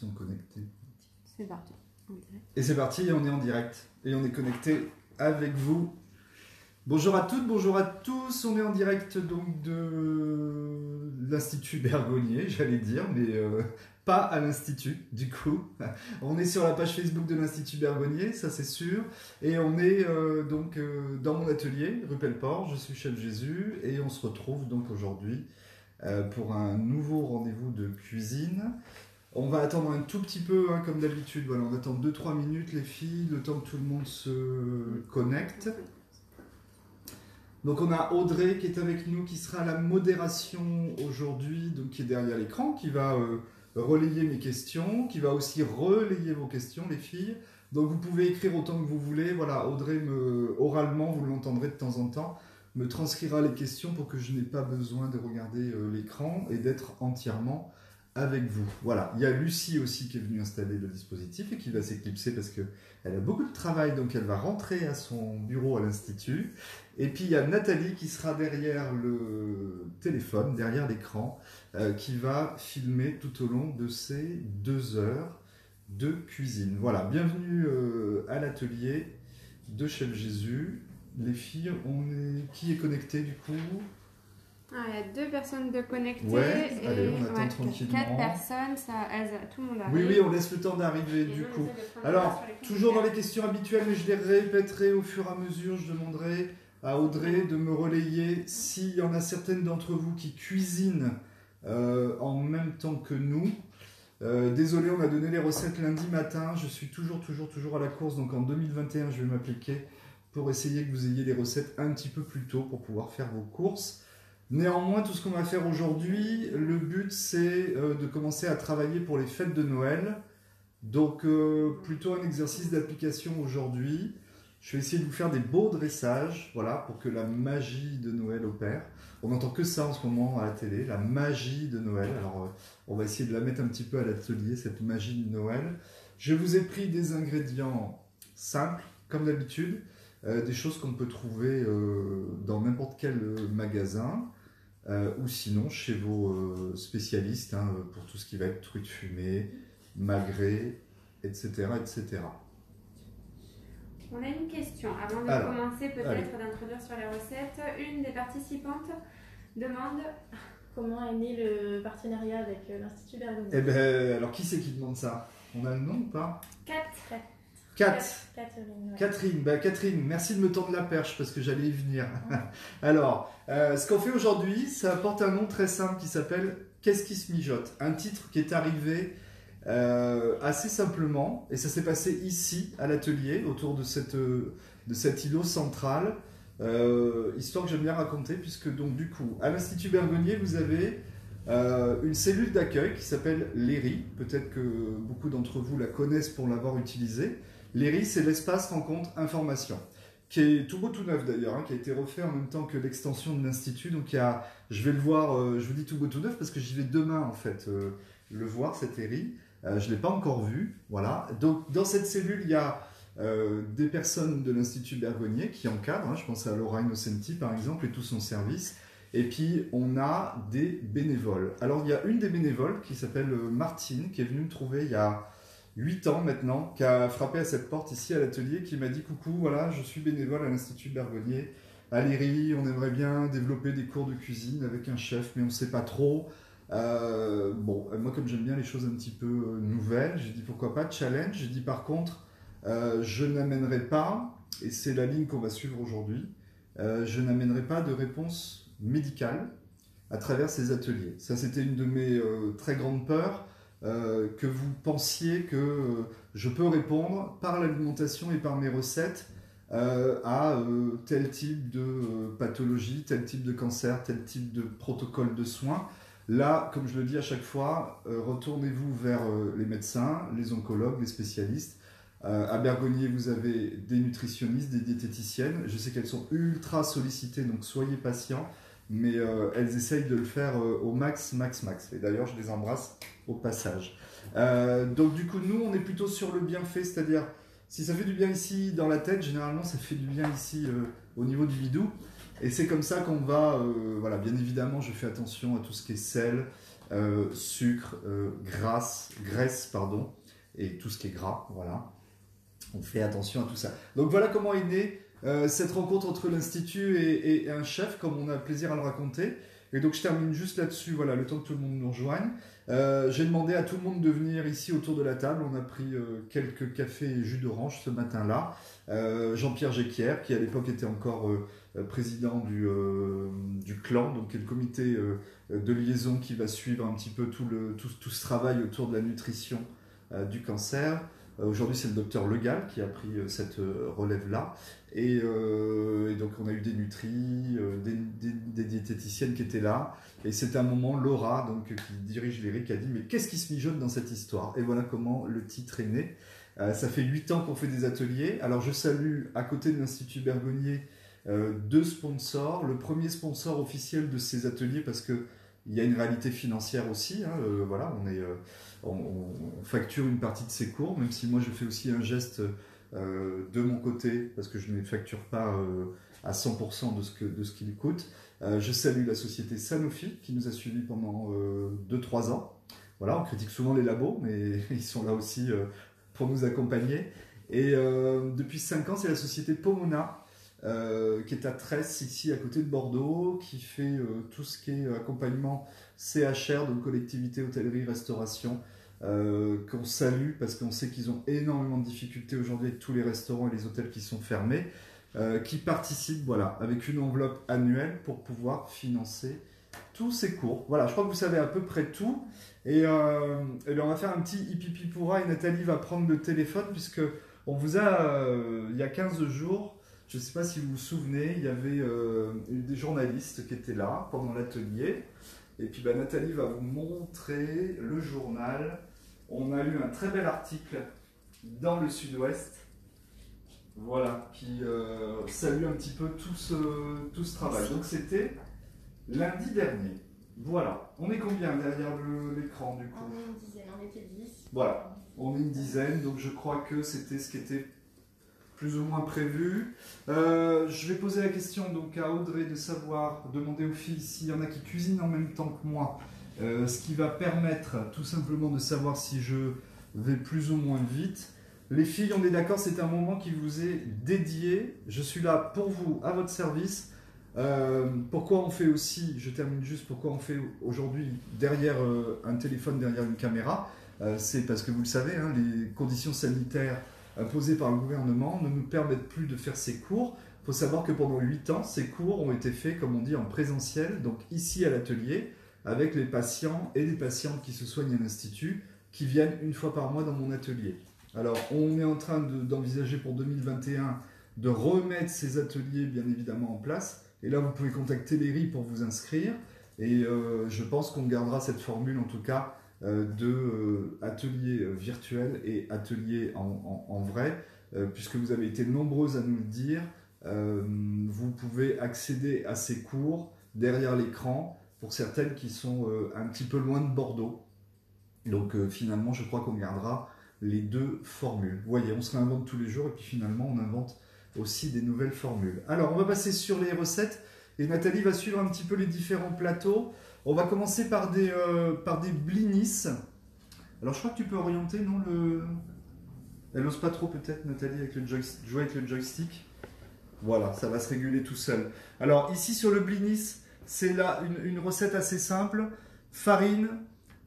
sont connectés. C'est parti. Et c'est parti, on est en direct. Et on est connecté avec vous. Bonjour à toutes, bonjour à tous. On est en direct donc de l'Institut Bergonié, j'allais dire, mais pas à l'Institut, du coup. On est sur la page Facebook de l'Institut Bergonié, ça c'est sûr. Et on est donc dans mon atelier, rue Pelleport. Je suis Chef Jésus. Et on se retrouve donc aujourd'hui pour un nouveau rendez-vous de cuisine. On va attendre un tout petit peu, hein, comme d'habitude. Voilà, on attend 2-3 minutes, les filles, le temps que tout le monde se connecte. Donc on a Audrey qui est avec nous, qui sera à la modération aujourd'hui, donc qui est derrière l'écran, qui va relayer mes questions, qui va aussi relayer vos questions, les filles. Donc vous pouvez écrire autant que vous voulez. Voilà, Audrey, oralement, vous l'entendrez de temps en temps, me transcrira les questions pour que je n'ai pas besoin de regarder l'écran et d'être entièrement avec vous. Voilà, il y a Lucie aussi qui est venue installer le dispositif et qui va s'éclipser parce qu'elle a beaucoup de travail, donc elle va rentrer à son bureau à l'Institut. Et puis il y a Nathalie qui sera derrière le téléphone, derrière l'écran, qui va filmer tout au long de ces 2 heures de cuisine. Voilà, bienvenue à l'atelier de Chef Jésus. Les filles, qui est connecté du coup ? Il y a 2 personnes de connectées. Ouais, et allez, on attend tranquillement. 4 personnes, tout le monde arrive. Oui, on laisse le temps d'arriver du coup. Alors, toujours dans les questions habituelles, mais je les répéterai au fur et à mesure. Je demanderai à Audrey de me relayer s'il y en a certaines d'entre vous qui cuisinent en même temps que nous. Désolé, on a donné les recettes lundi matin. Je suis toujours à la course. Donc en 2021, je vais m'appliquer pour essayer que vous ayez les recettes un petit peu plus tôt pour pouvoir faire vos courses. Néanmoins, tout ce qu'on va faire aujourd'hui, le but c'est de commencer à travailler pour les fêtes de Noël. Donc plutôt un exercice d'application aujourd'hui. Je vais essayer de vous faire des beaux dressages, voilà, pour que la magie de Noël opère. On n'entend que ça en ce moment à la télé, la magie de Noël. Alors on va essayer de la mettre un petit peu à l'atelier, cette magie de Noël. Je vous ai pris des ingrédients simples, comme d'habitude, des choses qu'on peut trouver dans n'importe quel magasin. Ou sinon chez vos spécialistes pour tout ce qui va être truite fumée, magret, etc., etc. On a une question. Avant de commencer peut-être d'introduire sur les recettes, une des participantes demande comment est né le partenariat avec l'Institut Bergonié. Eh bien, alors qui c'est qui demande ça? On a le nom ou pas? Catherine, Catherine, merci de me tendre la perche parce que j'allais y venir. Alors, ce qu'on fait aujourd'hui, ça porte un nom très simple qui s'appelle Qu'est-ce qui se mijote? Un titre qui est arrivé assez simplement et ça s'est passé ici à l'atelier autour de cet îlot central. Histoire que j'aime bien raconter puisque donc du coup, à l'Institut Bergonié, vous avez une cellule d'accueil qui s'appelle l'ERI. Peut-être que beaucoup d'entre vous la connaissent pour l'avoir utilisée. L'ERI, c'est l'espace rencontre information, qui est tout beau tout neuf d'ailleurs, qui a été refait en même temps que l'extension de l'Institut. Donc je vais le voir, je vous dis tout beau tout neuf parce que j'y vais demain en fait, le voir cet ERI. Je ne l'ai pas encore vu, voilà. Donc dans cette cellule, il y a des personnes de l'Institut Bergonié qui encadrent, je pense à Laura Innocenti par exemple et tout son service. Et puis on a des bénévoles. Alors il y a une des bénévoles qui s'appelle Martine, qui est venue me trouver il y a 8 ans maintenant, qui a frappé à cette porte ici à l'atelier, qui m'a dit « Coucou, voilà, je suis bénévole à l'Institut Bergonié, à l'ERI, on aimerait bien développer des cours de cuisine avec un chef, mais on ne sait pas trop. » Moi comme j'aime bien les choses un petit peu nouvelles, j'ai dit « Pourquoi pas, challenge ?» J'ai dit « Par contre, je n'amènerai pas, et c'est la ligne qu'on va suivre aujourd'hui, je n'amènerai pas de réponse médicale à travers ces ateliers. » Ça, c'était une de mes très grandes peurs. Que vous pensiez que je peux répondre par l'alimentation et par mes recettes à tel type de pathologie, tel type de cancer, tel type de protocole de soins. Là, comme je le dis à chaque fois, retournez-vous vers les médecins, les oncologues, les spécialistes. À Bergonié, vous avez des nutritionnistes, des diététiciennes. Je sais qu'elles sont ultra sollicitées, donc soyez patients. Mais elles essayent de le faire au max. Et d'ailleurs, je les embrasse au passage. Donc du coup, nous, on est plutôt sur le bienfait, c'est-à-dire, si ça fait du bien ici dans la tête, généralement, ça fait du bien ici au niveau du bidou. Et c'est comme ça qu'on va, voilà, bien évidemment, je fais attention à tout ce qui est sel, sucre, graisse, pardon, et tout ce qui est gras, voilà. On fait attention à tout ça. Donc voilà comment est née cette rencontre entre l'Institut et un chef, comme on a plaisir à le raconter. Et donc je termine juste là-dessus, voilà, le temps que tout le monde nous rejoigne. J'ai demandé à tout le monde de venir ici autour de la table. On a pris quelques cafés et jus d'orange ce matin-là. Jean-Pierre Géquière, qui à l'époque était encore président du clan, donc le comité de liaison qui va suivre un petit peu tout ce travail autour de la nutrition du cancer. Aujourd'hui, c'est le docteur Legal qui a pris cette relève-là. Et donc, on a eu des nutris, des diététiciennes qui étaient là. Et c'était un moment, Laura, donc, qui dirige l'ERIC, a dit « Mais qu'est-ce qui se mijote dans cette histoire ?» Et voilà comment le titre est né. Ça fait 8 ans qu'on fait des ateliers. Alors, je salue, à côté de l'Institut Bergonié, 2 sponsors. Le premier sponsor officiel de ces ateliers, parce qu'il y a une réalité financière aussi. Voilà, on facture une partie de ces cours, même si moi je fais aussi un geste de mon côté, parce que je ne facture pas à 100% de ce qu'il coûte. Je salue la société Sanofi qui nous a suivis pendant 2-3 ans. Voilà, on critique souvent les labos, mais ils sont là aussi pour nous accompagner. Et depuis 5 ans, c'est la société Pomona, qui est à Tresse, ici à côté de Bordeaux, qui fait tout ce qui est accompagnement CHR, donc collectivité, hôtellerie, restauration, qu'on salue parce qu'on sait qu'ils ont énormément de difficultés aujourd'hui avec tous les restaurants et les hôtels qui sont fermés, qui participent voilà, avec une enveloppe annuelle pour pouvoir financer tous ces cours. Voilà, je crois que vous savez à peu près tout. Et bien on va faire un petit hippie-poura et Nathalie va prendre le téléphone puisque on vous a, il y a 15 jours, je ne sais pas si vous vous souvenez, il y avait des journalistes qui étaient là pendant l'atelier. Et puis Nathalie va vous montrer le journal. On a eu un très bel article dans le Sud-Ouest, voilà, qui salue un petit peu tout ce travail. Donc c'était lundi dernier. Voilà. On est combien derrière l'écran du coup? On est une dizaine, on était 10. Voilà, on est une dizaine, donc je crois que c'était ce qui était plus ou moins prévu. Je vais poser la question donc à Audrey de savoir, demander aux filles s'il y en a qui cuisinent en même temps que moi, ce qui va permettre tout simplement de savoir si je vais plus ou moins vite. Les filles, on est d'accord, c'est un moment qui vous est dédié. Je suis là pour vous, à votre service. Pourquoi on fait aussi, je termine juste, pourquoi on fait aujourd'hui derrière un téléphone, derrière une caméra, c'est parce que vous le savez, hein, les conditions sanitaires imposées par le gouvernement ne nous permettent plus de faire ces cours. Il faut savoir que pendant 8 ans, ces cours ont été faits, comme on dit, en présentiel, donc ici à l'atelier, avec les patients et les patientes qui se soignent à l'Institut, qui viennent une fois par mois dans mon atelier. Alors, on est en train d'envisager pour 2021 de remettre ces ateliers, bien évidemment, en place. Et là, vous pouvez contacter l'ERI pour vous inscrire. Et je pense qu'on gardera cette formule, en tout cas, de ateliers virtuels et ateliers en vrai, puisque vous avez été nombreuses à nous le dire. Vous pouvez accéder à ces cours derrière l'écran pour certaines qui sont un petit peu loin de Bordeaux. Donc finalement, je crois qu'on gardera les 2 formules. Vous voyez, on se réinvente tous les jours et puis finalement, on invente aussi des nouvelles formules. Alors, on va passer sur les recettes et Nathalie va suivre un petit peu les différents plateaux. On va commencer par des blinis. Alors, je crois que tu peux orienter, non Elle n'ose pas trop peut-être, Nathalie, avec jouer avec le joystick. Voilà, ça va se réguler tout seul. Alors, ici sur le blinis, c'est là une recette assez simple. Farine,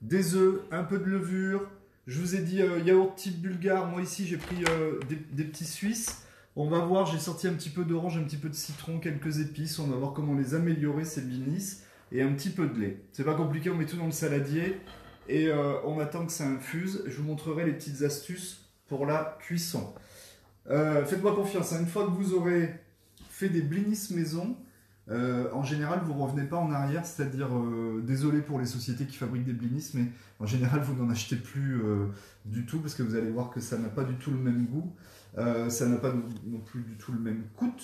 des œufs, un peu de levure. Je vous ai dit yaourt type bulgare. Moi ici, j'ai pris des petits Suisses. On va voir, j'ai sorti un petit peu d'orange, un petit peu de citron, quelques épices. On va voir comment les améliorer, ces blinis. Et un petit peu de lait. C'est pas compliqué, on met tout dans le saladier. Et on attend que ça infuse. Je vous montrerai les petites astuces pour la cuisson. Faites-moi confiance, hein. Une fois que vous aurez fait des blinis maison, en général, vous ne revenez pas en arrière. C'est-à-dire, désolé pour les sociétés qui fabriquent des blinis, mais en général, vous n'en achetez plus du tout. Parce que vous allez voir que ça n'a pas du tout le même goût. Ça n'a pas non plus du tout le même coût.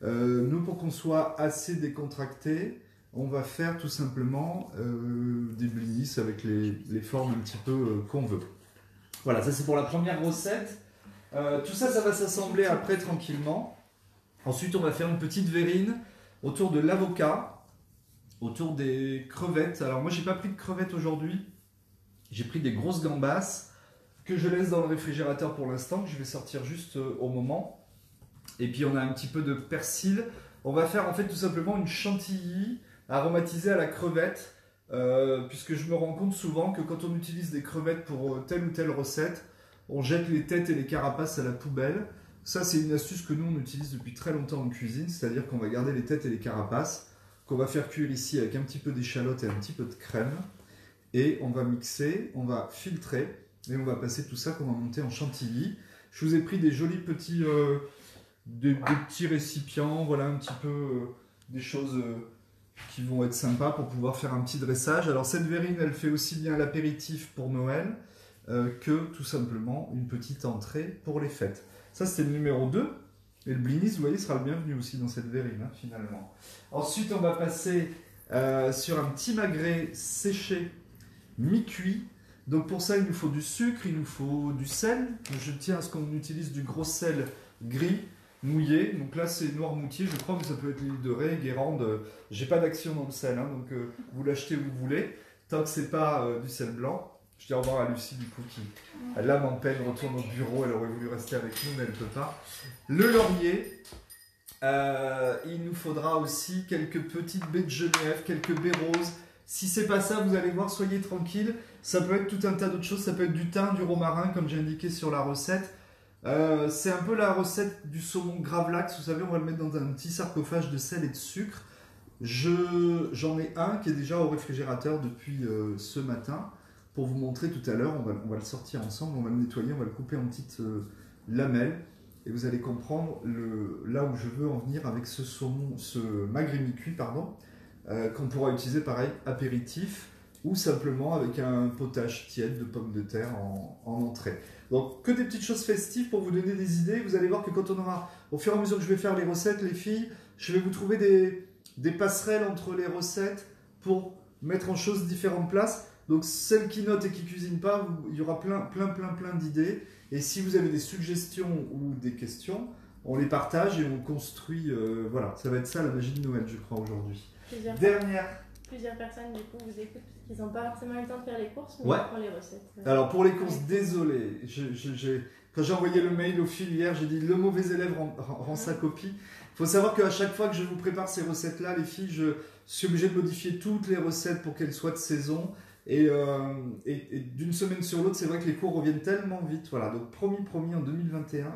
Nous, pour qu'on soit assez décontracté, on va faire tout simplement des blinis avec les formes un petit peu qu'on veut. Voilà, ça c'est pour la première recette. Tout ça, ça va s'assembler après tranquillement. Ensuite, on va faire une petite verrine autour de l'avocat. autour des crevettes. Alors moi j'ai pas pris de crevettes aujourd'hui, j'ai pris des grosses gambas que je laisse dans le réfrigérateur pour l'instant, que je vais sortir juste au moment. Et puis on a un petit peu de persil. On va faire en fait tout simplement une chantilly aromatisée à la crevette, puisque je me rends compte souvent que quand on utilise des crevettes pour telle ou telle recette, on jette les têtes et les carapaces à la poubelle. Ça c'est une astuce que nous on utilise depuis très longtemps en cuisine, c'est-à-dire qu'on va garder les têtes et les carapaces, qu'on va faire cuire ici avec un petit peu d'échalote et un petit peu de crème, et on va mixer, on va filtrer, et on va passer tout ça qu'on va monter en chantilly. Je vous ai pris des jolis petits, des petits récipients, voilà un petit peu des choses qui vont être sympas pour pouvoir faire un petit dressage. Alors cette verrine, elle fait aussi bien l'apéritif pour Noël que tout simplement une petite entrée pour les fêtes. Ça c'était le numéro 2. Et le blinis, vous voyez, sera le bienvenu aussi dans cette verrine, hein, finalement. Ensuite, on va passer sur un petit magret séché, mi-cuit. Donc pour ça, il nous faut du sucre, il nous faut du sel. Je tiens à ce qu'on utilise du gros sel gris, mouillé. Donc là, c'est Noirmoutier, je crois, mais ça peut être l'île de Ré, Guérande. J'ai pas d'action dans le sel, hein, donc vous l'achetez où vous voulez. Tant que c'est pas du sel blanc. Je dis au revoir à Lucie, du coup, qui là m'empêche, retourne au bureau. Elle aurait voulu rester avec nous, mais elle ne peut pas. Le laurier. Il nous faudra aussi quelques petites baies de Genève, quelques baies roses. Si c'est pas ça, vous allez voir, soyez tranquille. Ça peut être tout un tas d'autres choses. Ça peut être du thym, du romarin, comme j'ai indiqué sur la recette. C'est un peu la recette du saumon gravlax. Vous savez, on va le mettre dans un petit sarcophage de sel et de sucre. J'en ai un qui est déjà au réfrigérateur depuis ce matin. Pour vous montrer tout à l'heure, on va le sortir ensemble, on va le nettoyer, on va le couper en petites lamelles. Et vous allez comprendre là où je veux en venir avec ce saumon, ce magret mi-cuit, pardon, qu'on pourra utiliser pareil, apéritif, ou simplement avec un potage tiède de pommes de terre en entrée. Donc que des petites choses festives pour vous donner des idées. Vous allez voir que quand on aura, au fur et à mesure que je vais faire les recettes, les filles, je vais vous trouver des passerelles entre les recettes pour mettre en choses différentes places. Donc celles qui notent et qui cuisinent pas, il y aura plein d'idées. Et si vous avez des suggestions ou des questions, on les partage et on construit. Voilà, ça va être ça la magie de Noël, je crois, aujourd'hui. Plusieurs personnes, du coup, vous écoutent parce qu'ils n'ont pas forcément eu le temps de faire les courses, mais ouais. pour les recettes. Alors pour les courses, désolé. Quand j'ai envoyé le mail au fil hier, j'ai dit le mauvais élève rend sa copie. Il faut savoir qu'à chaque fois que je vous prépare ces recettes-là, les filles, je suis obligé de modifier toutes les recettes pour qu'elles soient de saison. Et d'une semaine sur l'autre, c'est vrai que les cours reviennent tellement vite. Voilà, donc promis en 2021.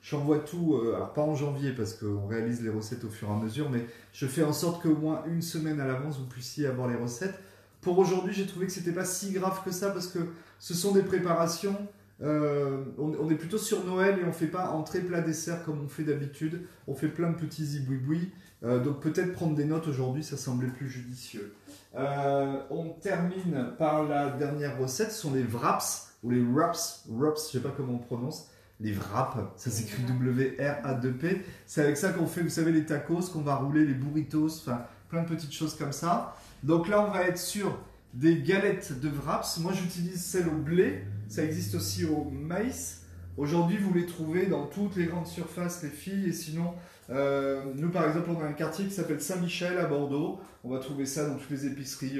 J'envoie tout, alors pas en janvier parce qu'on réalise les recettes au fur et à mesure, mais je fais en sorte qu'au moins une semaine à l'avance, vous puissiez avoir les recettes. Pour aujourd'hui, j'ai trouvé que c'était pas si grave que ça parce que ce sont des préparations. On est plutôt sur Noël et on fait pas entrée, plat, dessert comme on fait d'habitude. On fait plein de petits zibouibouis. Donc peut-être prendre des notes aujourd'hui, ça semblait plus judicieux. On termine par la dernière recette, ce sont les wraps, ou les wraps, je sais pas comment on prononce, les wraps, ça s'écrit W-R-A-2-P, c'est avec ça qu'on fait, vous savez, les tacos, qu'on va rouler, les burritos, enfin plein de petites choses comme ça. Donc là on va être sur des galettes de wraps, moi j'utilise celles au blé, ça existe aussi au maïs. Aujourd'hui vous les trouvez dans toutes les grandes surfaces, les filles, et sinon... nous par exemple on a un quartier qui s'appelle Saint-Michel à Bordeaux, on va trouver ça dans toutes les épiceries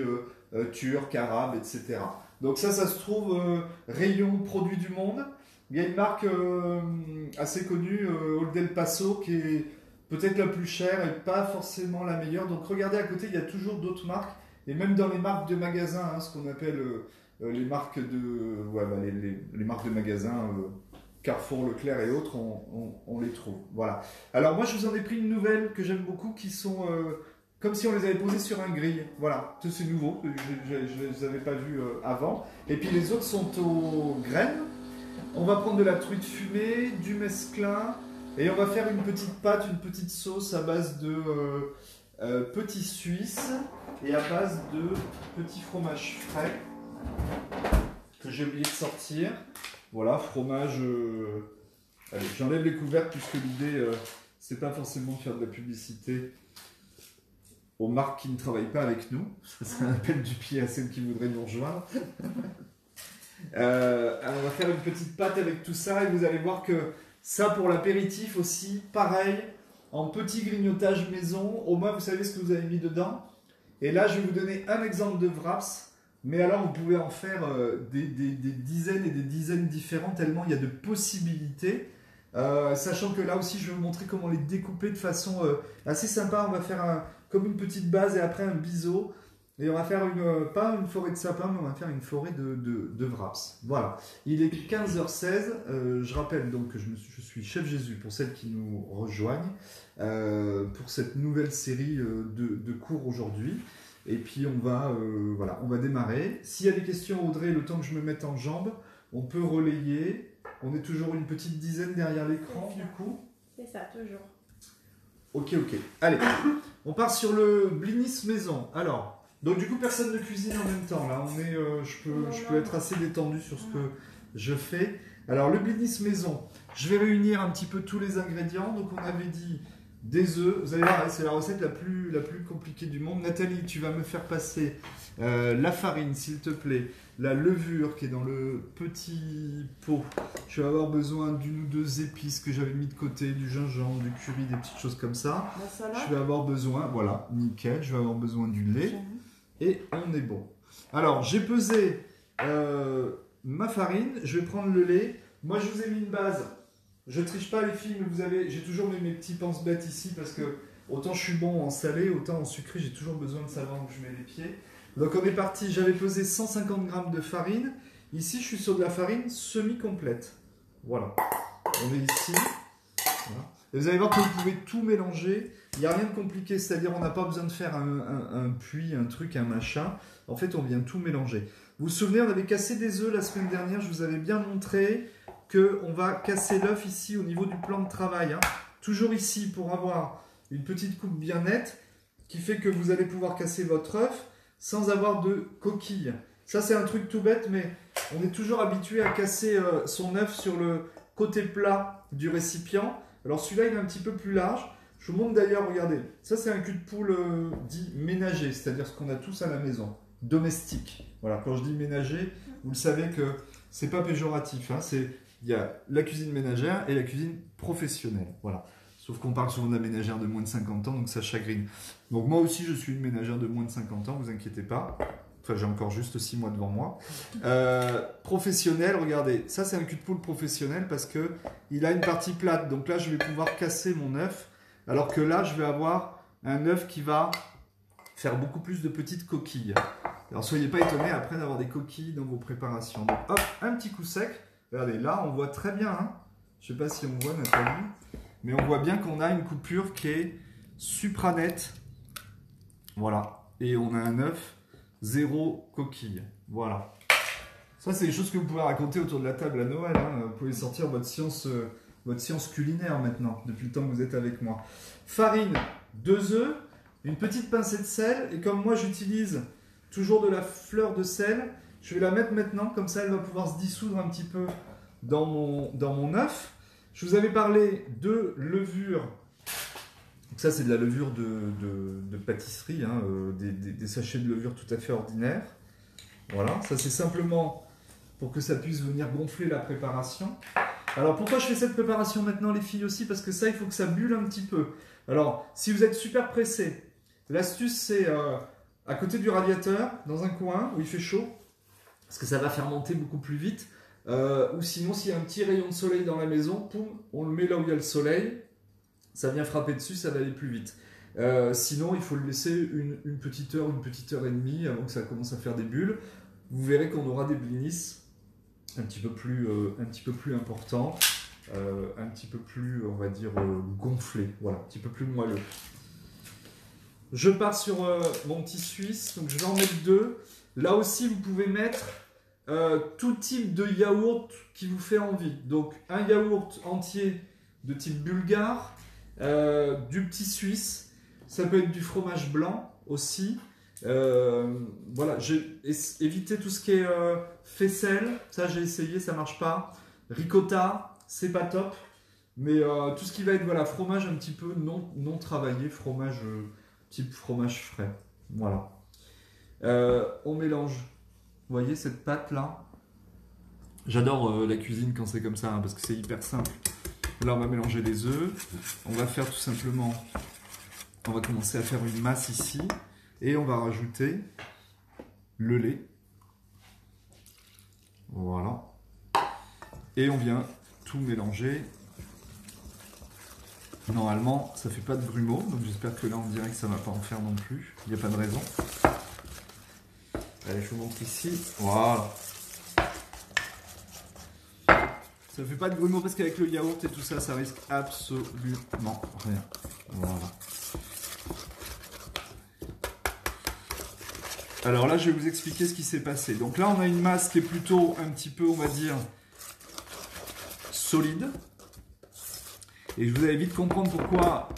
turques, arabes, etc. Donc ça se trouve rayon produits du monde. Il y a une marque assez connue, Old El Paso, qui est peut-être la plus chère et pas forcément la meilleure. Donc regardez à côté, il y a toujours d'autres marques, et même dans les marques de magasins, hein, ce qu'on appelle les marques de, les marques de magasins, Carrefour, Leclerc et autres, on les trouve. Voilà. Alors moi je vous en ai pris une nouvelle que j'aime beaucoup, qui sont comme si on les avait posées sur un grill. Voilà, c'est nouveau, je ne les avais pas vus avant. Et puis les autres sont aux graines. On va prendre de la truite fumée, du mesclun, et on va faire une petite pâte, une petite sauce à base de petits suisses et à base de petits fromages frais que j'ai oublié de sortir. Voilà, fromage. Allez, j'enlève les couvercles puisque l'idée, c'est pas forcément de faire de la publicité aux marques qui ne travaillent pas avec nous. C'est un appel du pied à celles qui voudraient nous rejoindre. On va faire une petite pâte avec tout ça et vous allez voir que ça pour l'apéritif aussi, pareil, en petit grignotage maison. Au moins vous savez ce que vous avez mis dedans. Et là, je vais vous donner un exemple de wraps. Mais alors, vous pouvez en faire des dizaines et des dizaines différents, tellement il y a de possibilités. Sachant que là aussi, je vais vous montrer comment les découper de façon assez sympa. On va faire comme une petite base et après un biseau. Et on va faire pas une forêt de sapin, mais on va faire une forêt de wraps. Voilà. Il est 15h16. Je rappelle donc que je suis Chef Jésus pour celles qui nous rejoignent pour cette nouvelle série de cours aujourd'hui. Et puis on va démarrer. S'il y a des questions, Audrey, le temps que je me mette en jambes, on peut relayer. On est toujours une petite dizaine derrière l'écran du coup. C'est ça, toujours. Ok. Allez, on part sur le blinis maison. Alors, donc du coup personne ne cuisine en même temps. Là, je peux être assez détendu sur ce que je fais. Alors le blinis maison, je vais réunir un petit peu tous les ingrédients. Donc on avait dit des œufs, vous allez voir, c'est la recette la plus compliquée du monde. Nathalie, tu vas me faire passer la farine, s'il te plaît, la levure qui est dans le petit pot. Je vais avoir besoin d'une ou deux épices que j'avais mis de côté, du gingembre, du curry, des petites choses comme ça. Je vais avoir besoin, voilà, nickel, je vais avoir besoin du lait. Et on est bon. Alors, j'ai pesé ma farine, je vais prendre le lait. Moi, je vous ai mis une base. Je triche pas les filles, mais j'ai toujours mes petits pense-bêtes ici parce que autant je suis bon en salé, autant en sucré, j'ai toujours besoin de savoir où je mets les pieds. Donc on est parti, j'avais pesé 150 g de farine. Ici, je suis sur de la farine semi-complète. Voilà. On est ici. Voilà. Et vous allez voir que vous pouvez tout mélanger. Il n'y a rien de compliqué, c'est-à-dire on n'a pas besoin de faire un puits, un truc, un machin. En fait, on vient tout mélanger. Vous vous souvenez, on avait cassé des œufs la semaine dernière, je vous avais bien montré qu'on va casser l'œuf ici au niveau du plan de travail. Hein. Toujours ici pour avoir une petite coupe bien nette qui fait que vous allez pouvoir casser votre œuf sans avoir de coquille. Ça, c'est un truc tout bête, mais on est toujours habitué à casser son œuf sur le côté plat du récipient. Alors celui-là, il est un petit peu plus large. Je vous montre d'ailleurs, regardez, ça c'est un cul de poule dit ménager, c'est-à-dire ce qu'on a tous à la maison, domestique. Voilà, quand je dis ménager, vous le savez que c'est pas péjoratif, hein, il y a la cuisine ménagère et la cuisine professionnelle. Voilà. Sauf qu'on parle souvent de la ménagère de moins de 50 ans, donc ça chagrine. Donc moi aussi, je suis une ménagère de moins de 50 ans, vous inquiétez pas. Enfin, j'ai encore juste 6 mois devant moi. Professionnel, regardez, ça c'est un cul de poule professionnel parce qu'il a une partie plate. Donc là, je vais pouvoir casser mon œuf. Alors que là, je vais avoir un œuf qui va faire beaucoup plus de petites coquilles. Alors soyez pas étonnés après d'avoir des coquilles dans vos préparations. Donc hop, un petit coup sec. Regardez, là on voit très bien, hein. Je ne sais pas si on voit Nathalie, mais on voit bien qu'on a une coupure qui est supra-nette. Voilà, et on a un œuf, 0 coquille. Voilà. Ça c'est des choses que vous pouvez raconter autour de la table à Noël. Hein. Vous pouvez sortir votre science culinaire maintenant, depuis le temps que vous êtes avec moi. Farine, 2 œufs, une petite pincée de sel, et comme moi j'utilise toujours de la fleur de sel, je vais la mettre maintenant, comme ça elle va pouvoir se dissoudre un petit peu dans mon œuf. Je vous avais parlé de levure. Donc ça c'est de la levure de pâtisserie, hein, des sachets de levure tout à fait ordinaires. Voilà, ça c'est simplement pour que ça puisse venir gonfler la préparation. Alors pourquoi je fais cette préparation maintenant les filles aussi? Parce que ça il faut que ça bulle un petit peu. Alors si vous êtes super pressé, l'astuce c'est à côté du radiateur, dans un coin où il fait chaud, parce que ça va fermenter beaucoup plus vite. Ou sinon, s'il y a un petit rayon de soleil dans la maison, poum, on le met là où il y a le soleil, ça vient frapper dessus, ça va aller plus vite. Sinon, il faut le laisser une petite heure et demie avant que ça commence à faire des bulles. Vous verrez qu'on aura des blinis un petit peu plus importants, un petit peu plus, on va dire, gonflés, voilà, un petit peu plus moelleux. Je pars sur mon petit suisse, donc je vais en mettre 2. Là aussi, vous pouvez mettre tout type de yaourt qui vous fait envie. Donc, un yaourt entier de type bulgare, du petit suisse, ça peut être du fromage blanc aussi. Voilà, j'ai évité tout ce qui est faisselle, ça j'ai essayé, ça marche pas. Ricotta, c'est pas top. Mais tout ce qui va être voilà, fromage un petit peu non travaillé, fromage type fromage frais. Voilà. On mélange. Vous voyez cette pâte là? J'adore la cuisine quand c'est comme ça, hein, parce que c'est hyper simple. Là on va mélanger les œufs. On va faire tout simplement, on va commencer à faire une masse ici. Et on va rajouter le lait. Voilà. Et on vient tout mélanger. Normalement, ça fait pas de grumeaux, donc j'espère que là on dirait que ça va pas en faire non plus. Il n'y a pas de raison. Allez, je vous montre ici. Voilà. Ça fait pas de grumeaux parce qu'avec le yaourt et tout ça, ça risque absolument rien. Voilà. Alors là, je vais vous expliquer ce qui s'est passé. Donc là, on a une masse qui est plutôt un petit peu, on va dire, solide. Et je vous allez vite comprendre pourquoi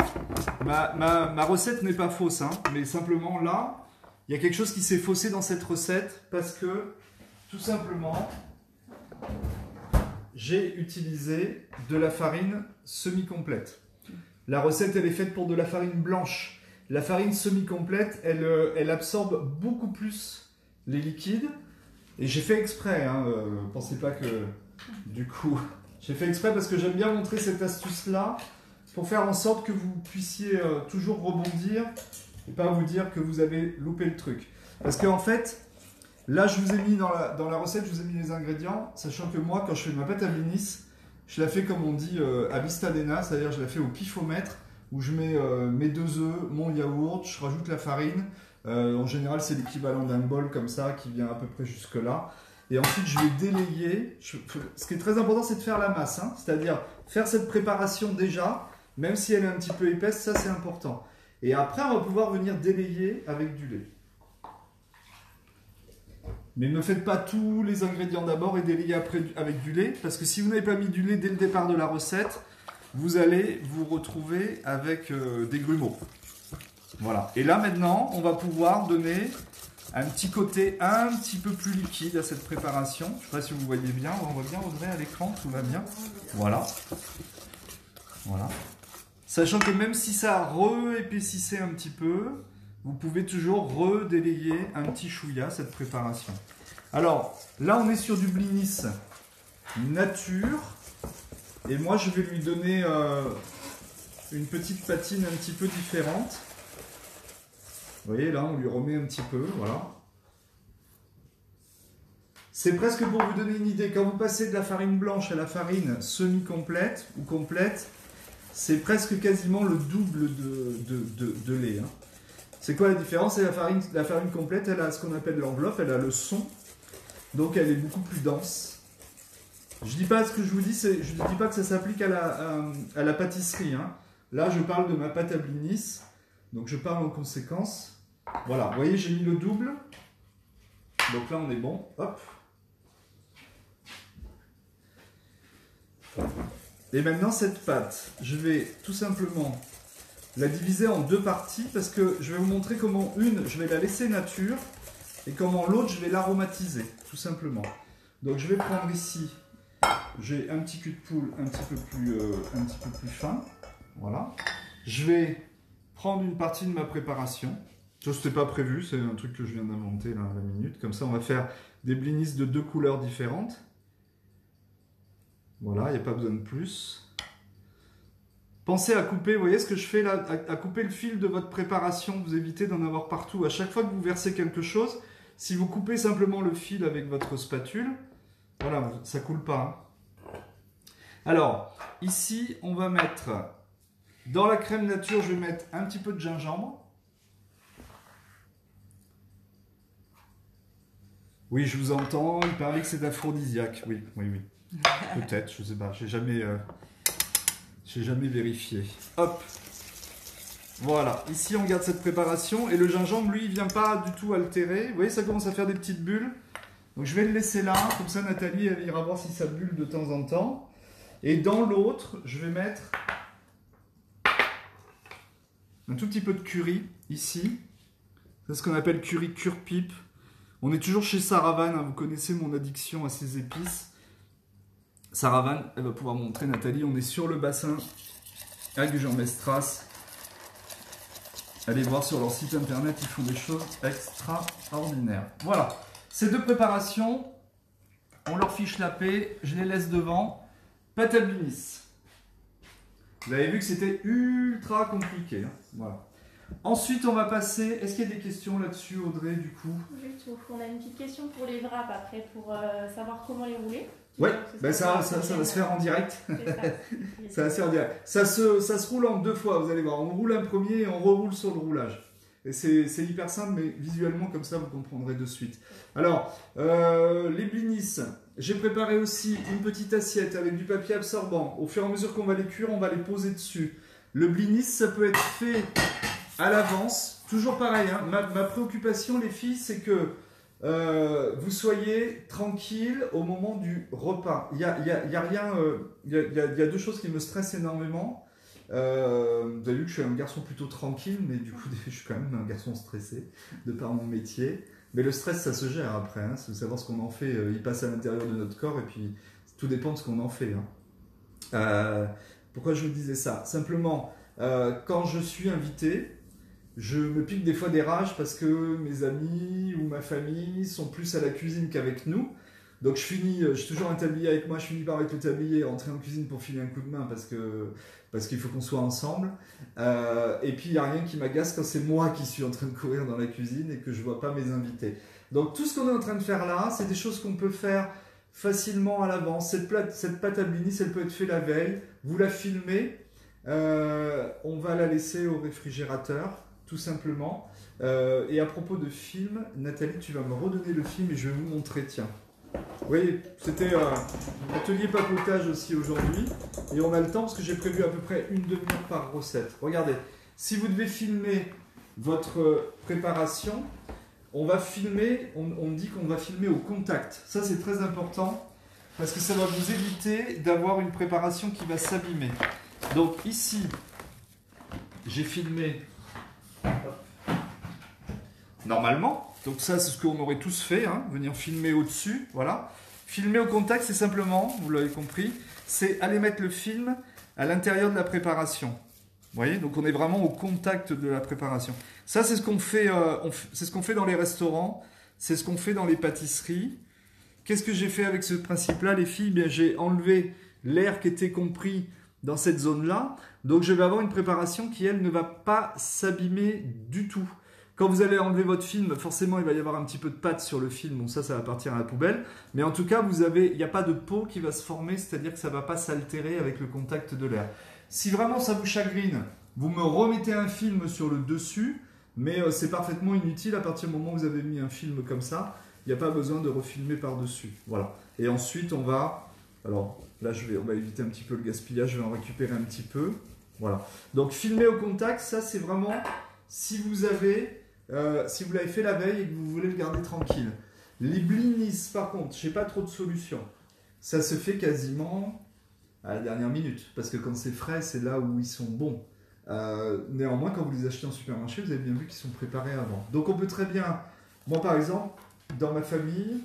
ma recette n'est pas fausse, hein, mais simplement là, il y a quelque chose qui s'est faussé dans cette recette parce que, tout simplement, j'ai utilisé de la farine semi-complète. La recette, elle est faite pour de la farine blanche. La farine semi-complète, elle absorbe beaucoup plus les liquides. Et j'ai fait exprès, hein, pensez pas que, du coup... J'ai fait exprès parce que j'aime bien montrer cette astuce-là pour faire en sorte que vous puissiez toujours rebondir et pas vous dire que vous avez loupé le truc. Parce qu'en fait, là, je vous ai mis dans la recette, je vous ai mis les ingrédients, sachant que moi, quand je fais ma pâte à blinis, je la fais comme on dit à vistadena, c'est-à-dire je la fais au pifomètre, où je mets mes 2 œufs, mon yaourt, je rajoute la farine. En général, c'est l'équivalent d'un bol comme ça qui vient à peu près jusque-là. Et ensuite, je vais délayer. Ce qui est très important, c'est de faire la masse. Hein, c'est-à-dire faire cette préparation déjà, même si elle est un petit peu épaisse, ça c'est important. Et après, on va pouvoir venir délayer avec du lait. Mais ne faites pas tous les ingrédients d'abord et délayer après avec du lait. Parce que si vous n'avez pas mis du lait dès le départ de la recette, vous allez vous retrouver avec des grumeaux. Voilà. Et là, maintenant, on va pouvoir donner... un petit côté un petit peu plus liquide à cette préparation. Je ne sais pas si vous voyez bien. On voit bien Audrey à l'écran, tout va bien. Voilà. Voilà. Sachant que même si ça re-épaississait un petit peu, vous pouvez toujours redélayer un petit chouïa cette préparation. Alors, là on est sur du blinis nature. Et moi je vais lui donner une petite patine un petit peu différente. Vous voyez, là, on lui remet un petit peu, voilà. C'est presque pour vous donner une idée. Quand vous passez de la farine blanche à la farine semi-complète ou complète, c'est presque quasiment le double de lait. Hein. C'est quoi la différence? C'est la farine complète, elle a ce qu'on appelle l'enveloppe, elle a le son. Donc, elle est beaucoup plus dense. Je dis pas ce que je vous dis, je ne dis pas que ça s'applique à la pâtisserie. Hein. Là, je parle de ma pâte à blinis. Donc, je parle en conséquence. Voilà, vous voyez, j'ai mis le double. Donc là, on est bon. Hop. Et maintenant, cette pâte, je vais tout simplement la diviser en 2 parties parce que je vais vous montrer comment une, je vais la laisser nature et comment l'autre, je vais l'aromatiser, tout simplement. Donc, je vais prendre ici, j'ai un petit cul de poule un petit peu plus fin. Voilà. Je vais prendre une partie de ma préparation. Ça, c'était pas prévu, c'est un truc que je viens d'inventer là à la minute. Comme ça, on va faire des blinis de 2 couleurs différentes. Voilà, il n'y a pas besoin de plus. Pensez à couper, vous voyez ce que je fais là, à couper le fil de votre préparation. Vous évitez d'en avoir partout. À chaque fois que vous versez quelque chose, si vous coupez simplement le fil avec votre spatule, voilà, ça coule pas. Hein. Alors, ici, on va mettre, dans la crème nature, je vais mettre un petit peu de gingembre. Oui, je vous entends, il paraît que c'est aphrodisiaque. Oui, oui, oui. Peut-être, je ne sais pas, j'ai jamais vérifié. Hop. Voilà, ici on garde cette préparation et le gingembre, lui, il ne vient pas du tout altérer. Vous voyez, ça commence à faire des petites bulles. Donc je vais le laisser là, comme ça Nathalie, elle ira voir si ça bulle de temps en temps. Et dans l'autre, je vais mettre un tout petit peu de curry, ici. C'est ce qu'on appelle curry cure-pipe. On est toujours chez Saravan, hein, vous connaissez mon addiction à ces épices. Saravan, elle va pouvoir montrer, Nathalie, on est sur le bassin à Gujan-Mestras. Allez voir sur leur site internet, ils font des choses extraordinaires. Voilà, ces 2 préparations, on leur fiche la paix, je les laisse devant. Pâte à blinis. Vous avez vu que c'était ultra compliqué. Hein. Voilà. Ensuite, on va passer... Est-ce qu'il y a des questions là-dessus, Audrey, du coup? Du tout. On a une petite question pour les wraps après, pour savoir comment les rouler. Ouais, ben ça va se faire en direct. Ça va se faire en direct. Ça se roule en 2 fois, vous allez voir. On roule un premier et on reroule sur le roulage. Et c'est hyper simple, mais visuellement, comme ça, vous comprendrez de suite. Alors, les blinis. J'ai préparé aussi une petite assiette avec du papier absorbant. Au fur et à mesure qu'on va les cuire, on va les poser dessus. Le blinis, ça peut être fait à l'avance. Toujours pareil, hein. Ma préoccupation, les filles, c'est que vous soyez tranquille au moment du repas. Il y a rien, il y a 2 choses qui me stressent énormément. Vous avez vu que je suis un garçon plutôt tranquille, mais du coup je suis quand même un garçon stressé de par mon métier. Mais le stress, ça se gère après, hein. C'est savoir ce qu'on en fait. Il passe à l'intérieur de notre corps et puis tout dépend de ce qu'on en fait, hein. Pourquoi je vous disais ça? Simplement, quand je suis invité, je me pique des fois des rages parce que mes amis ou ma famille sont plus à la cuisine qu'avec nous. Donc j'ai toujours un tablier avec moi, je finis par mettre le tablier et rentrer en cuisine pour filer un coup de main parce qu'il faut qu'on soit ensemble. Et puis il n'y a rien qui m'agace quand c'est moi qui suis en train de courir dans la cuisine et que je ne vois pas mes invités. Donc tout ce qu'on est en train de faire là, c'est des choses qu'on peut faire facilement à l'avance. Cette pâte à blinis, elle peut être faite la veille. Vous la filmez, on va la laisser au réfrigérateur, tout simplement. Et à propos de film, Nathalie, tu vas me redonner le film et je vais vous montrer, tiens. Vous voyez, c'était un atelier papotage aussi aujourd'hui. Et on a le temps parce que j'ai prévu à peu près une demi-heure par recette. Regardez, si vous devez filmer votre préparation, on va filmer, on dit qu'on va filmer au contact. Ça, c'est très important parce que ça va vous éviter d'avoir une préparation qui va s'abîmer. Donc ici, j'ai filmé normalement. Donc ça, c'est ce qu'on aurait tous fait, hein, venir filmer au-dessus, voilà. Filmer au contact, c'est simplement, vous l'avez compris, c'est aller mettre le film à l'intérieur de la préparation. Vous voyez, donc on est vraiment au contact de la préparation. Ça, c'est ce qu'on fait, c'est ce qu'on fait dans les restaurants, c'est ce qu'on fait dans les pâtisseries. Qu'est-ce que j'ai fait avec ce principe-là, les filles? Bien, j'ai enlevé l'air qui était compris dans cette zone-là. Donc je vais avoir une préparation qui, elle, ne va pas s'abîmer du tout. Quand vous allez enlever votre film, forcément, il va y avoir un petit peu de pâte sur le film. Bon, ça va partir à la poubelle. Mais en tout cas, il n'y a pas de peau qui va se former, c'est-à-dire que ça ne va pas s'altérer avec le contact de l'air. Si vraiment ça vous chagrine, vous me remettez un film sur le dessus, mais c'est parfaitement inutile à partir du moment où vous avez mis un film comme ça. Il n'y a pas besoin de refilmer par-dessus. Voilà. Et ensuite, on va... Alors, là, on va éviter un petit peu le gaspillage, je vais en récupérer un petit peu. Voilà. Donc, filmer au contact, ça, c'est vraiment... Si vous l'avez fait la veille et que vous voulez le garder tranquille. Les blinis, par contre, je n'ai pas trop de solutions. Ça se fait quasiment à la dernière minute. Parce que quand c'est frais, c'est là où ils sont bons. Néanmoins, quand vous les achetez en supermarché, vous avez bien vu qu'ils sont préparés avant. Donc on peut très bien... Moi, par exemple, dans ma famille,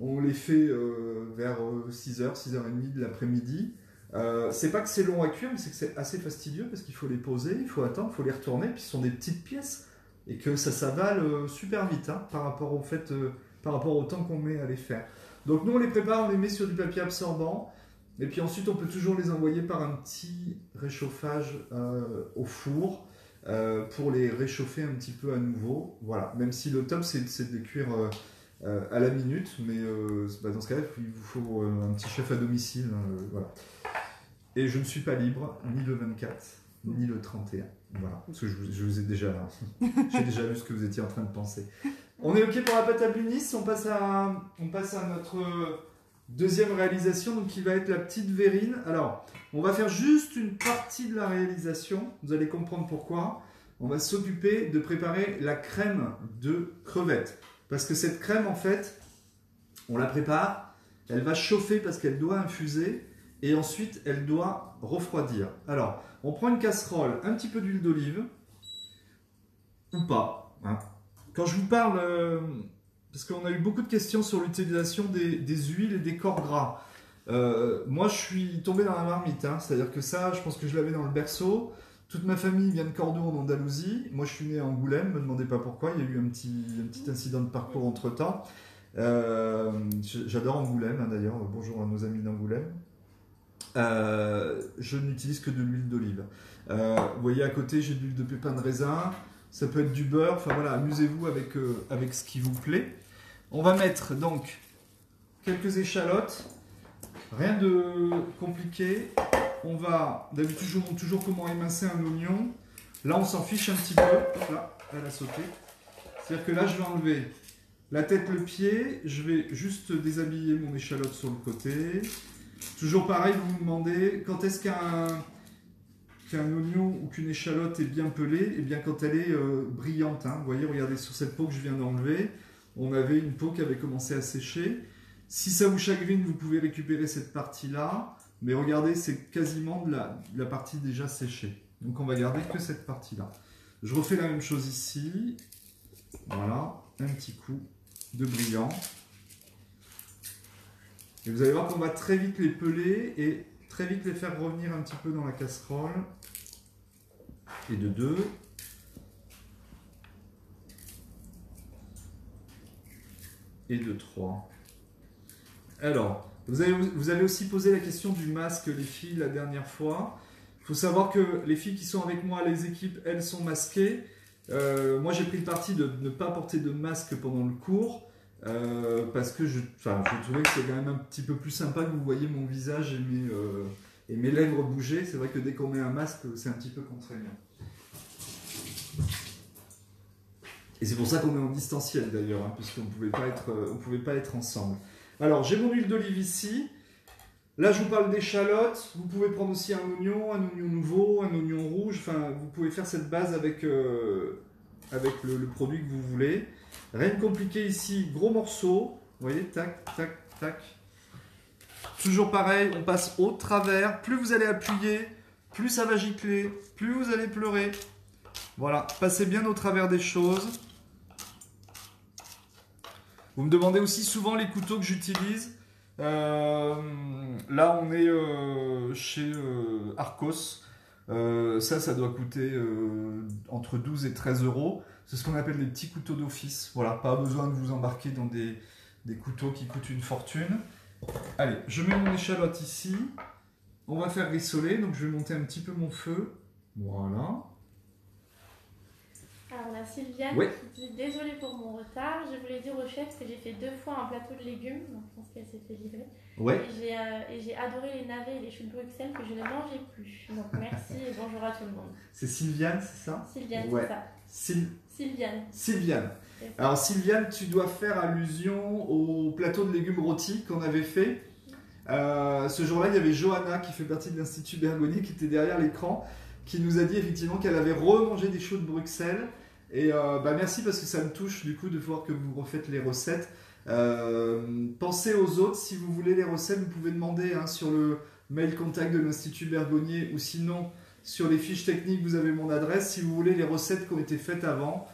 on les fait vers 6h, 6h30 de l'après-midi. C'est pas que c'est long à cuire, mais c'est que c'est assez fastidieux parce qu'il faut les poser, il faut attendre, il faut les retourner, puis ce sont des petites pièces. Et que ça s'avale super vite, hein, par rapport au temps qu'on met à les faire. Donc nous on les prépare, on les met sur du papier absorbant, et puis ensuite on peut toujours les envoyer par un petit réchauffage au four pour les réchauffer un petit peu à nouveau. Voilà, même si le top c'est de les cuire à la minute, mais dans ce cas-là il vous faut un petit chef à domicile. Voilà. Et je ne suis pas libre, ni le 24, ni le 31. Voilà, parce que je vous ai déjà... J'ai déjà vu ce que vous étiez en train de penser. On est OK pour la pâte à blinis, on passe à notre deuxième réalisation, donc qui va être la petite verrine. Alors, on va faire juste une partie de la réalisation, vous allez comprendre pourquoi. On va s'occuper de préparer la crème de crevettes. Parce que cette crème, en fait, on la prépare, elle va chauffer parce qu'elle doit infuser, et ensuite, elle doit refroidir. Alors, on prend une casserole, un petit peu d'huile d'olive, ou pas. Hein. Quand je vous parle, parce qu'on a eu beaucoup de questions sur l'utilisation des huiles et des corps gras. Moi, je suis tombé dans la marmite, hein. C'est-à-dire que ça, je pense que je l'avais dans le berceau. Toute ma famille vient de Cordoue en Andalousie. Moi, je suis né à Angoulême, ne me demandez pas pourquoi. Il y a eu un petit incident de parcours entre-temps. J'adore Angoulême, hein, d'ailleurs. Bonjour à nos amis d'Angoulême. Je n'utilise que de l'huile d'olive. Vous voyez à côté, j'ai de l'huile de pépin de raisin. ça peut être du beurre, enfin voilà, amusez-vous avec ce qui vous plaît. On va mettre donc quelques échalotes, rien de compliqué. On va, d'habitude je vous montre toujours comment émincer un oignon. Là on s'en fiche un petit peu, là, elle a sauté. C'est-à-dire que là je vais enlever la tête, le pied, je vais juste déshabiller mon échalote sur le côté. Toujours pareil, vous vous demandez quand est-ce qu'un oignon ou qu'une échalote est bien pelée, et bien quand elle est brillante. Hein. Vous voyez, regardez sur cette peau que je viens d'enlever, on avait une peau qui avait commencé à sécher. Si ça vous chagrine, vous pouvez récupérer cette partie-là, mais regardez, c'est quasiment de la partie déjà séchée. Donc on va garder que cette partie-là. Je refais la même chose ici. Voilà, un petit coup de brillant. Et vous allez voir qu'on va très vite les peler et très vite les faire revenir un petit peu dans la casserole. Et de 2. Et de 3. Alors, vous avez aussi posé la question du masque, les filles, la dernière fois. Il faut savoir que les filles qui sont avec moi, les équipes, elles sont masquées. Moi, j'ai pris le parti de ne pas porter de masque pendant le cours. Parce que je trouvais que c'est quand même un petit peu plus sympa que vous voyez mon visage et mes lèvres bouger. C'est vrai que dès qu'on met un masque, c'est un petit peu contraignant. Et c'est pour ça qu'on est en distanciel d'ailleurs, hein, puisqu'on ne pouvait pas être ensemble. Alors, j'ai mon huile d'olive ici. Là, je vous parle d'échalotes. Vous pouvez prendre aussi un oignon nouveau, un oignon rouge. Enfin, vous pouvez faire cette base avec le produit que vous voulez. Rien de compliqué ici, gros morceau. Vous voyez, tac, tac, tac. Toujours pareil, on passe au travers. Plus vous allez appuyer, plus ça va gicler, plus vous allez pleurer. Voilà, passez bien au travers des choses. Vous me demandez aussi souvent les couteaux que j'utilise. Là, on est chez Arcos. Ça doit coûter entre 12 et 13 euros. C'est ce qu'on appelle les petits couteaux d'office. Voilà, pas besoin de vous embarquer dans des couteaux qui coûtent une fortune. Allez, je mets mon échalote ici. On va faire rissoler, donc je vais monter un petit peu mon feu. Voilà. Alors on a Sylviane qui dit « Désolée pour mon retard, je voulais dire au chef que j'ai fait 2 fois un plateau de légumes. » Donc je pense qu'elle s'est fait livrer. Ouais. Et j'ai adoré les navets et les choux de Bruxelles que je ne mangeais plus. Donc merci et bonjour à tout le monde. C'est Sylviane, c'est ça? Sylviane, ouais. c'est ça. Sylviane. Sylviane. Alors Sylviane, tu dois faire allusion au plateau de légumes rôtis qu'on avait fait. Ce jour-là, il y avait Johanna qui fait partie de l'Institut Bergonier qui était derrière l'écran, qui nous a dit effectivement qu'elle avait remangé des choux de Bruxelles. Et merci parce que ça me touche du coup de voir que vous refaites les recettes. Pensez aux autres, si vous voulez les recettes, vous pouvez demander sur le mail contact de l'Institut Bergonier ou sinon sur les fiches techniques, vous avez mon adresse. Si vous voulez les recettes qui ont été faites avant,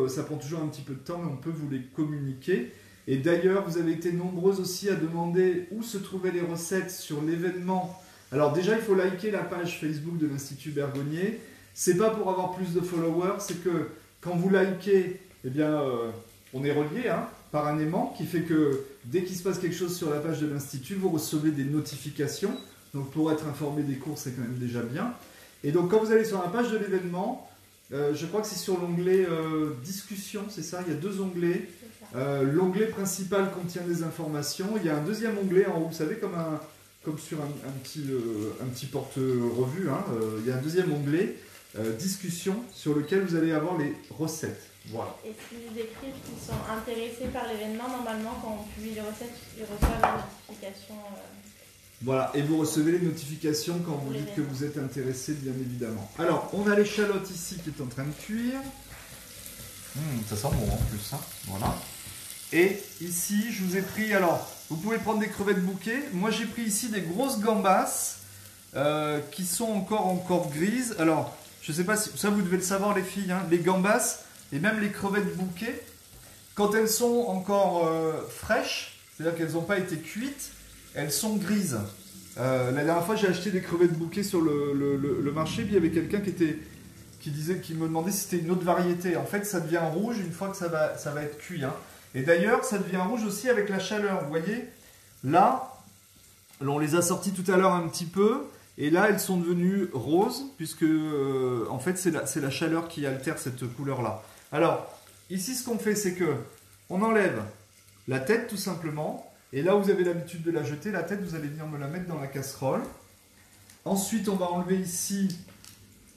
ça prend toujours un petit peu de temps, mais on peut vous les communiquer. Et d'ailleurs, vous avez été nombreuses aussi à demander où se trouvaient les recettes sur l'événement. Alors déjà, il faut liker la page Facebook de l'Institut Bergonier. C'est pas pour avoir plus de followers, c'est que quand vous likez, eh bien, on est relié par un aimant qui fait que dès qu'il se passe quelque chose sur la page de l'Institut, vous recevez des notifications. Donc pour être informé des cours, c'est quand même déjà bien. Et donc quand vous allez sur la page de l'événement, je crois que c'est sur l'onglet discussion, c'est ça? Il y a 2 onglets. L'onglet principal contient des informations. Il y a un deuxième onglet en haut, vous savez, comme sur un petit porte-revue. Il y a un deuxième onglet, discussion, sur lequel vous allez avoir les recettes. Voilà. Et s'ils écrivent qu'ils sont intéressés par l'événement, normalement, quand on publie les recettes, ils reçoivent les notifications. Voilà, et vous recevez les notifications quand vous dites que vous êtes intéressé, bien évidemment. Alors, on a l'échalote ici qui est en train de cuire. Ça sent bon en plus, voilà. Et ici, je vous ai pris, alors, vous pouvez prendre des crevettes bouquet. Moi, j'ai pris ici des grosses gambas qui sont encore grises. Alors, je ne sais pas si, ça vous devez le savoir les filles, les gambas et même les crevettes bouquet, quand elles sont encore fraîches, c'est-à-dire qu'elles n'ont pas été cuites, elles sont grises. La dernière fois, j'ai acheté des crevettes bouquet sur le marché, puis il y avait quelqu'un qui me demandait si c'était une autre variété. En fait, ça devient rouge une fois que ça va être cuit. Et d'ailleurs, ça devient rouge aussi avec la chaleur. Vous voyez, là, on les a sortis tout à l'heure un petit peu. Et là, elles sont devenues roses, puisque en fait, c'est la chaleur qui altère cette couleur-là. Alors, ici, ce qu'on fait, c'est que on enlève la tête, tout simplement. Et là où vous avez l'habitude de la jeter, la tête, vous allez venir me la mettre dans la casserole. Ensuite, on va enlever ici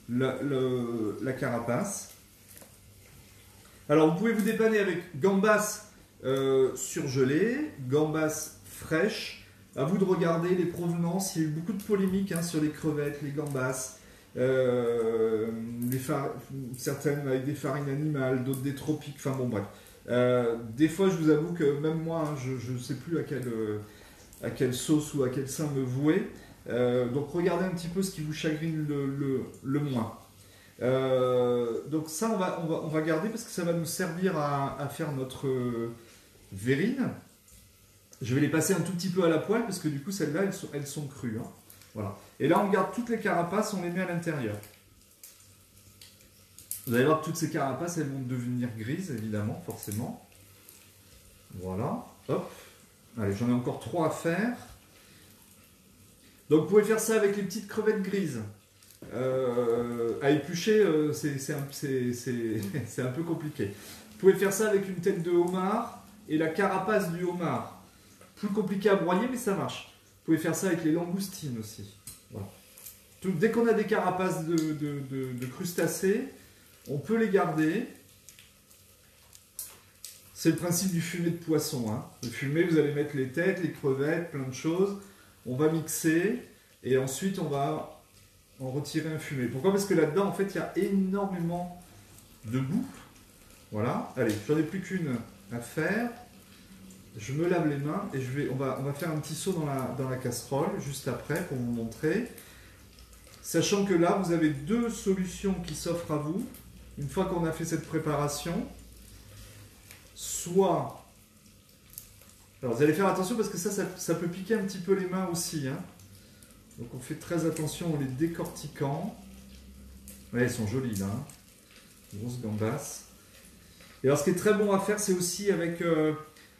la carapace. Alors, vous pouvez vous dépanner avec gambas surgelées, gambas fraîches. À vous de regarder les provenances. Il y a eu beaucoup de polémiques sur les crevettes, les gambas. Certaines avec des farines animales, d'autres des tropiques. Enfin bon, bref. Des fois, je vous avoue que même moi, je ne sais plus à quelle sauce ou à quel sein me vouer. Donc, regardez un petit peu ce qui vous chagrine le moins. Donc ça, on va garder parce que ça va nous servir à faire notre verrine. Je vais les passer un tout petit peu à la poêle parce que du coup, celles-là, elles sont crues. Voilà. Et là, on garde toutes les carapaces, on les met à l'intérieur. Vous allez voir que toutes ces carapaces, elles vont devenir grises, évidemment, forcément. Voilà. Hop. Allez, j'en ai encore 3 à faire. Donc, vous pouvez faire ça avec les petites crevettes grises. À éplucher, c'est un peu compliqué. Vous pouvez faire ça avec une tête de homard et la carapace du homard. Plus compliqué à broyer, mais ça marche. Vous pouvez faire ça avec les langoustines aussi. Voilà. Dès qu'on a des carapaces de crustacés, on peut les garder. C'est le principe du fumé de poisson. Le fumé, vous allez mettre les têtes, les crevettes, plein de choses. On va mixer et ensuite on va en retirer un fumé. Pourquoi? Parce que là-dedans, en fait, il y a énormément de boue. Voilà. Allez, j'en ai plus qu'une à faire. Je me lave les mains et on va faire un petit saut dans la casserole juste après pour vous montrer. Sachant que là, vous avez 2 solutions qui s'offrent à vous. Une fois qu'on a fait cette préparation, soit... Alors vous allez faire attention parce que ça peut piquer un petit peu les mains aussi. Donc on fait très attention en les décortiquant. Ouais, elles sont jolies là. Grosses gambas. Et alors ce qui est très bon à faire, c'est aussi avec...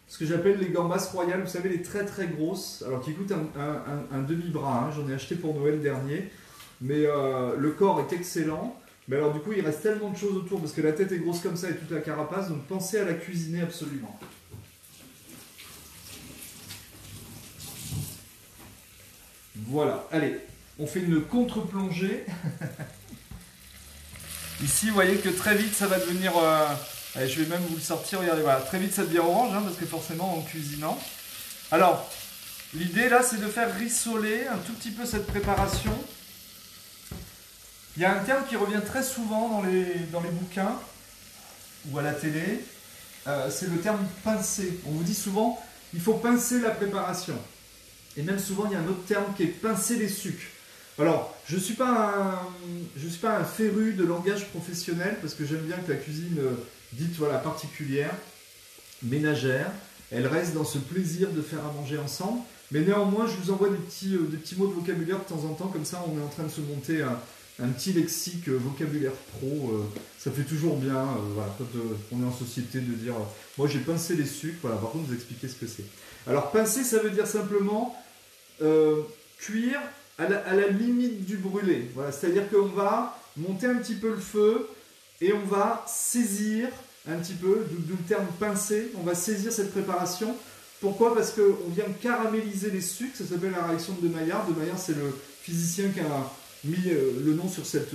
ce que j'appelle les gambas royales, vous savez, les très très grosses, alors qui coûtent un demi-bras, j'en ai acheté pour Noël dernier, mais le corps est excellent, mais alors du coup il reste tellement de choses autour, parce que la tête est grosse comme ça et toute la carapace, donc pensez à la cuisiner absolument. Voilà, allez, on fait une contre-plongée. Ici, vous voyez que très vite ça va devenir... Allez, je vais même vous le sortir, regardez, voilà, très vite ça devient orange, parce que forcément en cuisinant. Alors, l'idée là, c'est de faire rissoler un tout petit peu cette préparation. Il y a un terme qui revient très souvent dans les bouquins ou à la télé, c'est le terme pincer. On vous dit souvent, il faut pincer la préparation. Et même souvent, il y a un autre terme qui est pincer les sucres. Alors, je ne suis pas un féru de langage professionnel, parce que j'aime bien que la cuisine dite particulière, ménagère, elle reste dans ce plaisir de faire à manger ensemble. Mais néanmoins, je vous envoie des petits mots de vocabulaire de temps en temps, comme ça on est en train de se monter un petit lexique vocabulaire pro. Ça fait toujours bien, quand on est en société, de dire moi j'ai pincé les sucres, voilà, par contre vous expliquez ce que c'est. Alors pincer, ça veut dire simplement cuire à la limite du brûlé. Voilà, c'est-à-dire qu'on va monter un petit peu le feu et on va saisir un petit peu, d'où le terme pincer, on va saisir cette préparation. Pourquoi? Parce qu'on vient caraméliser les sucres, ça s'appelle la réaction de Maillard. De Maillard, c'est le physicien qui a mis le nom sur cette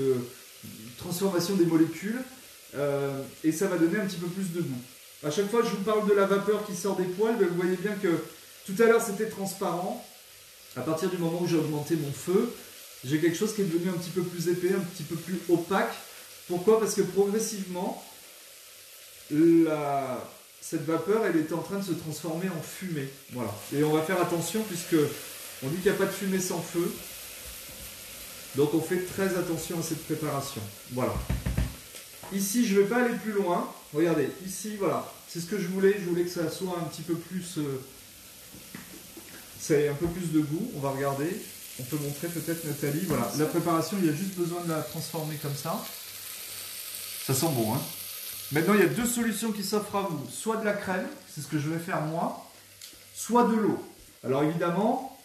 transformation des molécules, et ça va donner un petit peu plus de goût. À chaque fois que je vous parle de la vapeur qui sort des poêles, vous voyez bien que tout à l'heure c'était transparent. À partir du moment où j'ai augmenté mon feu, j'ai quelque chose qui est devenu un petit peu plus épais, un petit peu plus opaque. Pourquoi? Parce que progressivement, cette vapeur, elle est en train de se transformer en fumée. Voilà. Et on va faire attention puisque on dit qu'il n'y a pas de fumée sans feu. Donc on fait très attention à cette préparation. Voilà. Ici, je ne vais pas aller plus loin. Regardez, ici, voilà. C'est ce que je voulais. Je voulais que ça soit un petit peu plus... ça ait un peu plus de goût. On va regarder. On peut montrer peut-être Nathalie. Voilà. La préparation, il y a juste besoin de la transformer comme ça. Ça sent bon, hein. Maintenant, il y a 2 solutions qui s'offrent à vous. Soit de la crème, c'est ce que je vais faire moi, soit de l'eau. Alors évidemment,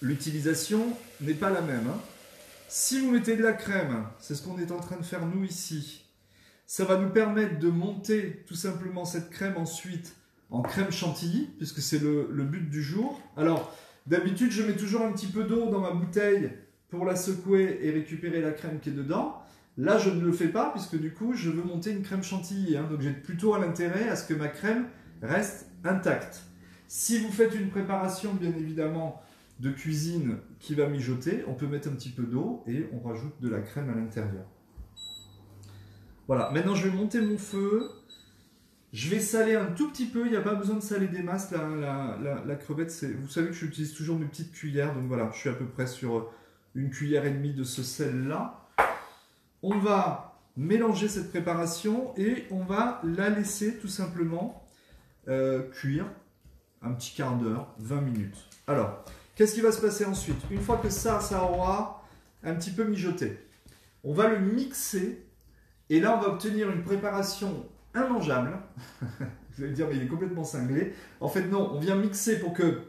l'utilisation n'est pas la même. Hein. Si vous mettez de la crème, c'est ce qu'on est en train de faire nous ici, ça va nous permettre de monter tout simplement cette crème ensuite en crème chantilly, puisque c'est le but du jour. Alors, d'habitude, je mets toujours un petit peu d'eau dans ma bouteille pour la secouer et récupérer la crème qui est dedans. Là, je ne le fais pas, puisque du coup, je veux monter une crème chantilly. Hein, donc, j'ai plutôt à l'intérêt à ce que ma crème reste intacte. Si vous faites une préparation, bien évidemment, de cuisine qui va mijoter, on peut mettre un petit peu d'eau et on rajoute de la crème à l'intérieur. Voilà, maintenant je vais monter mon feu. Je vais saler un tout petit peu, il n'y a pas besoin de saler des masses. La crevette, vous savez que j'utilise toujours mes petites cuillères, donc voilà, je suis à peu près sur 1,5 cuillère de ce sel-là. On va mélanger cette préparation et on va la laisser tout simplement cuire un petit quart d'heure, 20 minutes. Alors, qu'est-ce qui va se passer ensuite? Une fois que ça aura un petit peu mijoté, on va le mixer et là on va obtenir une préparation immangeable. Vous allez me dire mais il est complètement cinglé. En fait non, on vient mixer pour que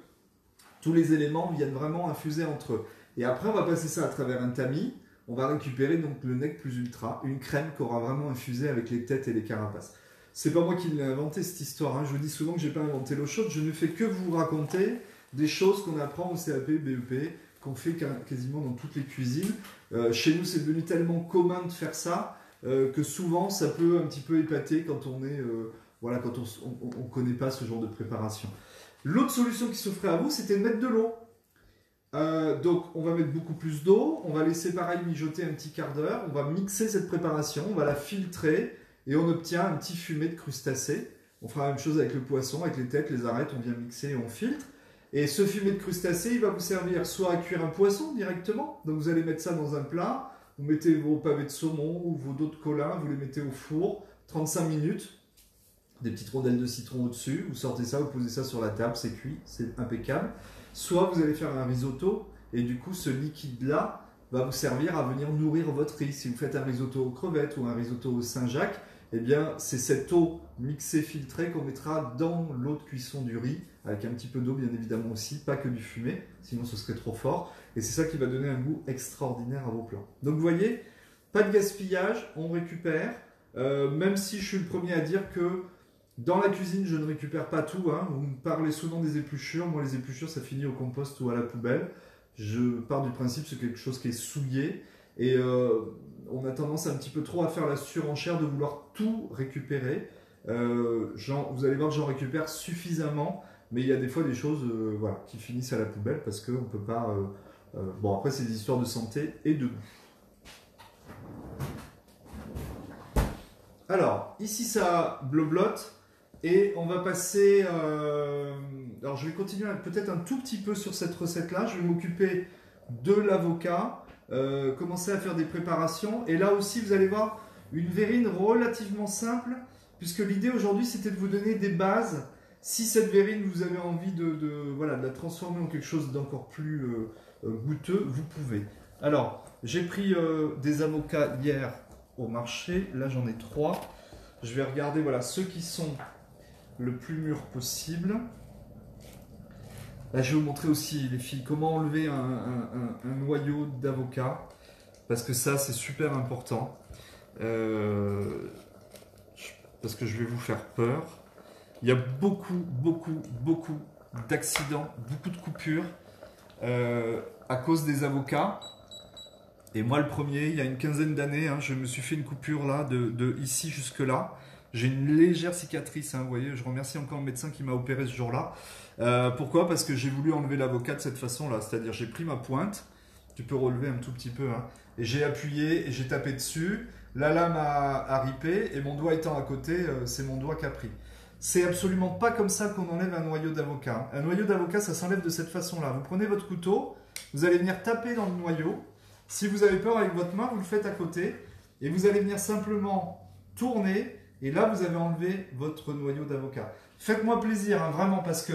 tous les éléments viennent vraiment infuser entre eux. Et après on va passer ça à travers un tamis. On va récupérer donc le nec plus ultra, une crème qui aura vraiment infusé avec les têtes et les carapaces. C'est pas moi qui l'ai inventé cette histoire. Hein. Je vous dis souvent que j'ai pas inventé l'eau chaude. Je ne fais que vous raconter des choses qu'on apprend au CAP, BEP, qu'on fait quasiment dans toutes les cuisines. Chez nous, c'est devenu tellement commun de faire ça que souvent, ça peut un petit peu épater quand on est, voilà, quand on connaît pas ce genre de préparation. L'autre solution qui s'offrait à vous, c'était de mettre de l'eau. Donc, on va mettre beaucoup plus d'eau. On va laisser pareil mijoter un petit quart d'heure. On va mixer cette préparation. On va la filtrer et on obtient un petit fumet de crustacés. On fera la même chose avec le poisson, avec les têtes, les arêtes. On vient mixer et on filtre. Et ce fumet de crustacés, il va vous servir soit à cuire un poisson directement, donc vous allez mettre ça dans un plat, vous mettez vos pavés de saumon ou vos dos de colin, vous les mettez au four, 35 minutes, des petites rondelles de citron au-dessus, vous sortez ça, vous posez ça sur la table, c'est cuit, c'est impeccable. Soit vous allez faire un risotto, et du coup ce liquide-là va vous servir à venir nourrir votre riz. Si vous faites un risotto aux crevettes ou un risotto au Saint-Jacques, eh bien, c'est cette eau mixée, filtrée qu'on mettra dans l'eau de cuisson du riz, avec un petit peu d'eau bien évidemment aussi, pas que du fumet, sinon ce serait trop fort. Et c'est ça qui va donner un goût extraordinaire à vos plats. Donc vous voyez, pas de gaspillage, on récupère, même si je suis le premier à dire que dans la cuisine, je ne récupère pas tout. Hein. Vous me parlez souvent des épluchures, moi les épluchures ça finit au compost ou à la poubelle. Je pars du principe que c'est quelque chose qui est souillé, et on a tendance un petit peu trop à faire la surenchère de vouloir tout récupérer. Vous allez voir que j'en récupère suffisamment, mais il y a des fois des choses voilà, qui finissent à la poubelle parce qu'on ne peut pas... bon, après, c'est des histoires de santé et de goût. Alors, ici, ça bloblote et on va passer... alors, je vais continuer peut-être un tout petit peu sur cette recette-là. Je vais m'occuper de l'avocat. Commencer à faire des préparations et là aussi vous allez voir une verrine relativement simple puisque l'idée aujourd'hui c'était de vous donner des bases. Si cette verrine vous avez envie voilà, de la transformer en quelque chose d'encore plus goûteux, vous pouvez. Alors j'ai pris des avocats hier au marché, là j'en ai 3. Je vais regarder voilà, ceux qui sont le plus mûrs possible. Là, je vais vous montrer aussi, les filles, comment enlever un noyau d'avocat, parce que ça, c'est super important, parce que je vais vous faire peur. Il y a beaucoup d'accidents, beaucoup de coupures à cause des avocats. Et moi, le premier, il y a une quinzaine d'années, hein, je me suis fait une coupure là, de ici jusque là. J'ai une légère cicatrice, hein, vous voyez, je remercie encore le médecin qui m'a opéré ce jour-là. Pourquoi? Parce que j'ai voulu enlever l'avocat de cette façon-là, c'est-à-dire j'ai pris ma pointe, tu peux relever un tout petit peu, hein, et j'ai appuyé et j'ai tapé dessus, la lame a ripé et mon doigt étant à côté, c'est mon doigt qui a pris. C'est absolument pas comme ça qu'on enlève un noyau d'avocat. Un noyau d'avocat, ça s'enlève de cette façon-là. Vous prenez votre couteau, vous allez venir taper dans le noyau. Si vous avez peur avec votre main, vous le faites à côté et vous allez venir simplement tourner. Et là, vous avez enlevé votre noyau d'avocat. Faites-moi plaisir, hein, vraiment, parce que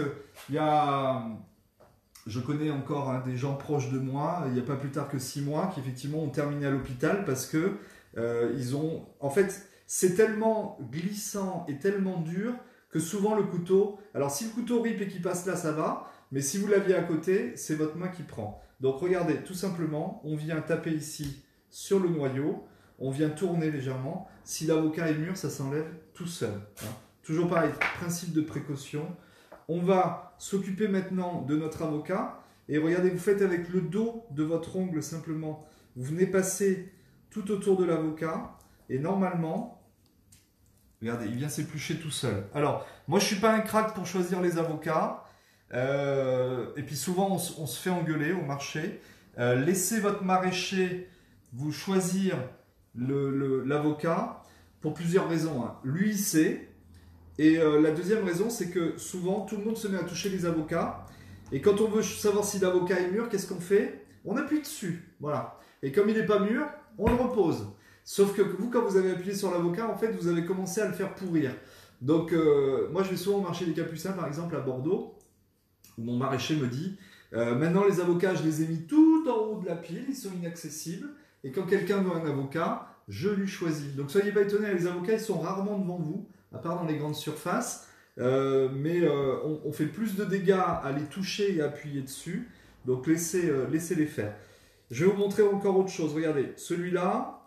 je connais encore hein, des gens proches de moi, il n'y a pas plus tard que 6 mois, qui effectivement ont terminé à l'hôpital parce que ils ont... En fait, c'est tellement glissant et tellement dur que souvent le couteau... Alors, si le couteau rip et qu'il passe là, ça va. mais si vous l'aviez à côté, c'est votre main qui prend. Donc regardez, tout simplement, on vient taper ici sur le noyau, on vient tourner légèrement. Si l'avocat est mûr, ça s'enlève tout seul. Hein. Toujours pareil, principe de précaution. On va s'occuper maintenant de notre avocat. Et regardez, vous faites avec le dos de votre ongle simplement. Vous venez passer tout autour de l'avocat. Et normalement, regardez, il vient s'éplucher tout seul. Alors, moi je ne suis pas un crack pour choisir les avocats. Et puis souvent on se fait engueuler au marché. Laissez votre maraîcher vous choisir l'avocat pour plusieurs raisons. Hein. Lui il sait. Et la deuxième raison, c'est que souvent, tout le monde se met à toucher les avocats. Et quand on veut savoir si l'avocat est mûr, qu'est-ce qu'on fait? On appuie dessus. Voilà. Et comme il n'est pas mûr, on le repose. Sauf que vous, quand vous avez appuyé sur l'avocat, en fait, vous avez commencé à le faire pourrir. Donc, moi, je vais souvent au marché des Capucins, par exemple, à Bordeaux, où mon maraîcher me dit maintenant, les avocats, je les ai mis tout en haut de la pile, ils sont inaccessibles. Et quand quelqu'un veut un avocat, je lui choisis. Donc, soyez pas étonnés, les avocats, ils sont rarement devant vous, à part dans les grandes surfaces, mais on fait plus de dégâts à les toucher et à appuyer dessus, donc laissez-les faire. Je vais vous montrer encore autre chose, regardez, celui-là,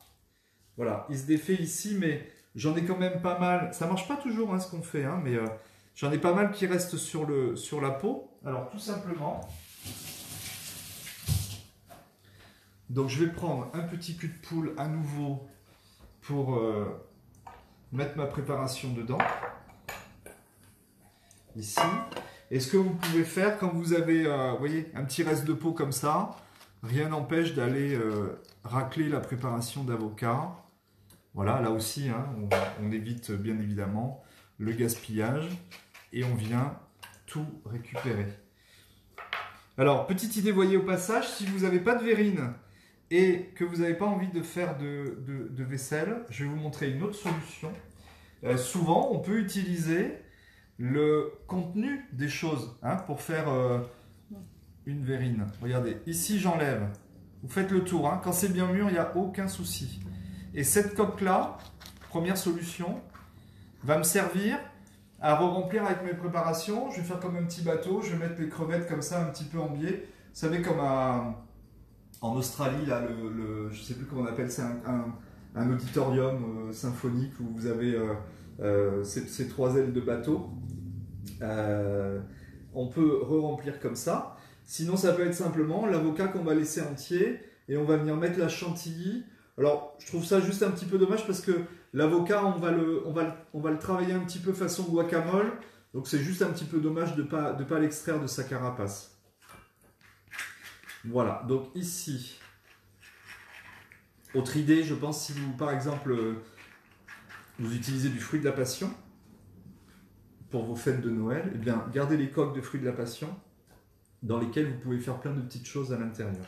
voilà, il se défait ici, mais j'en ai quand même pas mal, ça marche pas toujours hein, ce qu'on fait, hein, mais j'en ai pas mal qui restent sur la peau. Alors tout simplement, donc je vais prendre un petit cul de poule à nouveau pour mettre ma préparation dedans, ici. Et ce que vous pouvez faire quand vous avez vous voyez, un petit reste de peau comme ça, rien n'empêche d'aller racler la préparation d'avocat. Voilà, là aussi, hein, on évite bien évidemment le gaspillage et on vient tout récupérer. Alors, petite idée, voyez au passage, si vous n'avez pas de verrine et que vous n'avez pas envie de faire de vaisselle, je vais vous montrer une autre solution. Souvent, on peut utiliser le contenu des choses hein, pour faire une verrine. Regardez, ici j'enlève. Vous faites le tour. Hein. Quand c'est bien mûr, il n'y a aucun souci. Et cette coque-là, première solution, va me servir à re-remplir avec mes préparations. Je vais faire comme un petit bateau. Je vais mettre les crevettes comme ça, un petit peu en biais. Vous savez, comme en Australie, là, je ne sais plus comment on appelle ça, un auditorium symphonique où vous avez ces trois ailes de bateau. On peut re-remplir comme ça. Sinon, ça peut être simplement l'avocat qu'on va laisser entier et on va venir mettre la chantilly. Alors, je trouve ça juste un petit peu dommage parce que l'avocat, on va le travailler un petit peu façon guacamole. Donc, c'est juste un petit peu dommage de pas l'extraire de sa carapace. Voilà, donc ici, autre idée, je pense, si vous, par exemple, vous utilisez du fruit de la passion pour vos fêtes de Noël, eh bien, gardez les coques de fruits de la passion dans lesquelles vous pouvez faire plein de petites choses à l'intérieur.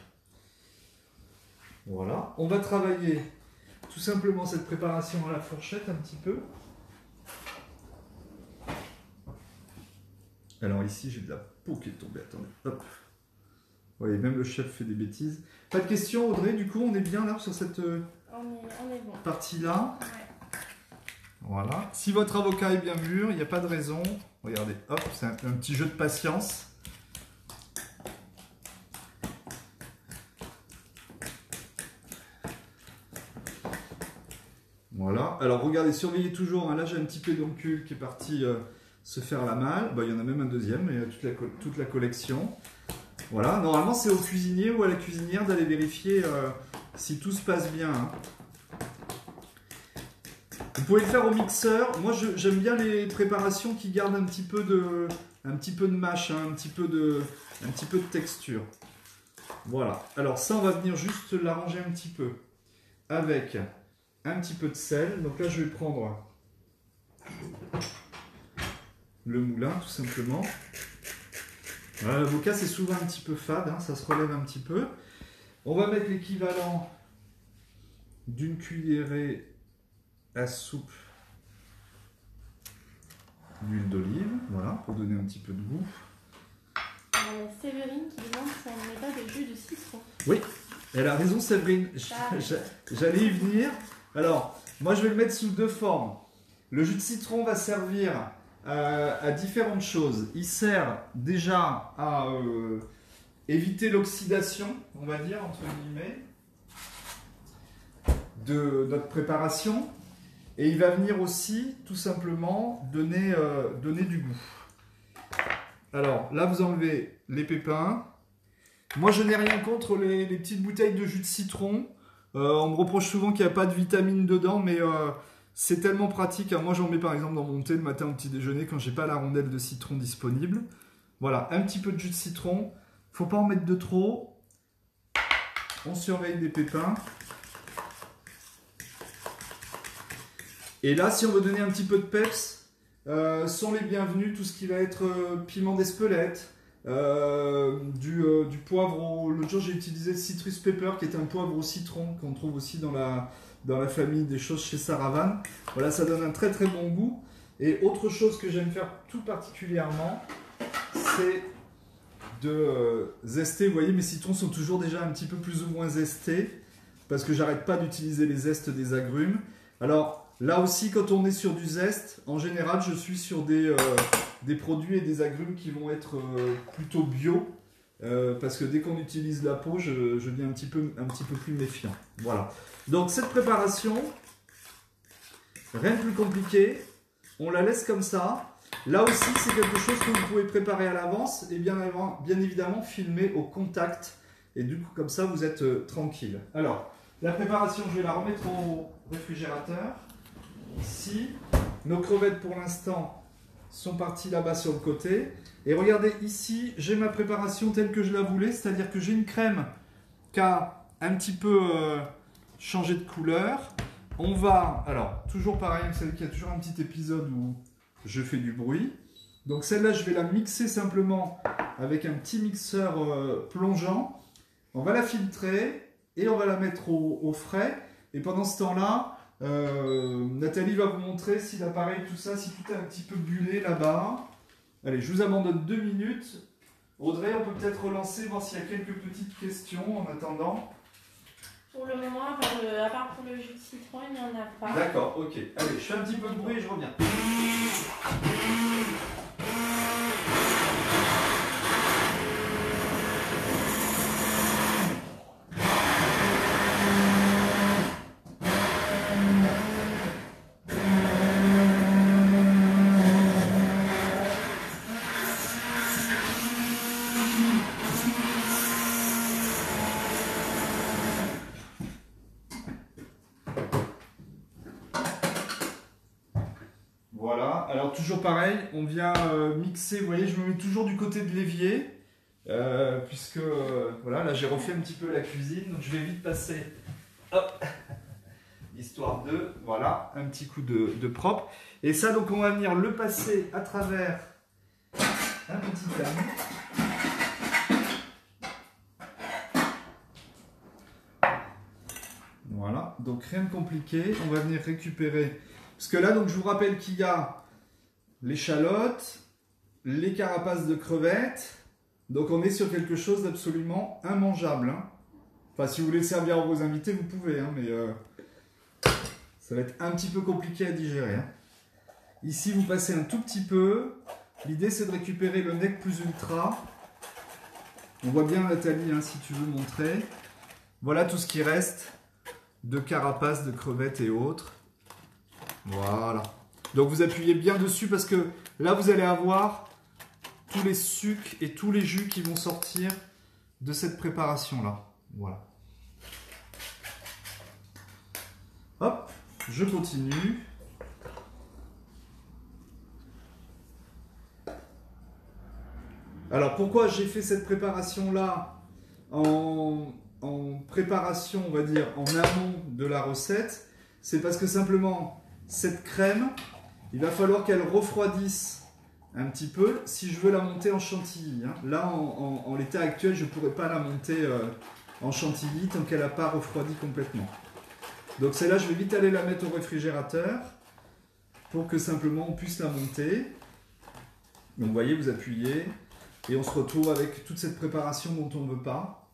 Voilà, on va travailler tout simplement cette préparation à la fourchette un petit peu. Alors ici, j'ai de la peau qui est tombée, attendez, hop. Vous voyez, même le chef fait des bêtises. Pas de questions, Audrey, du coup, on est bien là sur cette on est bon. Partie-là. Ouais. Voilà. Si votre avocat est bien mûr, il n'y a pas de raison. Regardez, hop, c'est un petit jeu de patience. Voilà. Alors, regardez, surveillez toujours. Hein, là, j'ai un petit pédoncule qui est parti se faire la malle. Bah, il y en a même un deuxième, mais toute la collection. Voilà. Normalement, c'est au cuisinier ou à la cuisinière d'aller vérifier si tout se passe bien. Hein. Vous pouvez le faire au mixeur. Moi, j'aime bien les préparations qui gardent un petit peu de mâche, hein, un petit peu de texture. Voilà. Alors ça, on va venir juste l'arranger un petit peu avec un petit peu de sel. Donc là, je vais prendre le moulin, tout simplement. Voilà, l'avocat, c'est souvent un petit peu fade, hein, ça se relève un petit peu. On va mettre l'équivalent d'une cuillerée à soupe d'huile d'olive, voilà, pour donner un petit peu de goût. Séverine qui demande si on ne met pas de jus de citron. Oui, elle a raison Séverine, j'allais y venir. Alors, moi je vais le mettre sous deux formes. Le jus de citron va servir à différentes choses. Il sert déjà à éviter l'oxydation, on va dire, entre guillemets, de notre préparation. Et il va venir aussi, tout simplement, donner du goût. Alors, là, vous enlevez les pépins. Moi, je n'ai rien contre les petites bouteilles de jus de citron. On me reproche souvent qu'il n'y a pas de vitamines dedans, mais c'est tellement pratique. Moi, j'en mets par exemple dans mon thé le matin au petit déjeuner quand j'ai pas la rondelle de citron disponible. Voilà, un petit peu de jus de citron. Faut pas en mettre de trop. On surveille des pépins. Et là, si on veut donner un petit peu de peps, sont les bienvenus tout ce qui va être piment d'Espelette, du poivre. L'autre jour, j'ai utilisé le citrus pepper, qui est un poivre au citron qu'on trouve aussi dans la famille des choses chez Saravan. Voilà, ça donne un très très bon goût. Et autre chose que j'aime faire tout particulièrement, c'est de zester. Vous voyez, mes citrons sont toujours déjà un petit peu plus ou moins zestés, parce que j'arrête pas d'utiliser les zestes des agrumes. Alors, là aussi, quand on est sur du zeste, en général, je suis sur des produits et des agrumes qui vont être plutôt bio, parce que dès qu'on utilise la peau, je deviens un petit peu plus méfiant. Voilà. Donc, cette préparation, rien de plus compliqué, on la laisse comme ça. Là aussi, c'est quelque chose que vous pouvez préparer à l'avance et bien évidemment filmer au contact. Et du coup, comme ça, vous êtes tranquille. Alors, la préparation, je vais la remettre au réfrigérateur. Ici, nos crevettes pour l'instant sont parties là-bas sur le côté. Et regardez, ici, j'ai ma préparation telle que je la voulais, c'est-à-dire que j'ai une crème qui a un petit peu changé de couleur. On va, alors, toujours pareil, vous savez qu'il y a toujours un petit épisode où je fais du bruit. Donc celle-là, je vais la mixer simplement avec un petit mixeur plongeant. On va la filtrer et on va la mettre au frais. Et pendant ce temps-là, Nathalie va vous montrer si l'appareil, tout ça, si tout est un petit peu bullé là-bas. Allez, je vous abandonne 2 minutes. Audrey, on peut peut-être relancer, voir s'il y a quelques petites questions en attendant. Pour le moment, à part pour le jus de citron, il n'y en a pas. D'accord, ok. Allez, je fais un petit peu de bruit et je reviens. Voilà, alors toujours pareil, on vient mixer, vous voyez, je me mets toujours du côté de l'évier, puisque voilà, là j'ai refait un petit peu la cuisine, donc je vais vite passer, hop, histoire de, voilà, un petit coup de propre. Et ça, donc on va venir le passer à travers un petit tamis. Voilà, donc rien de compliqué, on va venir récupérer. Parce que là, donc, je vous rappelle qu'il y a l'échalote, les carapaces de crevettes. Donc, on est sur quelque chose d'absolument immangeable. Hein. Enfin, si vous voulez servir à vos invités, vous pouvez. Hein, mais ça va être un petit peu compliqué à digérer. Hein. Ici, vous passez un tout petit peu. L'idée, c'est de récupérer le nec plus ultra. On voit bien, Nathalie, hein, si tu veux montrer. Voilà tout ce qui reste de carapaces de crevettes et autres. Voilà. Donc vous appuyez bien dessus parce que là vous allez avoir tous les sucs et tous les jus qui vont sortir de cette préparation là. Voilà. Hop, je continue. Alors pourquoi j'ai fait cette préparation là en préparation, on va dire, en amont de la recette? C'est parce que simplement cette crème, il va falloir qu'elle refroidisse un petit peu si je veux la monter en chantilly. Hein. Là, en l'état actuel, je ne pourrais pas la monter en chantilly tant qu'elle n'a pas refroidi complètement. Donc celle-là, je vais vite aller la mettre au réfrigérateur pour que simplement on puisse la monter. Donc vous voyez, vous appuyez et on se retrouve avec toute cette préparation dont on ne veut pas.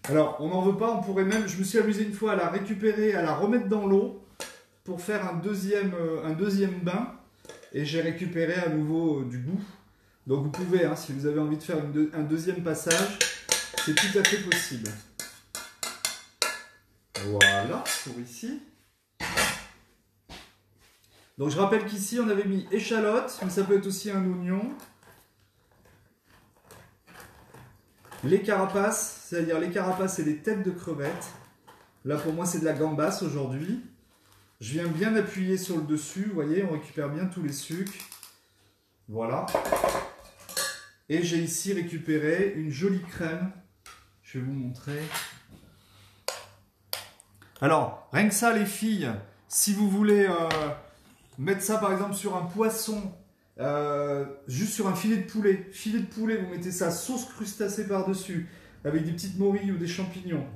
Alors, on n'en veut pas, on pourrait même, je me suis amusé une fois à la récupérer, à la remettre dans l'eau pour faire un deuxième bain et j'ai récupéré à nouveau du goût. Donc vous pouvez, hein, si vous avez envie de faire un deuxième passage, c'est tout à fait possible. Voilà, pour ici. Donc je rappelle qu'ici on avait mis échalote, mais ça peut être aussi un oignon. Les carapaces, c'est-à-dire les carapaces et les têtes de crevettes. Là pour moi c'est de la gambasse aujourd'hui. Je viens bien appuyer sur le dessus, vous voyez, on récupère bien tous les sucres. Voilà. Et j'ai ici récupéré une jolie crème. Je vais vous montrer. Alors, rien que ça les filles, si vous voulez mettre ça par exemple sur un poisson, juste sur un filet de poulet. Filet de poulet, vous mettez ça sauce crustacée par-dessus, avec des petites morilles ou des champignons.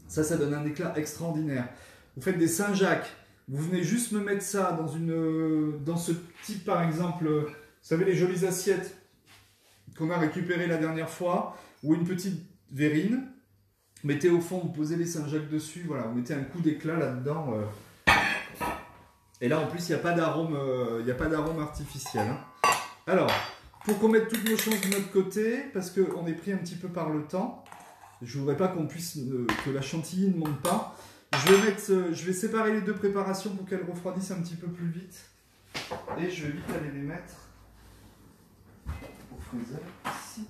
Ça donne un éclat extraordinaire. Vous faites des Saint-Jacques. Vous venez juste me mettre ça dans ce type, par exemple, vous savez, les jolies assiettes qu'on a récupérées la dernière fois, ou une petite verrine. Mettez au fond, vous posez les Saint-Jacques dessus, voilà, vous mettez un coup d'éclat là-dedans. Et là, en plus, il n'y a pas d'arôme artificiel. Hein. Alors, pour qu'on mette toutes nos chances de notre côté, parce qu'on est pris un petit peu par le temps, je ne voudrais pas que la chantilly ne monte pas. Je vais séparer les deux préparations pour qu'elles refroidissent un petit peu plus vite. Et je vais vite aller les mettre au freezer ici.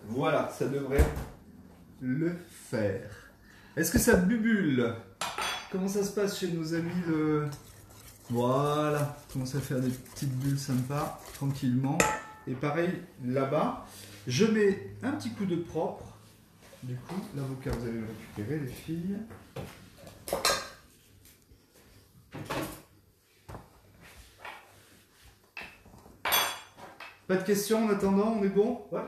Voilà, ça devrait le faire. Est-ce que ça bubule? Comment ça se passe chez nos amis de... Voilà, on commence à faire des petites bulles sympas, tranquillement. Et pareil, là-bas, je mets un petit coup de propre. Du coup, l'avocat, vous allez le récupérer, les filles. Pas de questions en attendant, on est bon? Ouais.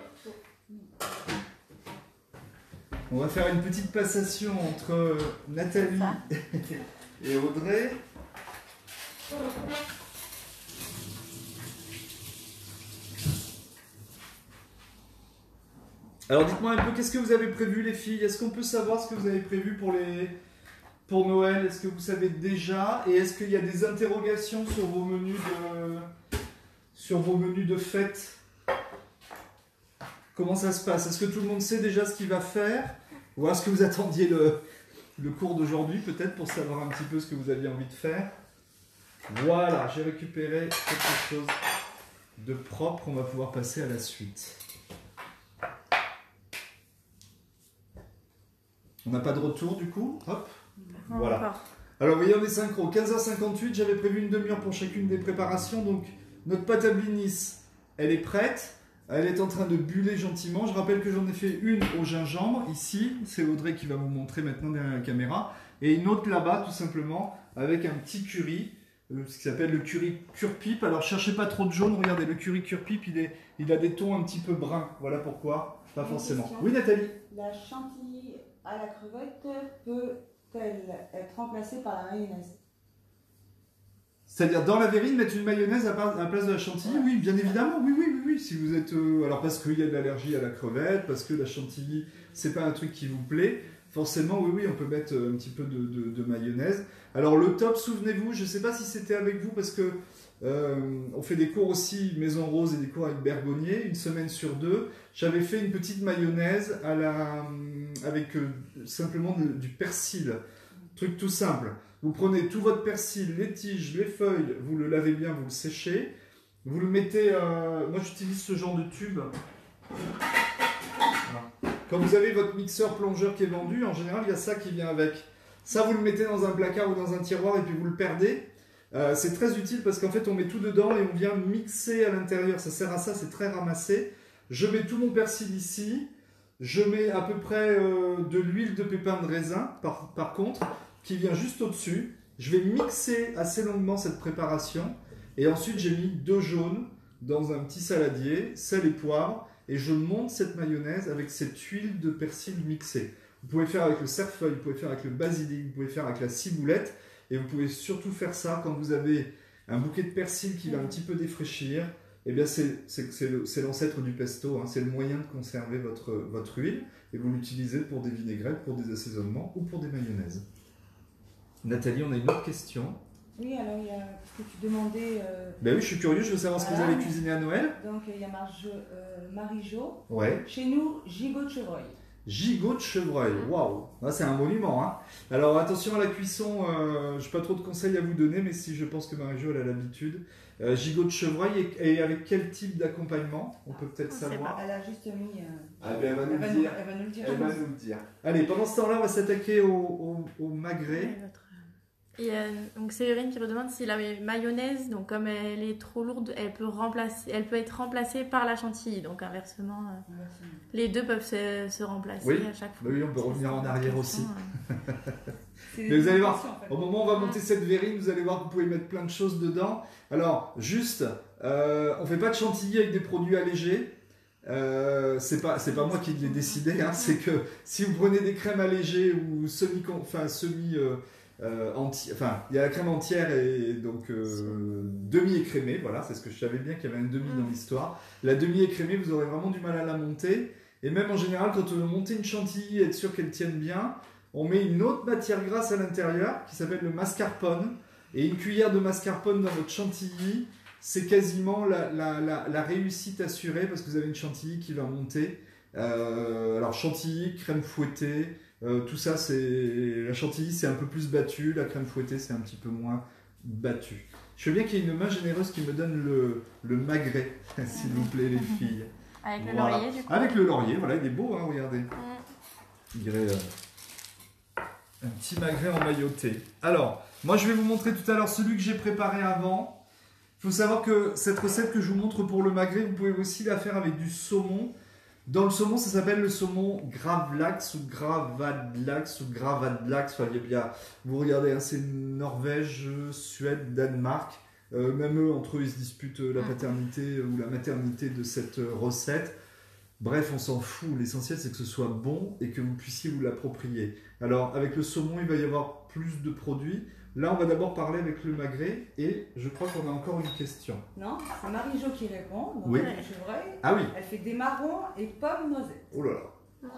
On va faire une petite passation entre Nathalie et Audrey. Alors dites-moi un peu, qu'est-ce que vous avez prévu les filles? Est-ce qu'on peut savoir ce que vous avez prévu pour Noël? Est-ce que vous savez déjà? Et est-ce qu'il y a des interrogations sur vos menus de fête? Comment ça se passe? Est-ce que tout le monde sait déjà ce qu'il va faire? Ou est-ce que vous attendiez le cours d'aujourd'hui peut-être pour savoir un petit peu ce que vous aviez envie de faire? Voilà, j'ai récupéré quelque chose de propre. On va pouvoir passer à la suite. On n'a pas de retour du coup. Hop, voilà. Alors vous voyez, on est synchro. 15h58, j'avais prévu une demi-heure pour chacune des préparations. Donc notre pâte à blinis, elle est prête. Elle est en train de buller gentiment. Je rappelle que j'en ai fait une au gingembre, ici. C'est Audrey qui va vous montrer maintenant derrière la caméra. Et une autre là-bas, tout simplement, avec un petit curry, ce qui s'appelle le curry cure-pipe. Alors, cherchez pas trop de jaune. Regardez, le curry cure-pipe, il a des tons un petit peu bruns. Voilà pourquoi. Pas forcément. Question. Oui, Nathalie? La chantilly à la crevette peut-elle être remplacée par la mayonnaise? C'est-à-dire dans la verrine, mettre une mayonnaise à la place de la chantilly? Oui, bien évidemment, oui. Si vous êtes... alors parce qu'il y a de l'allergie à la crevette, parce que la chantilly, c'est pas un truc qui vous plaît, forcément, oui, on peut mettre un petit peu de mayonnaise. Alors le top, souvenez-vous, je sais pas si c'était avec vous, parce que on fait des cours aussi Maison Rose et des cours avec Bergonier, une semaine sur deux. J'avais fait une petite mayonnaise avec simplement du persil, truc tout simple. Vous prenez tout votre persil, les tiges, les feuilles, vous le lavez bien, vous le séchez. Vous le mettez... moi, j'utilise ce genre de tube. Voilà. Quand vous avez votre mixeur plongeur qui est vendu, en général, il y a ça qui vient avec. Ça, vous le mettez dans un placard ou dans un tiroir et puis vous le perdez. C'est très utile parce qu'en fait, on met tout dedans et on vient mixer à l'intérieur. Ça sert à ça, c'est très ramassé. Je mets tout mon persil ici. Je mets à peu près de l'huile de pépins de raisin, par contre, qui vient juste au-dessus. Je vais mixer assez longuement cette préparation. Et ensuite, j'ai mis 2 jaunes dans un petit saladier, sel et poivre. Et je monte cette mayonnaise avec cette huile de persil mixée. Vous pouvez faire avec le cerfeuil, vous pouvez faire avec le basilic, vous pouvez faire avec la ciboulette. Et vous pouvez surtout faire ça quand vous avez un bouquet de persil qui va un petit peu défraîchir. eh bien c'est l'ancêtre du pesto, hein. C'est le moyen de conserver votre huile et vous l'utilisez pour des vinaigrettes, pour des assaisonnements ou pour des mayonnaises. Nathalie, on a une autre question. Oui, alors il y a ce que tu demandais. Ben oui, je suis curieux, je veux savoir ce que vous allez cuisiner à Noël. Donc il y a Marie-Jo. Ouais. Chez nous, gigot de chevreuil. Gigot de chevreuil, waouh, c'est un monument, hein. Alors attention à la cuisson, je n'ai pas trop de conseils à vous donner, mais si je pense que Marie-Jo elle a l'habitude. Gigot de chevreuil et avec quel type d'accompagnement? On peut peut-être savoir. Elle a juste mis. Ah ben elle va nous le dire. Elle va nous le dire. Elle va nous le dire. Allez, pendant ce temps-là, on va s'attaquer au magret. Et donc Séverine qui redemande si la mayonnaise, donc comme elle est trop lourde, elle peut être remplacée par la chantilly. Donc inversement, les deux peuvent se remplacer à chaque fois. Oui, on peut revenir en arrière aussi. Mais vous allez voir, au moment où on va monter cette verrine, vous allez voir que vous pouvez mettre plein de choses dedans. Alors, juste, on ne fait pas de chantilly avec des produits allégés. C'est pas moi qui l'ai décidé, hein, c'est que si vous prenez des crèmes allégées ou il y a la crème entière et donc demi-écrémée, voilà, c'est ce que je savais bien qu'il y avait une demi dans l'histoire. La demi-écrémée, vous aurez vraiment du mal à la monter. Et même en général, quand on veut monter une chantilly et être sûr qu'elle tienne bien, on met une autre matière grasse à l'intérieur qui s'appelle le mascarpone. Et une cuillère de mascarpone dans votre chantilly, c'est quasiment la réussite assurée parce que vous avez une chantilly qui va monter. Alors chantilly, crème fouettée, tout ça, la chantilly c'est un peu plus battu, la crème fouettée c'est un petit peu moins battu. Je veux bien qu'il y ait une main généreuse qui me donne le magret, s'il vous plaît les filles. Avec le laurier du coup. Avec le laurier, voilà, il est beau, hein, regardez. Il dirait un petit magret emmailloté. Alors, moi je vais vous montrer tout à l'heure celui que j'ai préparé avant. Il faut savoir que cette recette que je vous montre pour le magret, vous pouvez aussi la faire avec du saumon. Dans le saumon, ça s'appelle le saumon gravlax ou gravadlax ou gravadlax. Enfin, vous regardez, hein, c'est Norvège, Suède, Danemark. Même eux, entre eux, ils se disputent la paternité ou la maternité de cette recette. Bref, on s'en fout. L'essentiel, c'est que ce soit bon et que vous puissiez vous l'approprier. Alors, avec le saumon, il va y avoir plus de produits. Là, on va d'abord parler avec le magret et je crois qu'on a encore une question. Non, c'est Marie-Jo qui répond. Donc oui. Le chevreuil. Ah oui. Elle fait des marrons et pommes noisettes. Oh là là.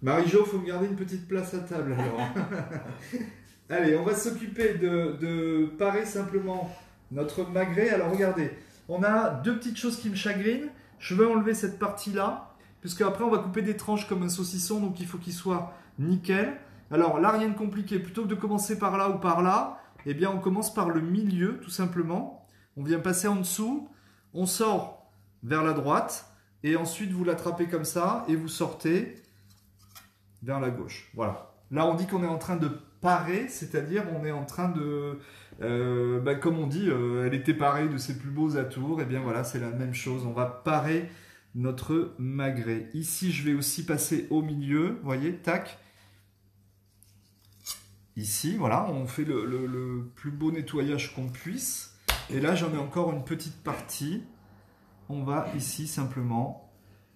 Marie-Jo, il faut me garder une petite place à table alors. Allez, on va s'occuper de parer simplement notre magret. Alors regardez, on a deux petites choses qui me chagrinent. Je vais enlever cette partie-là, puisque après on va couper des tranches comme un saucisson, donc il faut qu'il soit nickel. Alors là, rien de compliqué. Plutôt que de commencer par là ou par là, eh bien on commence par le milieu, tout simplement. On vient passer en dessous, on sort vers la droite, et ensuite vous l'attrapez comme ça, et vous sortez vers la gauche. Voilà. Là, on dit qu'on est en train de parer, c'est-à-dire on est en train de... comme on dit, elle était parée de ses plus beaux atours. Et bien voilà, c'est la même chose. On va parer notre magret. Ici, je vais aussi passer au milieu. Vous voyez, tac. Ici, voilà, on fait le plus beau nettoyage qu'on puisse. Et là, j'en ai encore une petite partie. On va ici simplement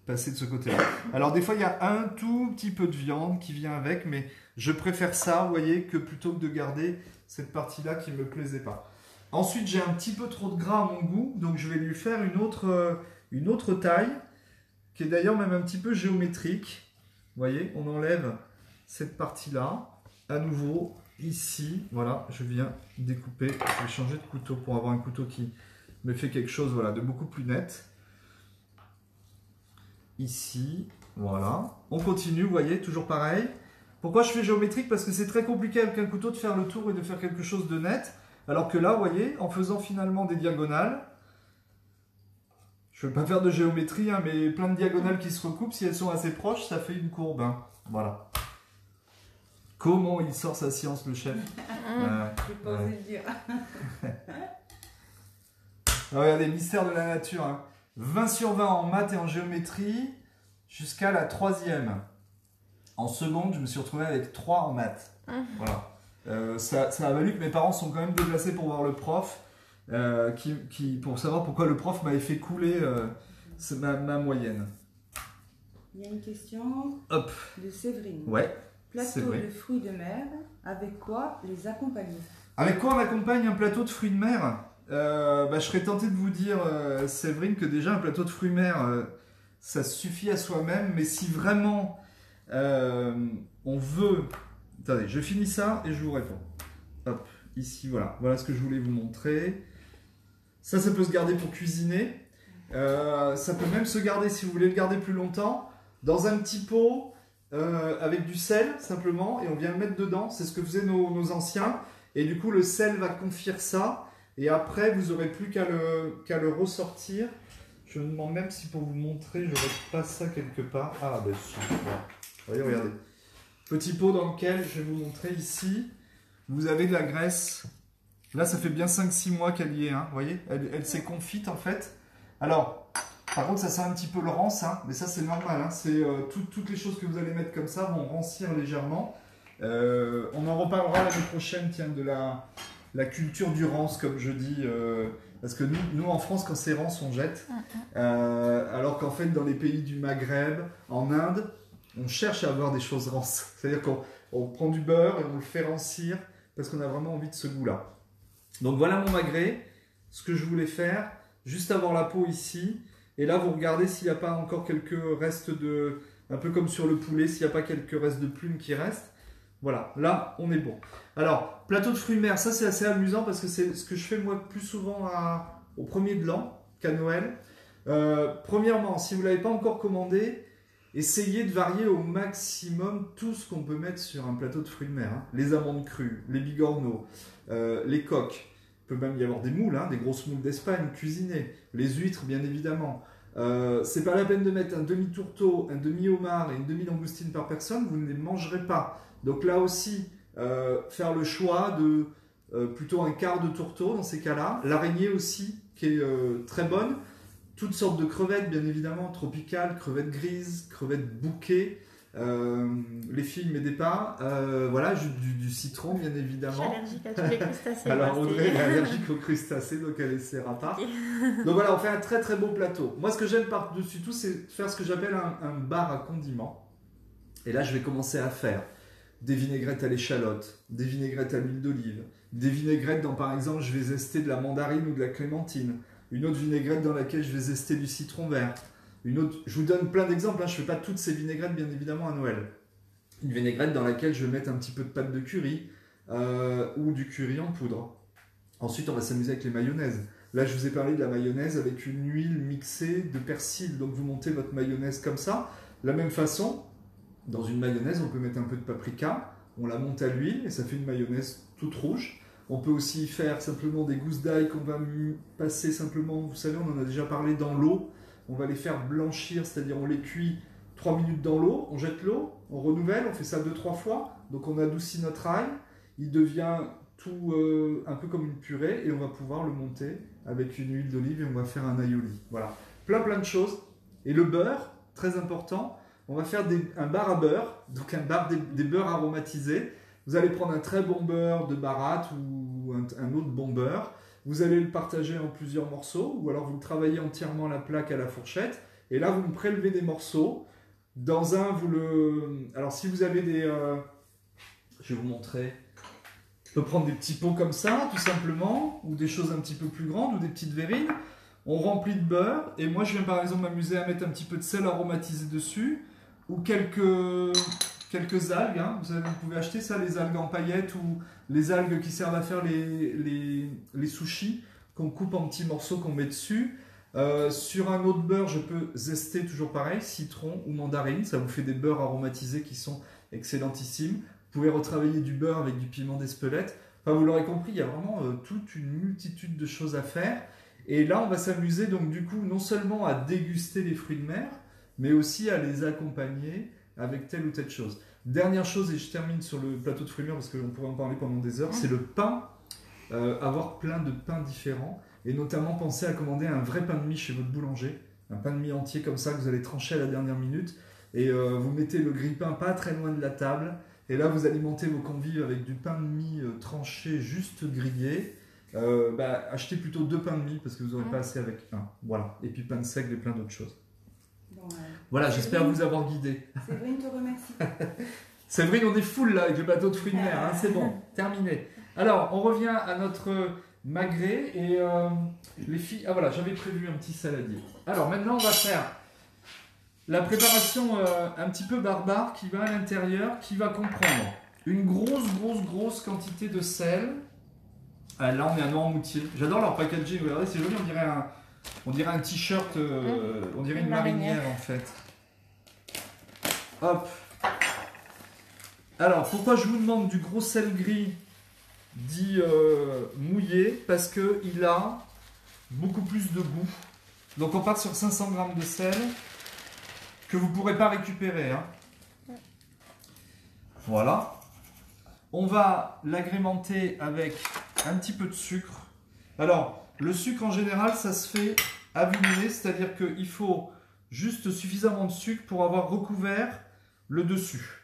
passer de ce côté-là. Alors des fois, il y a un tout petit peu de viande qui vient avec, mais je préfère ça, vous voyez, que plutôt que de garder cette partie-là qui ne me plaisait pas. Ensuite, j'ai un petit peu trop de gras à mon goût, donc je vais lui faire une autre taille, qui est d'ailleurs même un petit peu géométrique. Vous voyez, on enlève cette partie-là. À nouveau, ici, voilà, je viens découper. Je vais changer de couteau pour avoir un couteau qui me fait quelque chose, voilà, de beaucoup plus net. Ici, voilà. On continue, vous voyez, toujours pareil. Pourquoi je fais géométrique? Parce que c'est très compliqué avec un couteau de faire le tour et de faire quelque chose de net. Alors que là, vous voyez, en faisant finalement des diagonales, je ne vais pas faire de géométrie, hein, mais plein de diagonales qui se recoupent, si elles sont assez proches, ça fait une courbe. Hein. Voilà. Comment il sort sa science, le chef? Je peux pas oser le dire. Regardez, mystère de la nature. Hein. 20 sur 20 en maths et en géométrie, jusqu'à la 3e. En seconde, je me suis retrouvé avec 3 en maths. Voilà. Ça a valu que mes parents sont quand même déplacés pour voir le prof, pour savoir pourquoi le prof m'avait fait couler ma moyenne. Il y a une question de Séverine. Ouais. Plateau de fruits de mer, avec quoi les accompagner? Avec quoi on accompagne un plateau de fruits de mer? je serais tenté de vous dire, Séverine, que déjà un plateau de fruits mer, ça suffit à soi-même, mais si vraiment on veut... Attendez, je finis ça et je vous réponds. Hop, ici, voilà. Voilà ce que je voulais vous montrer. Ça peut se garder pour cuisiner. Ça peut même se garder, si vous voulez le garder plus longtemps, dans un petit pot avec du sel, simplement, et on vient le mettre dedans. C'est ce que faisaient nos anciens. Et du coup, le sel va confire ça. Et après, vous n'aurez plus qu'à le ressortir. Je me demande même si pour vous montrer, je n'aurais pas ça quelque part. Ah, ben si. Voilà. Voyez, regardez. Petit pot dans lequel, je vais vous montrer ici, vous avez de la graisse. Là, ça fait bien 5-6 mois qu'elle y est. Hein. Vous voyez, elle s'est confite en fait. Alors, par contre, ça sent un petit peu le rance, hein, mais ça, c'est normal. Hein. C'est toutes les choses que vous allez mettre comme ça vont rancir légèrement. On en reparlera l'année prochaine, tiens, de la culture du rance, comme je dis. Parce que nous, en France, quand c'est rance, on jette. Alors qu'en fait, dans les pays du Maghreb, en Inde, on cherche à avoir des choses rances. C'est-à-dire qu'on prend du beurre et on le fait rancir parce qu'on a vraiment envie de ce goût-là. Donc voilà mon magret, ce que je voulais faire, juste avoir la peau ici. Et là, vous regardez s'il n'y a pas encore quelques restes de... Un peu comme sur le poulet, s'il n'y a pas quelques restes de plumes qui restent. Voilà, là, on est bon. Alors, plateau de fruits mer, ça c'est assez amusant parce que c'est ce que je fais moi plus souvent au 1er de l'an qu'à Noël. Premièrement, si vous ne l'avez pas encore commandé, essayez de varier au maximum tout ce qu'on peut mettre sur un plateau de fruits de mer. Hein. Les amandes crues, les bigorneaux, les coques. Il peut même y avoir des moules, hein, des grosses moules d'Espagne cuisinées. Les huîtres, bien évidemment. C'est pas la peine de mettre un demi-tourteau, un demi-homard et une demi-langoustine par personne. Vous ne les mangerez pas. Donc là aussi, faire le choix de plutôt un quart de tourteau dans ces cas-là. L'araignée aussi, qui est très bonne. Toutes sortes de crevettes, bien évidemment, tropicales, crevettes grises, crevettes bouquets. Les filles, m'aidez pas. Voilà, du citron, bien évidemment. Je suis allergique à tous les crustacés. Alors Audrey est allergique aux crustacés, donc elle essaiera pas. Okay. Donc voilà, on fait un très très beau plateau. Moi, ce que j'aime par-dessus tout, c'est faire ce que j'appelle un bar à condiments. Et là, je vais commencer à faire des vinaigrettes à l'échalote, des vinaigrettes à l'huile d'olive, des vinaigrettes dans, par exemple, je vais zester de la mandarine ou de la clémentine. Une autre vinaigrette dans laquelle je vais zester du citron vert. Une autre, je vous donne plein d'exemples, hein. Je ne fais pas toutes ces vinaigrettes bien évidemment à Noël. Une vinaigrette dans laquelle je vais mettre un petit peu de pâte de curry ou du curry en poudre. Ensuite, on va s'amuser avec les mayonnaises. Là, je vous ai parlé de la mayonnaise avec une huile mixée de persil. Donc, vous montez votre mayonnaise comme ça. De la même façon, dans une mayonnaise, on peut mettre un peu de paprika. On la monte à l'huile et ça fait une mayonnaise toute rouge. On peut aussi faire simplement des gousses d'ail qu'on va passer simplement, vous savez, on en a déjà parlé, dans l'eau. On va les faire blanchir, c'est-à-dire on les cuit 3 minutes dans l'eau, on jette l'eau, on renouvelle, on fait ça 2-3 fois. Donc on adoucit notre ail, il devient tout un peu comme une purée et on va pouvoir le monter avec une huile d'olive et on va faire un aioli. Voilà, plein de choses. Et le beurre, très important, on va faire un bar à beurre, donc un bar des beurres aromatisés. Vous allez prendre un très bon beurre de baratte ou un autre bon beurre. Vous allez le partager en plusieurs morceaux ou alors vous le travaillez entièrement la plaque à la fourchette. Et là, vous me prélevez des morceaux. Dans un, alors si vous avez des... je vais vous montrer. On peut prendre des petits pots comme ça, tout simplement, ou des choses un petit peu plus grandes, ou des petites verrines. On remplit de beurre. Et moi, je viens par exemple m'amuser à mettre un petit peu de sel aromatisé dessus. Ou quelques algues, hein. Vous pouvez acheter ça, les algues en paillettes ou les algues qui servent à faire les sushis qu'on coupe en petits morceaux qu'on met dessus. Sur un autre beurre, je peux zester toujours pareil, citron ou mandarine. Ça vous fait des beurres aromatisés qui sont excellentissimes. Vous pouvez retravailler du beurre avec du piment d'Espelette. Enfin, vous l'aurez compris, il y a vraiment toute une multitude de choses à faire. Et là, on va s'amuser donc du coup non seulement à déguster les fruits de mer, mais aussi à les accompagner avec telle ou telle chose. Dernière chose, et je termine sur le plateau de fruits de mer parce qu'on pourrait en parler pendant des heures, c'est le pain. Avoir plein de pains différents et notamment penser à commander un vrai pain de mie chez votre boulanger, un pain de mie entier comme ça que vous allez trancher à la dernière minute et vous mettez le grille-pain pas très loin de la table et là vous alimentez vos convives avec du pain de mie tranché juste grillé. Achetez plutôt 2 pains de mie parce que vous n'aurez pas assez avec un. Voilà. Et puis pain de seigle et plein d'autres choses. Bon, voilà, j'espère vous avoir guidé. Séverine te remercie. Séverine, on est full là avec le plateau de fruits de mer, hein, c'est bon, terminé. Alors, on revient à notre magret et les filles... Ah voilà, j'avais prévu un petit saladier. Alors maintenant, on va faire la préparation un petit peu barbare qui va à l'intérieur, qui va comprendre une grosse quantité de sel. Ah, là, on est à Noirmoutier. J'adore leur packaging. Regardez, c'est joli, on dirait un t-shirt, on dirait une marinière en fait. Hop. Alors, pourquoi je vous demande du gros sel gris dit mouillé? Parce qu'il a beaucoup plus de goût. Donc on part sur 500 g de sel que vous ne pourrez pas récupérer. Hein. Voilà. On va l'agrémenter avec un petit peu de sucre. Alors, le sucre en général, ça se fait à vinaigrer, c'est-à-dire qu'il faut juste suffisamment de sucre pour avoir recouvert le dessus.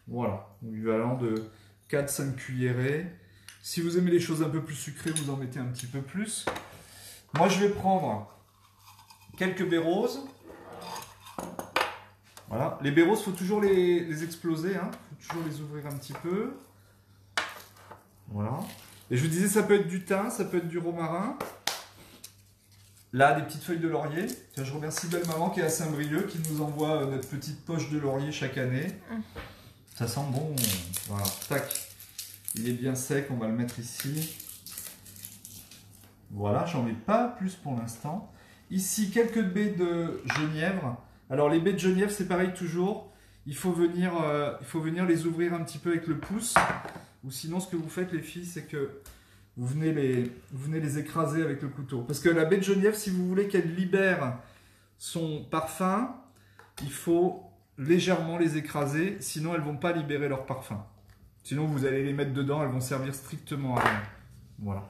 Voilà, l'équivalent de 4-5 cuillerées. Si vous aimez les choses un peu plus sucrées, vous en mettez un petit peu plus. Moi, je vais prendre quelques baies roses. Voilà, les baies roses, il faut toujours les exploser. Hein. Il faut toujours les ouvrir un petit peu. Voilà. Et je vous disais, ça peut être du thym, ça peut être du romarin. Là, des petites feuilles de laurier. Tiens, je remercie Belle Maman qui est à Saint-Brieuc, qui nous envoie notre petite poche de laurier chaque année. Ça sent bon. Voilà, tac. Il est bien sec, on va le mettre ici. Voilà, j'en mets pas plus pour l'instant. Ici, quelques baies de genièvre. Alors, les baies de genièvre, c'est pareil toujours. Il faut venir les ouvrir un petit peu avec le pouce. Ou sinon, ce que vous faites, les filles, c'est que vous venez les écraser avec le couteau. Parce que la baie de genièvre, si vous voulez qu'elle libère son parfum, il faut légèrement les écraser. Sinon, elles ne vont pas libérer leur parfum. Sinon, vous allez les mettre dedans, elles vont servir strictement à rien. Voilà.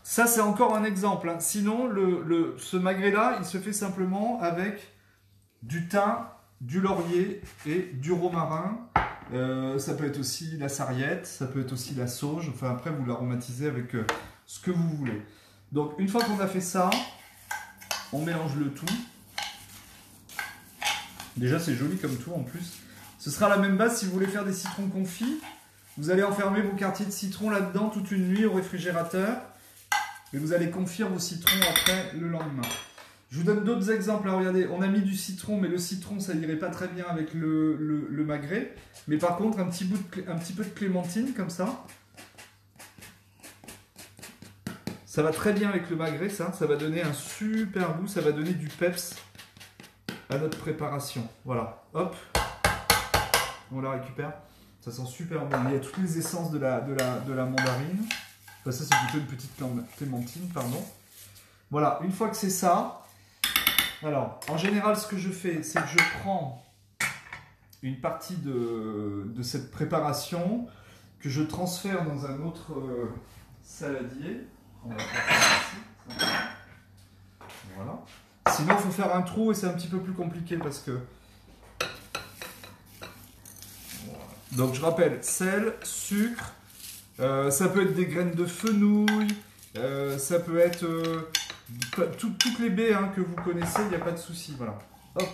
Ça, c'est encore un exemple. Hein. Sinon, ce magret-là, il se fait simplement avec du thym, du laurier et du romarin. Ça peut être aussi la sarriette, ça peut être aussi la sauge. Enfin, après, vous l'aromatisez avec ce que vous voulez. Donc, une fois qu'on a fait ça, on mélange le tout. Déjà, c'est joli comme tout en plus. Ce sera la même base si vous voulez faire des citrons confits. Vous allez enfermer vos quartiers de citron là-dedans toute une nuit au réfrigérateur. Et vous allez confire vos citrons après le lendemain. Je vous donne d'autres exemples. Alors, regardez, on a mis du citron, mais le citron, ça n'irait pas très bien avec le magret. Mais par contre, un petit peu de clémentine, comme ça. Ça va très bien avec le magret, ça. Ça va donner un super goût. Ça va donner du peps à notre préparation. Voilà. Hop. On la récupère. Ça sent super bon. Il y a toutes les essences de la mandarine. Enfin, ça, c'est plutôt une petite clémentine, pardon. Voilà. Une fois que c'est ça... Alors, en général, ce que je fais, c'est que je prends une partie de cette préparation que je transfère dans un autre saladier. On va faire ça ici. Voilà. Sinon, il faut faire un trou et c'est un petit peu plus compliqué parce que... Voilà. Donc, je rappelle, sel, sucre, ça peut être des graines de fenouil, ça peut être... toutes les baies hein, que vous connaissez, il n'y a pas de souci. Voilà. Hop,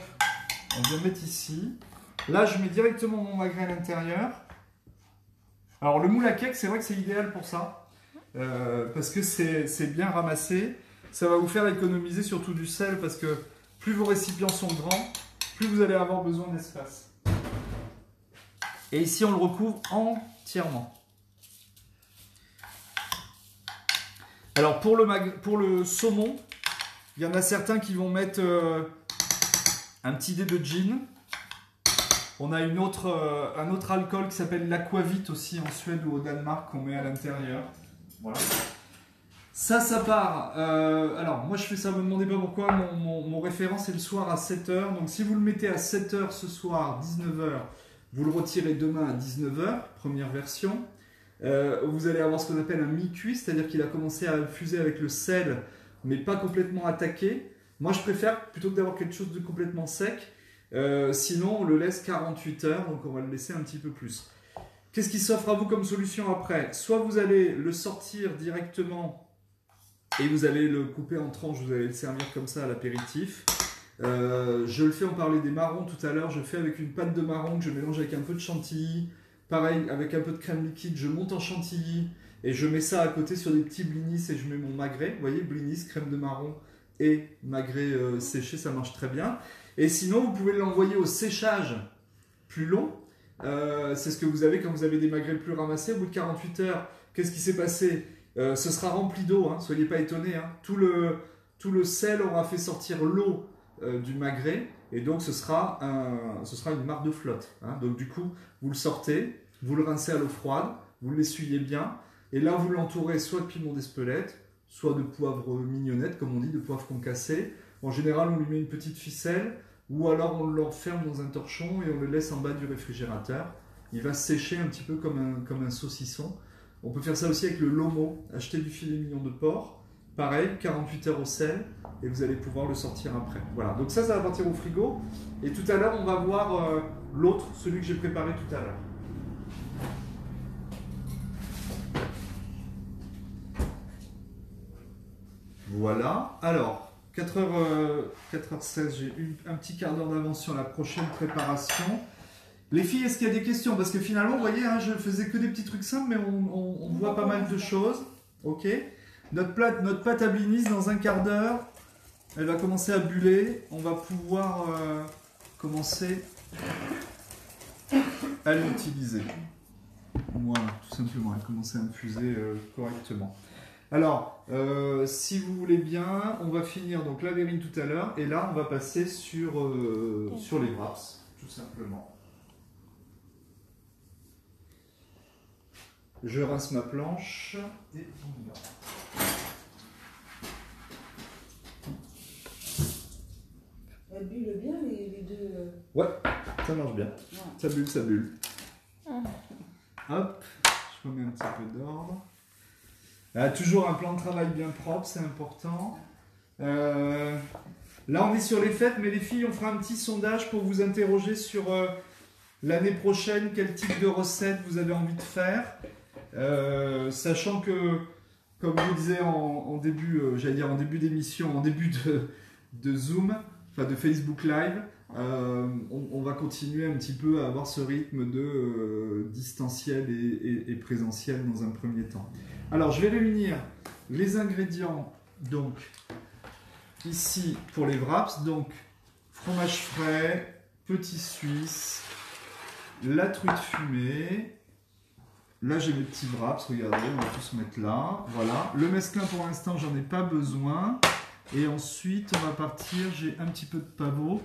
on vient mettre ici. Là, je mets directement mon magret à l'intérieur. Alors, le moule à cake, c'est vrai que c'est idéal pour ça. Parce que c'est bien ramassé. Ça va vous faire économiser surtout du sel parce que plus vos récipients sont grands, plus vous allez avoir besoin d'espace. Et ici, on le recouvre entièrement. Alors pour le saumon, il y en a certains qui vont mettre un petit dé de gin. On a un autre alcool qui s'appelle l'aquavit aussi en Suède ou au Danemark qu'on met à l'intérieur. Voilà. Ça part. Alors moi je fais ça, ne me demandez pas pourquoi. Mon référent c'est le soir à 7h. Donc si vous le mettez à 7h ce soir, 19h, vous le retirez demain à 19h, première version. Vous allez avoir ce qu'on appelle un mi-cuit, c'est-à-dire qu'il a commencé à infuser avec le sel, mais pas complètement attaqué. Moi, je préfère, plutôt que d'avoir quelque chose de complètement sec, sinon on le laisse 48 heures, donc on va le laisser un petit peu plus. Qu'est-ce qui s'offre à vous comme solution après? Soit vous allez le sortir directement et vous allez le couper en tranches, vous allez le servir comme ça à l'apéritif. Je le fais, on parlait des marrons tout à l'heure, je le fais avec une pâte de marron que je mélange avec un peu de chantilly. Pareil, avec un peu de crème liquide, je monte en chantilly Et je mets ça à côté sur des petits blinis et je mets mon magret. Vous voyez, blinis, crème de marron et magret séché, ça marche très bien. Et sinon, vous pouvez l'envoyer au séchage plus long. C'est ce que vous avez quand vous avez des magrets plus ramassés. Au bout de 48 heures, qu'est-ce qui s'est passé? Ce sera rempli d'eau, hein, soyez pas étonnés. Hein. Tout le sel aura fait sortir l'eau du magret et donc ce sera une marque de flotte. Hein. Donc du coup, vous le sortez, vous le rincez à l'eau froide, vous l'essuyez bien et là vous l'entourez soit de piment d'Espelette, soit de poivre mignonnette, comme on dit, de poivre concassé. En général, on lui met une petite ficelle ou alors on l'enferme dans un torchon et on le laisse en bas du réfrigérateur. Il va sécher un petit peu comme un saucisson. On peut faire ça aussi avec le lomo, acheter du filet mignon de porc, pareil, 48 heures au sel, et vous allez pouvoir le sortir après. Voilà, donc ça va partir au frigo, et tout à l'heure on va voir l'autre, celui que j'ai préparé tout à l'heure. Voilà, alors, 4h16, j'ai un petit quart d'heure d'avance sur la prochaine préparation. Les filles, est-ce qu'il y a des questions? Parce que finalement, vous voyez, hein, je faisais que des petits trucs simples, mais on voit pas mal de choses. Ok. Notre pâte à blinis, dans un quart d'heure, elle va commencer à buller. On va pouvoir commencer à l'utiliser. Voilà, tout simplement, elle commence à infuser correctement. Alors, si vous voulez bien, on va finir donc la verrine tout à l'heure, et là, on va passer sur les wraps, tout simplement. Je rince ma planche et on y va. Elle bulle bien les deux. Ouais, ça marche bien. Ouais. Ça bulle, ça bulle. Hop, je remets un petit peu d'ordre. Toujours un plan de travail bien propre, c'est important. Là, on est sur les fêtes, mais les filles, on fera un petit sondage pour vous interroger sur l'année prochaine, quel type de recette vous avez envie de faire. Sachant que, comme je vous disais en début, en début d'émission, en début de Zoom, enfin de Facebook Live, on va continuer un petit peu à avoir ce rythme de distanciel et présentiel dans un premier temps. Alors, je vais réunir les ingrédients, donc, ici pour les wraps, donc fromage frais, petit suisse, la truite fumée. Là, j'ai mes petits wraps, regardez, on va tous mettre là. Voilà. Le mesclun, pour l'instant, j'en ai pas besoin. Et ensuite, on va partir, j'ai un petit peu de pavot,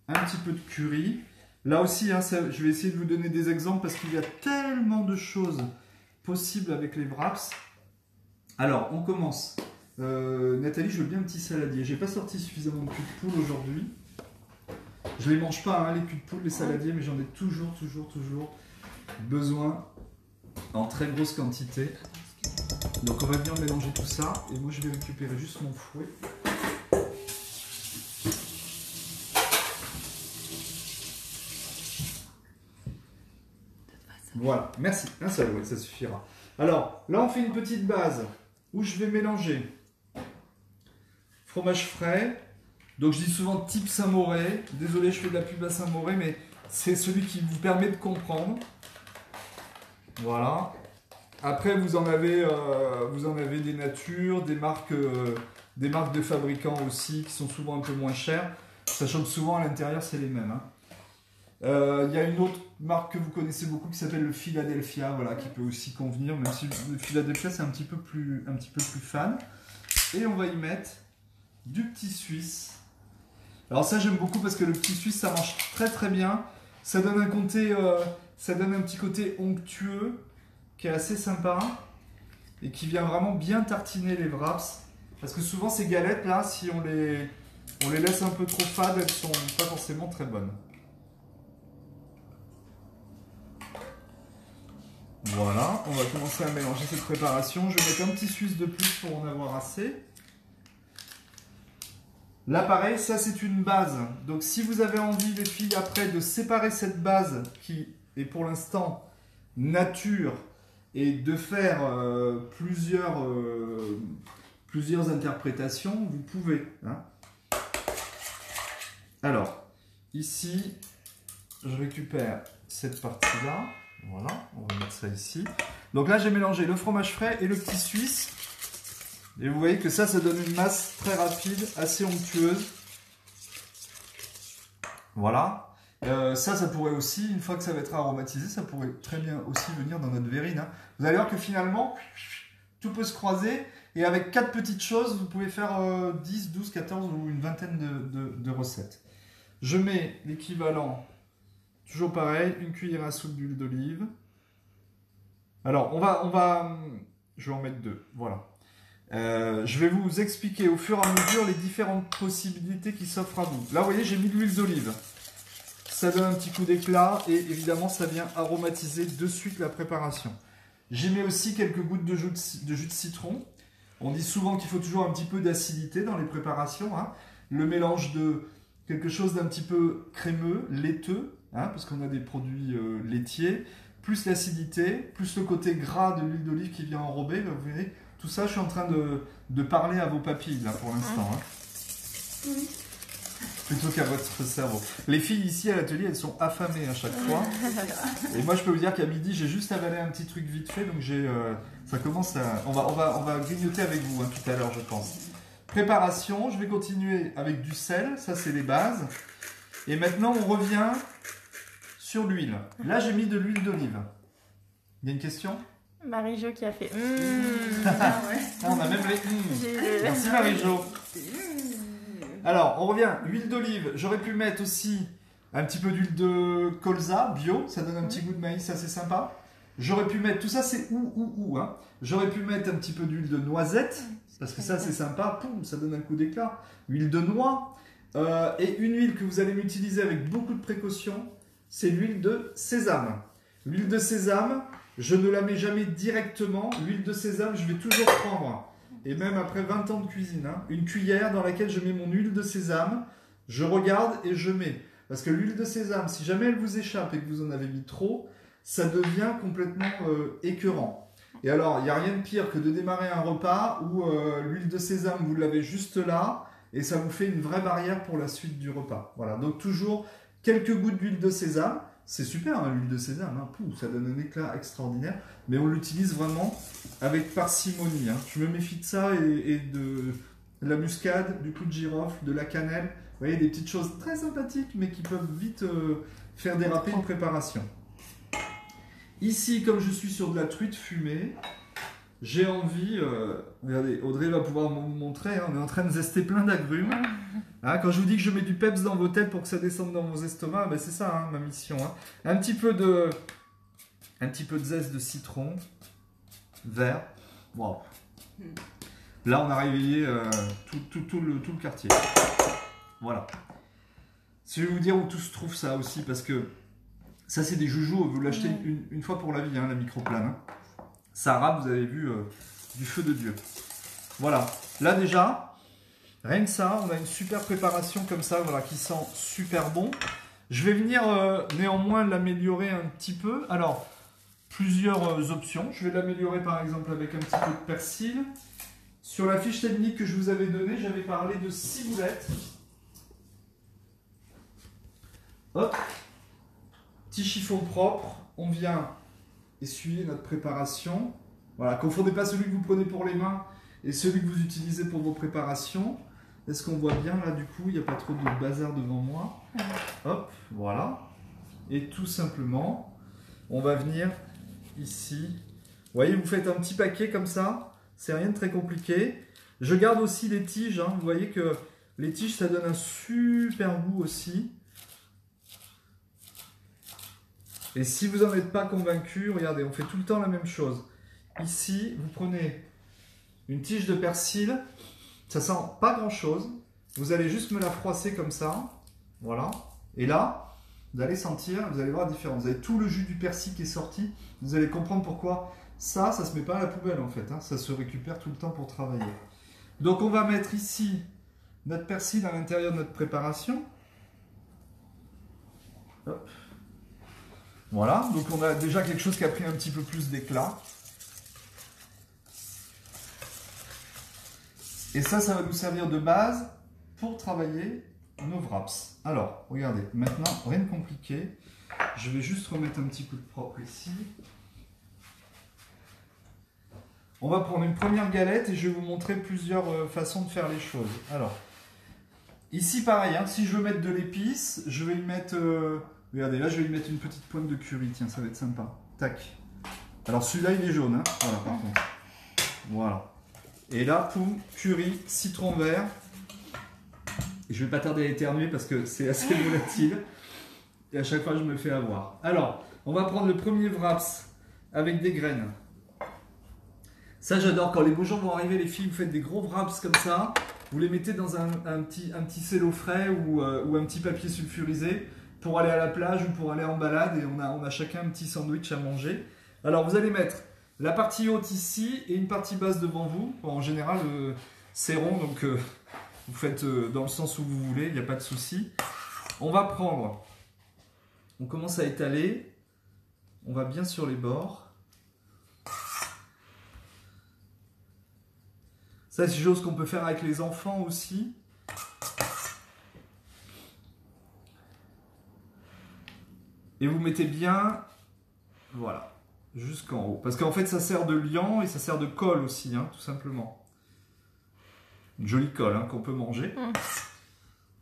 un petit peu de curry. Là aussi, hein, je vais essayer de vous donner des exemples parce qu'il y a tellement de choses possibles avec les wraps. Alors, on commence. Nathalie, je veux bien un petit saladier. J'ai pas sorti suffisamment de cul de poule aujourd'hui. Je les mange pas, hein, les culs de poule, les saladiers, mais j'en ai toujours besoin en très grosse quantité. Donc on va bien mélanger tout ça et moi je vais récupérer juste mon fouet. Voilà, merci, un seul, oui, ça suffira. Alors là on fait une petite base où je vais mélanger fromage frais. Donc je dis souvent type Saint-Moré. Désolé, je fais de la pub à Saint-Moré, mais c'est celui qui vous permet de comprendre. Voilà. Après, vous en avez des natures, des marques de fabricants aussi qui sont souvent un peu moins chères, sachant que souvent à l'intérieur c'est les mêmes. Hein. Y a une autre marque que vous connaissez beaucoup qui s'appelle le Philadelphia, voilà, qui peut aussi convenir, même si le Philadelphia c'est un petit peu plus fade. Et on va y mettre du petit suisse. Alors ça j'aime beaucoup parce que le petit suisse ça marche très très bien. Ça donne un petit côté onctueux qui est assez sympa et qui vient vraiment bien tartiner les wraps. Parce que souvent ces galettes là, si on les laisse un peu trop fades, elles sont pas forcément très bonnes. Voilà, on va commencer à mélanger cette préparation. Je vais mettre un petit suisse de plus pour en avoir assez. Là pareil, ça c'est une base. Donc si vous avez envie les filles après de séparer cette base qui est pour l'instant nature et de faire plusieurs interprétations, vous pouvez. Hein. Alors, ici, je récupère cette partie-là. Voilà, on va mettre ça ici. Donc là, j'ai mélangé le fromage frais et le petit suisse. Et vous voyez que ça donne une masse très rapide, assez onctueuse. Voilà. Ça pourrait aussi, une fois que ça va être aromatisé, ça pourrait très bien aussi venir dans notre verrine. Hein. Vous allez voir que finalement, tout peut se croiser. Et avec 4 petites choses, vous pouvez faire 10, 12, 14 ou une vingtaine de recettes. Je mets l'équivalent, toujours pareil, une cuillère à soupe d'huile d'olive. Alors, je vais en mettre 2, voilà. Je vais vous expliquer au fur et à mesure les différentes possibilités qui s'offrent à vous. Là, vous voyez, j'ai mis de l'huile d'olive. Ça donne un petit coup d'éclat et évidemment, ça vient aromatiser de suite la préparation. J'y mets aussi quelques gouttes de jus de citron. On dit souvent qu'il faut toujours un petit peu d'acidité dans les préparations. Hein. Le mélange de quelque chose d'un petit peu crémeux, laiteux, hein, parce qu'on a des produits laitiers, plus l'acidité, plus le côté gras de l'huile d'olive qui vient enrober. Vous voyez, tout ça, je suis en train de parler à vos papilles là pour l'instant. Hein. Oui. Plutôt qu'à votre cerveau. Les filles ici à l'atelier, elles sont affamées à chaque fois. Et moi, je peux vous dire qu'à midi, j'ai juste avalé un petit truc vite fait, donc ça commence à... On va grignoter avec vous hein, tout à l'heure, je pense. Préparation, je vais continuer avec du sel, ça c'est les bases. Et maintenant, on revient sur l'huile. Là, j'ai mis de l'huile d'olive. Il y a une question ? Marie-Jo qui a fait Ah, on a même les Merci Marie-Jo. Alors, on revient. Huile d'olive. J'aurais pu mettre aussi un petit peu d'huile de colza bio. Ça donne un petit goût de maïs assez sympa. J'aurais pu mettre... Tout ça, c'est hein. J'aurais pu mettre un petit peu d'huile de noisette. Parce que ça, c'est sympa. Poum, ça donne un coup d'éclat. Huile de noix. Et une huile que vous allez utiliser avec beaucoup de précaution, c'est l'huile de sésame. L'huile de sésame, je ne la mets jamais directement. L'huile de sésame, je vais toujours prendre... Et même après 20 ans de cuisine, hein, une cuillère dans laquelle je mets mon huile de sésame, je regarde et je mets. Parce que l'huile de sésame, si jamais elle vous échappe et que vous en avez mis trop, ça devient complètement écœurant. Et alors, il n'y a rien de pire que de démarrer un repas où l'huile de sésame, vous l'avez juste là, et ça vous fait une vraie barrière pour la suite du repas. Voilà, donc toujours quelques gouttes d'huile de sésame. C'est super, hein, l'huile de sésame, hein. Pouh, ça donne un éclat extraordinaire, mais on l'utilise vraiment avec parcimonie. Hein. Je me méfie de ça et de la muscade, du clou de girofle, de la cannelle. Vous voyez, des petites choses très sympathiques, mais qui peuvent vite faire déraper une préparation. Ici, comme je suis sur de la truite fumée, j'ai envie... regardez, Audrey va pouvoir vous montrer, hein, on est en train de zester plein d'agrumes. Hein, quand je vous dis que je mets du peps dans vos têtes pour que ça descende dans vos estomacs, ben c'est ça hein, ma mission. Hein. Un petit peu de zeste de citron vert. Wow. Là, on a réveillé tout le quartier. Voilà. Je vais vous dire où tout se trouve ça aussi, parce que ça, c'est des joujoux. Vous l'achetez une fois pour la vie, hein, la microplane. Hein. Ça râpe, vous avez vu, du feu de Dieu. Voilà. Là, déjà... Rien que ça, on a une super préparation comme ça, voilà, qui sent super bon. Je vais venir néanmoins l'améliorer un petit peu. Alors, plusieurs options. Je vais l'améliorer par exemple avec un petit peu de persil. Sur la fiche technique que je vous avais donnée, j'avais parlé de ciboulettes. Hop. Petit chiffon propre. On vient essuyer notre préparation. Voilà, confondez pas celui que vous prenez pour les mains et celui que vous utilisez pour vos préparations. Est-ce qu'on voit bien là du coup, il n'y a pas trop de bazar devant moi. Hop, voilà. Et tout simplement, on va venir ici. Vous voyez, vous faites un petit paquet comme ça. C'est rien de très compliqué. Je garde aussi les tiges. Hein. Vous voyez que les tiges, ça donne un super goût aussi. Et si vous n'en êtes pas convaincu, regardez, on fait tout le temps la même chose. Ici, vous prenez une tige de persil. Ça sent pas grand chose. Vous allez juste me la froisser comme ça. Voilà. Et là, vous allez sentir, vous allez voir la différence. Vous avez tout le jus du persil qui est sorti. Vous allez comprendre pourquoi ça se met pas à la poubelle en fait. Hein. Ça se récupère tout le temps pour travailler. Donc on va mettre ici notre persil à l'intérieur de notre préparation. Hop. Voilà. Donc on a déjà quelque chose qui a pris un petit peu plus d'éclat. Et ça va nous servir de base pour travailler nos wraps. Alors, regardez, maintenant, rien de compliqué. Je vais juste remettre un petit coup de propre ici. On va prendre une première galette et je vais vous montrer plusieurs façons de faire les choses. Alors, ici pareil, hein, si je veux mettre de l'épice, je vais y mettre... regardez, là je vais y mettre une petite pointe de curry, tiens, ça va être sympa. Tac. Alors celui-là il est jaune, hein, voilà par contre. Voilà. Et là, poum, curry, citron vert. Et je vais pas tarder à éternuer parce que c'est assez volatile. Et à chaque fois je me fais avoir. Alors, on va prendre le premier wraps avec des graines. Ça j'adore, quand les beaux jours vont arriver, les filles, vous faites des gros wraps comme ça. Vous les mettez dans un petit cello frais ou un petit papier sulfurisé pour aller à la plage ou pour aller en balade et on a chacun un petit sandwich à manger. Alors vous allez mettre la partie haute ici et une partie basse devant vous. Bon, en général c'est rond donc vous faites dans le sens où vous voulez, il n'y a pas de souci. On va prendre, on commence à étaler, on va bien sur les bords. Ça, c'est une chose qu'on peut faire avec les enfants aussi. Et vous mettez bien, voilà, jusqu'en haut. Parce qu'en fait, ça sert de liant et ça sert de colle aussi, hein, tout simplement. Une jolie colle hein, qu'on peut manger.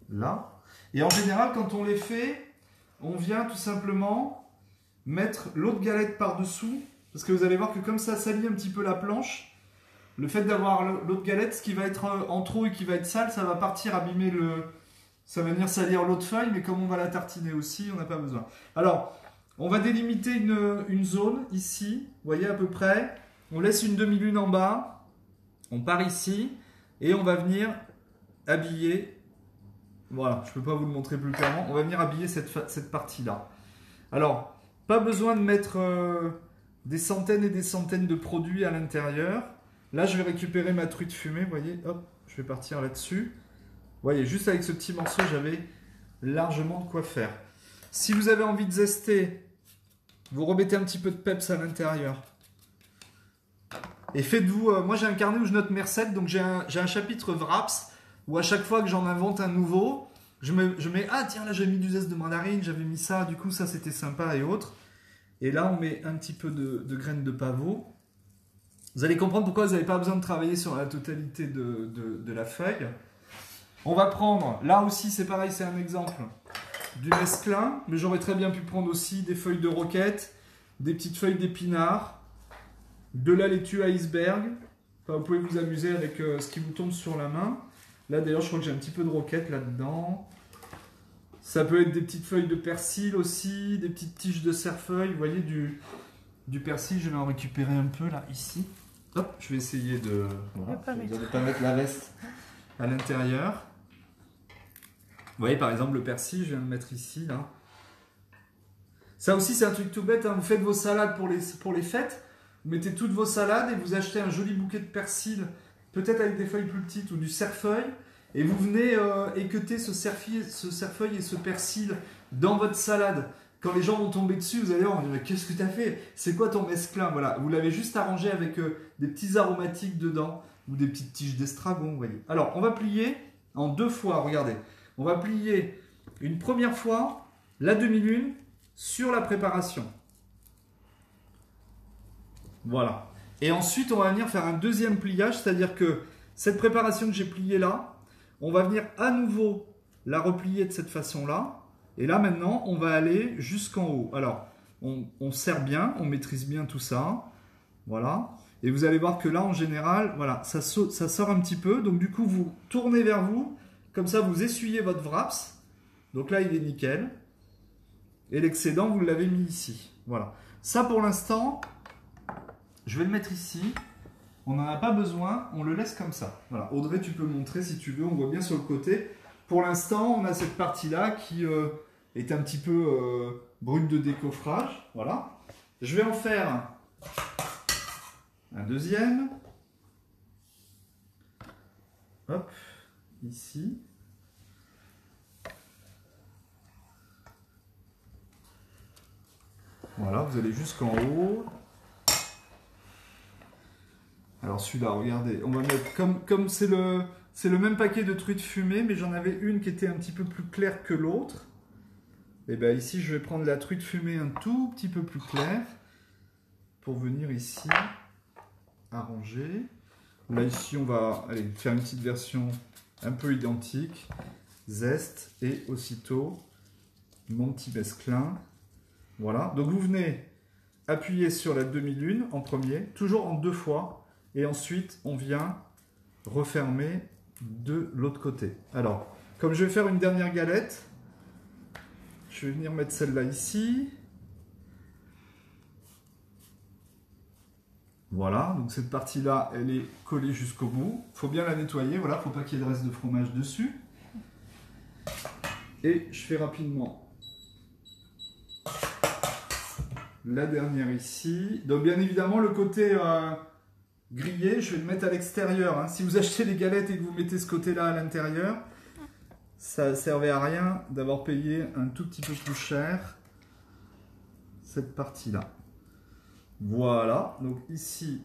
Là. Et en général, quand on les fait, on vient tout simplement mettre l'autre galette par-dessous. Parce que vous allez voir que comme ça salit un petit peu la planche, le fait d'avoir l'autre galette, ce qui va être en trop et qui va être sale, ça va partir abîmer le... Ça va venir salir l'autre feuille, mais comme on va la tartiner aussi, on n'a pas besoin. Alors, on va délimiter une zone ici, vous voyez à peu près. On laisse une demi-lune en bas, on part ici, et on va venir habiller... Voilà, je ne peux pas vous le montrer plus clairement. On va venir habiller cette partie-là. Alors, pas besoin de mettre des centaines et des centaines de produits à l'intérieur. Là, je vais récupérer ma truite fumée, vous voyez, hop, je vais partir là-dessus. Vous voyez, juste avec ce petit morceau, j'avais largement de quoi faire. Si vous avez envie de zester, vous remettez un petit peu de peps à l'intérieur. Et faites-vous... moi, j'ai un carnet où je note mes recettes, donc j'ai un chapitre Wraps, où à chaque fois que j'en invente un nouveau, je mets, ah tiens, là j'ai mis du zeste de mandarine, j'avais mis ça, du coup ça c'était sympa et autres. Et là, on met un petit peu de graines de pavot. Vous allez comprendre pourquoi vous n'avez pas besoin de travailler sur la totalité de la feuille. On va prendre, là aussi c'est pareil, c'est un exemple, du mesclun, mais j'aurais très bien pu prendre aussi des feuilles de roquette, des petites feuilles d'épinards, de la laitue iceberg. Enfin, vous pouvez vous amuser avec ce qui vous tombe sur la main. Là d'ailleurs je crois que j'ai un petit peu de roquette là-dedans. Ça peut être des petites feuilles de persil aussi, des petites tiges de cerfeuil. Vous voyez du persil, je vais en récupérer un peu là, ici. Hop, je vais essayer de ne pas mettre la veste à l'intérieur. Vous voyez par exemple le persil, je viens de le mettre ici là. Ça aussi c'est un truc tout bête, hein. Vous faites vos salades pour les fêtes, vous mettez toutes vos salades et vous achetez un joli bouquet de persil, peut-être avec des feuilles plus petites ou du cerfeuil, et vous venez équeuter ce cerfeuil et ce persil dans votre salade. Quand les gens vont tomber dessus, vous allez voir, mais qu'est-ce que tu as fait? C'est quoi ton mesclin? Voilà, vous l'avez juste arrangé avec des petits aromatiques dedans, ou des petites tiges d'estragon, vous voyez. Alors, on va plier en 2 fois, regardez. On va plier une première fois la demi-lune sur la préparation. Voilà. Et ensuite, on va venir faire un deuxième pliage, c'est-à-dire que cette préparation que j'ai pliée là, on va venir à nouveau la replier de cette façon-là. Et là, maintenant, on va aller jusqu'en haut. Alors, on serre bien, on maîtrise bien tout ça. Voilà. Et vous allez voir que là, en général, voilà, ça sort un petit peu. Donc, du coup, vous tournez vers vous. Comme ça, vous essuyez votre wraps. Donc là, il est nickel. Et l'excédent, vous l'avez mis ici. Voilà. Ça, pour l'instant, je vais le mettre ici. On n'en a pas besoin. On le laisse comme ça. Voilà. Audrey, tu peux montrer si tu veux. On voit bien sur le côté. Pour l'instant, on a cette partie-là qui est un petit peu brune de décoffrage. Voilà. Je vais en faire un deuxième. Hop. Ici. Voilà, vous allez jusqu'en haut. Alors celui-là, regardez, on va mettre comme c'est le même paquet de truites fumées, mais j'en avais une qui était un petit peu plus claire que l'autre. Et bien ici, je vais prendre la truite fumée un tout petit peu plus claire pour venir ici arrangé. Là, ici, on va aller faire une petite version un peu identique. Zeste et aussitôt mon petit mesclin. Voilà. Donc, vous venez appuyer sur la demi-lune en premier, toujours en 2 fois. Et ensuite, on vient refermer de l'autre côté. Alors, comme je vais faire une dernière galette, je vais venir mettre celle-là ici. Voilà, donc cette partie-là, elle est collée jusqu'au bout. Il faut bien la nettoyer, voilà, il ne faut pas qu'il y ait de reste de fromage dessus. Et je fais rapidement la dernière ici. Donc bien évidemment, le côté grillé, je vais le mettre à l'extérieur. Hein. Si vous achetez des galettes et que vous mettez ce côté-là à l'intérieur, ça ne servait à rien d'avoir payé un tout petit peu plus cher cette partie-là. Voilà, donc ici,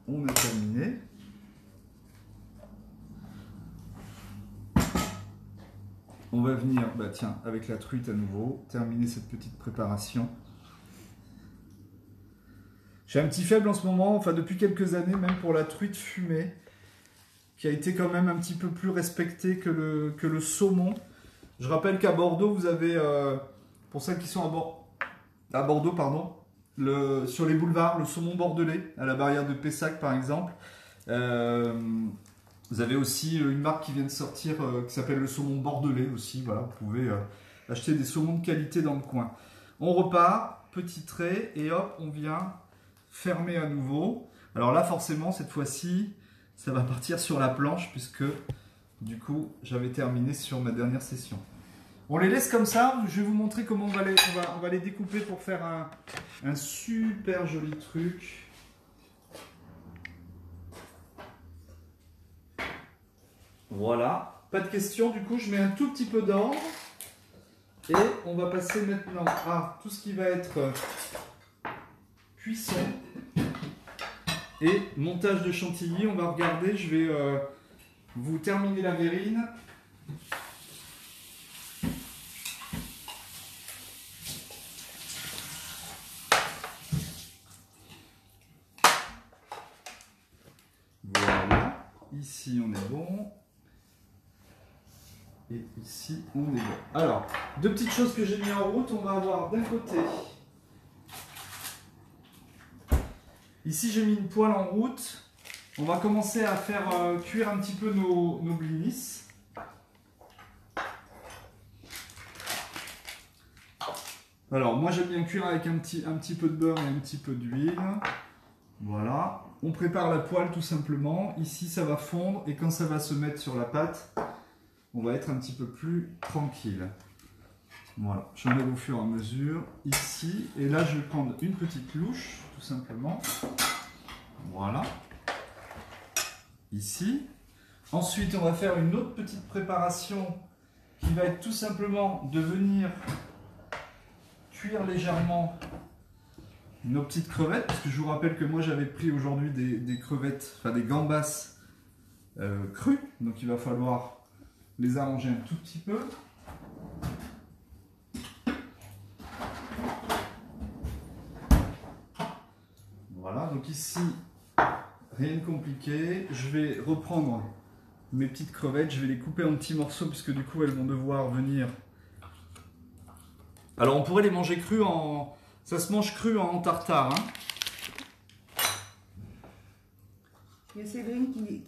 on a terminé. On va venir, bah tiens, avec la truite à nouveau, terminer cette petite préparation. J'ai un petit faible en ce moment, enfin depuis quelques années, même pour la truite fumée, qui a été quand même un petit peu plus respectée que le saumon. Je rappelle qu'à Bordeaux, vous avez, pour celles qui sont à Bordeaux, pardon, sur les boulevards, le saumon bordelais, à la barrière de Pessac par exemple. Vous avez aussi une marque qui vient de sortir qui s'appelle le saumon bordelais aussi. Voilà, vous pouvez acheter des saumons de qualité dans le coin. On repart, petit trait, et hop, on vient fermer à nouveau. Alors là, forcément, cette fois-ci, ça va partir sur la planche puisque du coup, j'avais terminé sur ma dernière session. On les laisse comme ça, je vais vous montrer comment on va les découper pour faire un super joli truc. Voilà, pas de questions, du coup je mets un tout petit peu d'ordre et on va passer maintenant à tout ce qui va être cuisson et montage de chantilly. On va regarder, je vais vous terminer la verrine. Voilà, ici on est bon. Et ici on est bon. Alors, 2 petites choses que j'ai mis en route. On va avoir d'un côté, ici j'ai mis une poêle en route. On va commencer à faire cuire un petit peu nos blinis. Alors moi j'aime bien cuire avec un petit peu de beurre et un petit peu d'huile. Voilà. On prépare la poêle tout simplement. Ici ça va fondre et quand ça va se mettre sur la pâte, on va être un petit peu plus tranquille. Voilà, j'enlève au fur et à mesure ici. Et là je vais prendre une petite louche tout simplement. Voilà. Ici. Ensuite on va faire une autre petite préparation qui va être tout simplement de venir cuire légèrement nos petites crevettes, parce que je vous rappelle que moi j'avais pris aujourd'hui des crevettes, enfin des gambas crues, donc il va falloir les arranger un tout petit peu. Voilà, donc ici rien de compliqué, je vais reprendre mes petites crevettes, je vais les couper en petits morceaux puisque du coup elles vont devoir venir. Alors on pourrait les manger crus en... Ça se mange cru en tartare. Hein. Il y a Séverine qui dit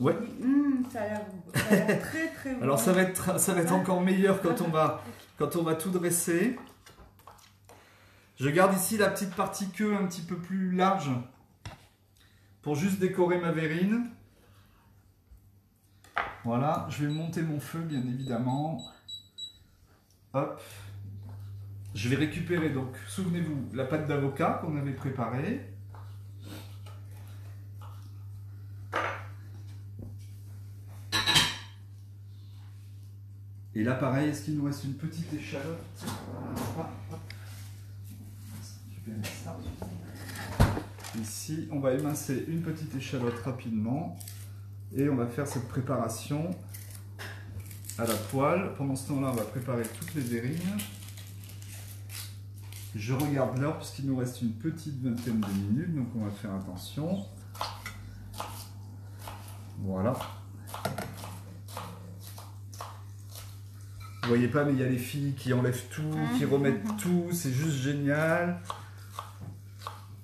ça a l'air très très bon. Alors ça va être encore meilleur quand on va tout dresser. Je garde ici la petite partie queue un petit peu plus large pour juste décorer ma verrine. Voilà, je vais monter mon feu bien évidemment. Hop. Je vais récupérer donc, souvenez-vous, la pâte d'avocat qu'on avait préparée. Et là pareil, est-ce qu'il nous reste une petite échalote? Ici, on va émincer une petite échalote rapidement. Et on va faire cette préparation à la poêle. Pendant ce temps-là, on va préparer toutes les verrines. Je regarde l'heure puisqu'il nous reste une petite vingtaine de minutes, donc on va faire attention. Voilà. Vous voyez pas, mais il y a les filles qui enlèvent tout, qui remettent tout, c'est juste génial.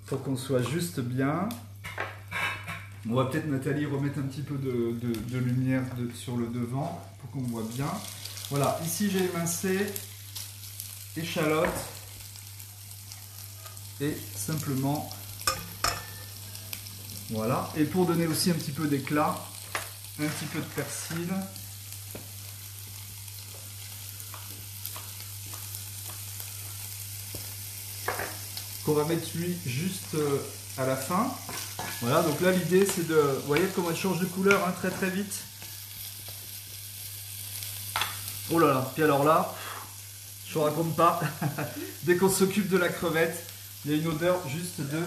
Pour qu'on soit juste bien. On va peut-être, Nathalie, remettre un petit peu de lumière sur le devant pour qu'on voit bien. Voilà, ici j'ai émincé échalote et simplement, voilà. Et pour donner aussi un petit peu d'éclat, un petit peu de persil. Qu'on va mettre lui juste à la fin. Voilà, donc là l'idée c'est de... Vous voyez comment elle change de couleur hein, très très vite. Oh là là, puis alors là, je vous raconte pas, dès qu'on s'occupe de la crevette, il y a une odeur juste de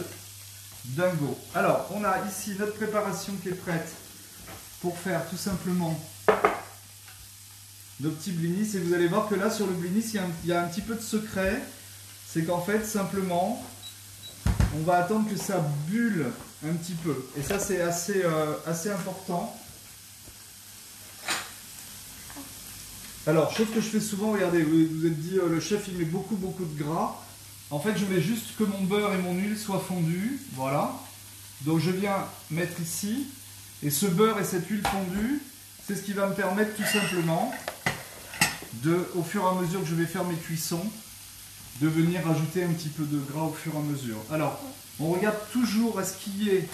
dingo. Alors, on a ici notre préparation qui est prête pour faire tout simplement nos petits blinis. Et vous allez voir que là sur le blinis, il y a un petit peu de secret. C'est qu'en fait, simplement, on va attendre que ça bulle un petit peu. Et ça, c'est assez important. Alors, chose que je fais souvent, regardez, vous vous êtes dit, le chef, il met beaucoup de gras. En fait, je voulais juste que mon beurre et mon huile soient fondus. Voilà. Donc, je viens mettre ici. Et ce beurre et cette huile fondue, c'est ce qui va me permettre tout simplement, au fur et à mesure que je vais faire mes cuissons, de venir rajouter un petit peu de gras au fur et à mesure. Alors, on regarde toujours à ce qu'il y ait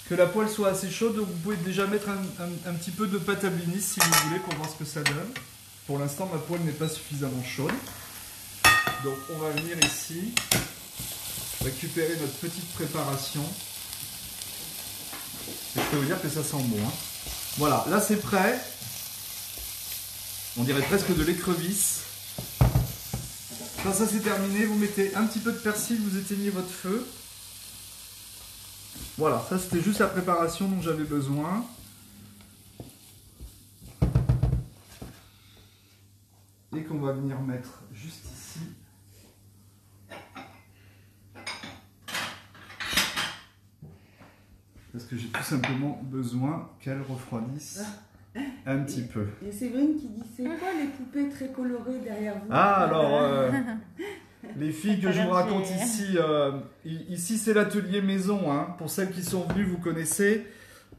que la poêle soit assez chaude. Donc vous pouvez déjà mettre un petit peu de pâte à blinis si vous voulez pour voir ce que ça donne. Pour l'instant, ma poêle n'est pas suffisamment chaude. Donc on va venir ici récupérer notre petite préparation. Et je peux vous dire que ça sent bon. Hein. Voilà, là c'est prêt. On dirait presque de l'écrevisse. Quand ça c'est terminé, vous mettez un petit peu de persil, vous éteignez votre feu. Voilà, ça c'était juste la préparation dont j'avais besoin. Et qu'on va venir mettre juste ici. Parce que j'ai tout simplement besoin qu'elle refroidisse un petit peu. Il y a Séverine qui dit, c'est quoi les poupées très colorées derrière vous? Ah alors, les filles que je vous raconte ici, ici c'est l'atelier maison, hein. Pour celles qui sont venues, vous connaissez.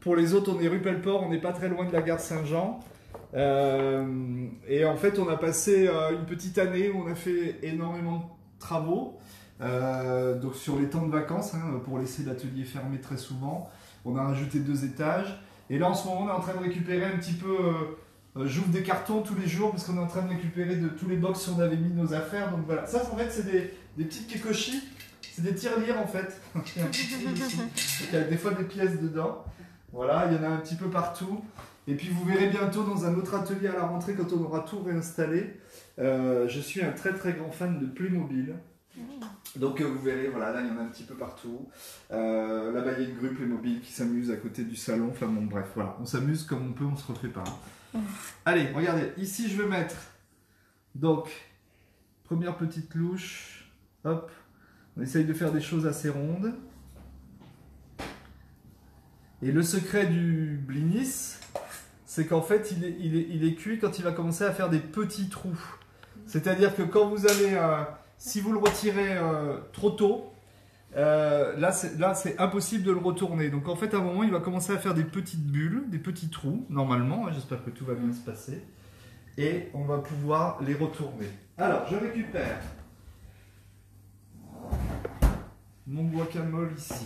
Pour les autres, on est rue Pelleport, on n'est pas très loin de la gare Saint-Jean. Et en fait, on a passé une petite année où on a fait énormément de travaux. Donc sur les temps de vacances, hein, pour laisser l'atelier fermé très souvent, on a rajouté 2 étages. Et là, en ce moment, on est en train de récupérer un petit peu... j'ouvre des cartons tous les jours parce qu'on est en train de récupérer de tous les box où on avait mis nos affaires. Donc voilà, ça en fait, c'est des petites kekoshi. C'est des tirelires en fait. Il y a des fois des pièces dedans. Voilà, il y en a un petit peu partout. Et puis vous verrez bientôt dans un autre atelier à la rentrée quand on aura tout réinstallé. Je suis un très très grand fan de Playmobil. Donc vous verrez, voilà, là il y en a un petit peu partout. Là-bas il y a une grue Playmobil qui s'amuse à côté du salon. Enfin bon, bref, voilà, on s'amuse comme on peut, on se refait pas. Allez, regardez, ici je vais mettre, donc, première petite louche, hop, on essaye de faire des choses assez rondes. Et le secret du blinis, c'est qu'en fait il est cuit quand il va commencer à faire des petits trous. C'est-à-dire que quand vous allez... si vous le retirez trop tôt, là c'est impossible de le retourner. Donc en fait à un moment il va commencer à faire des petites bulles, des petits trous normalement. J'espère que tout va bien se passer. Et on va pouvoir les retourner. Alors je récupère mon guacamole ici.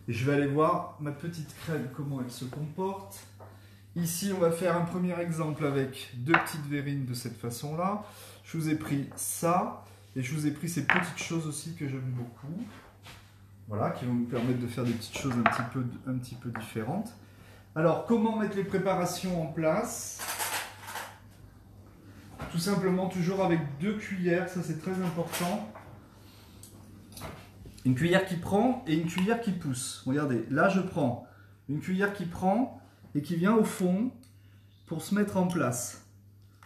Et je vais aller voir ma petite crème, comment elle se comporte. Ici, on va faire un premier exemple avec 2 petites verrines de cette façon-là. Je vous ai pris ça, et je vous ai pris ces petites choses aussi que j'aime beaucoup. Voilà, qui vont nous permettre de faire des petites choses un petit peu différentes. Alors, comment mettre les préparations en place? Tout simplement, toujours avec 2 cuillères, ça c'est très important. Une cuillère qui prend et une cuillère qui pousse. Regardez, là je prends une cuillère qui prend et qui vient au fond pour se mettre en place.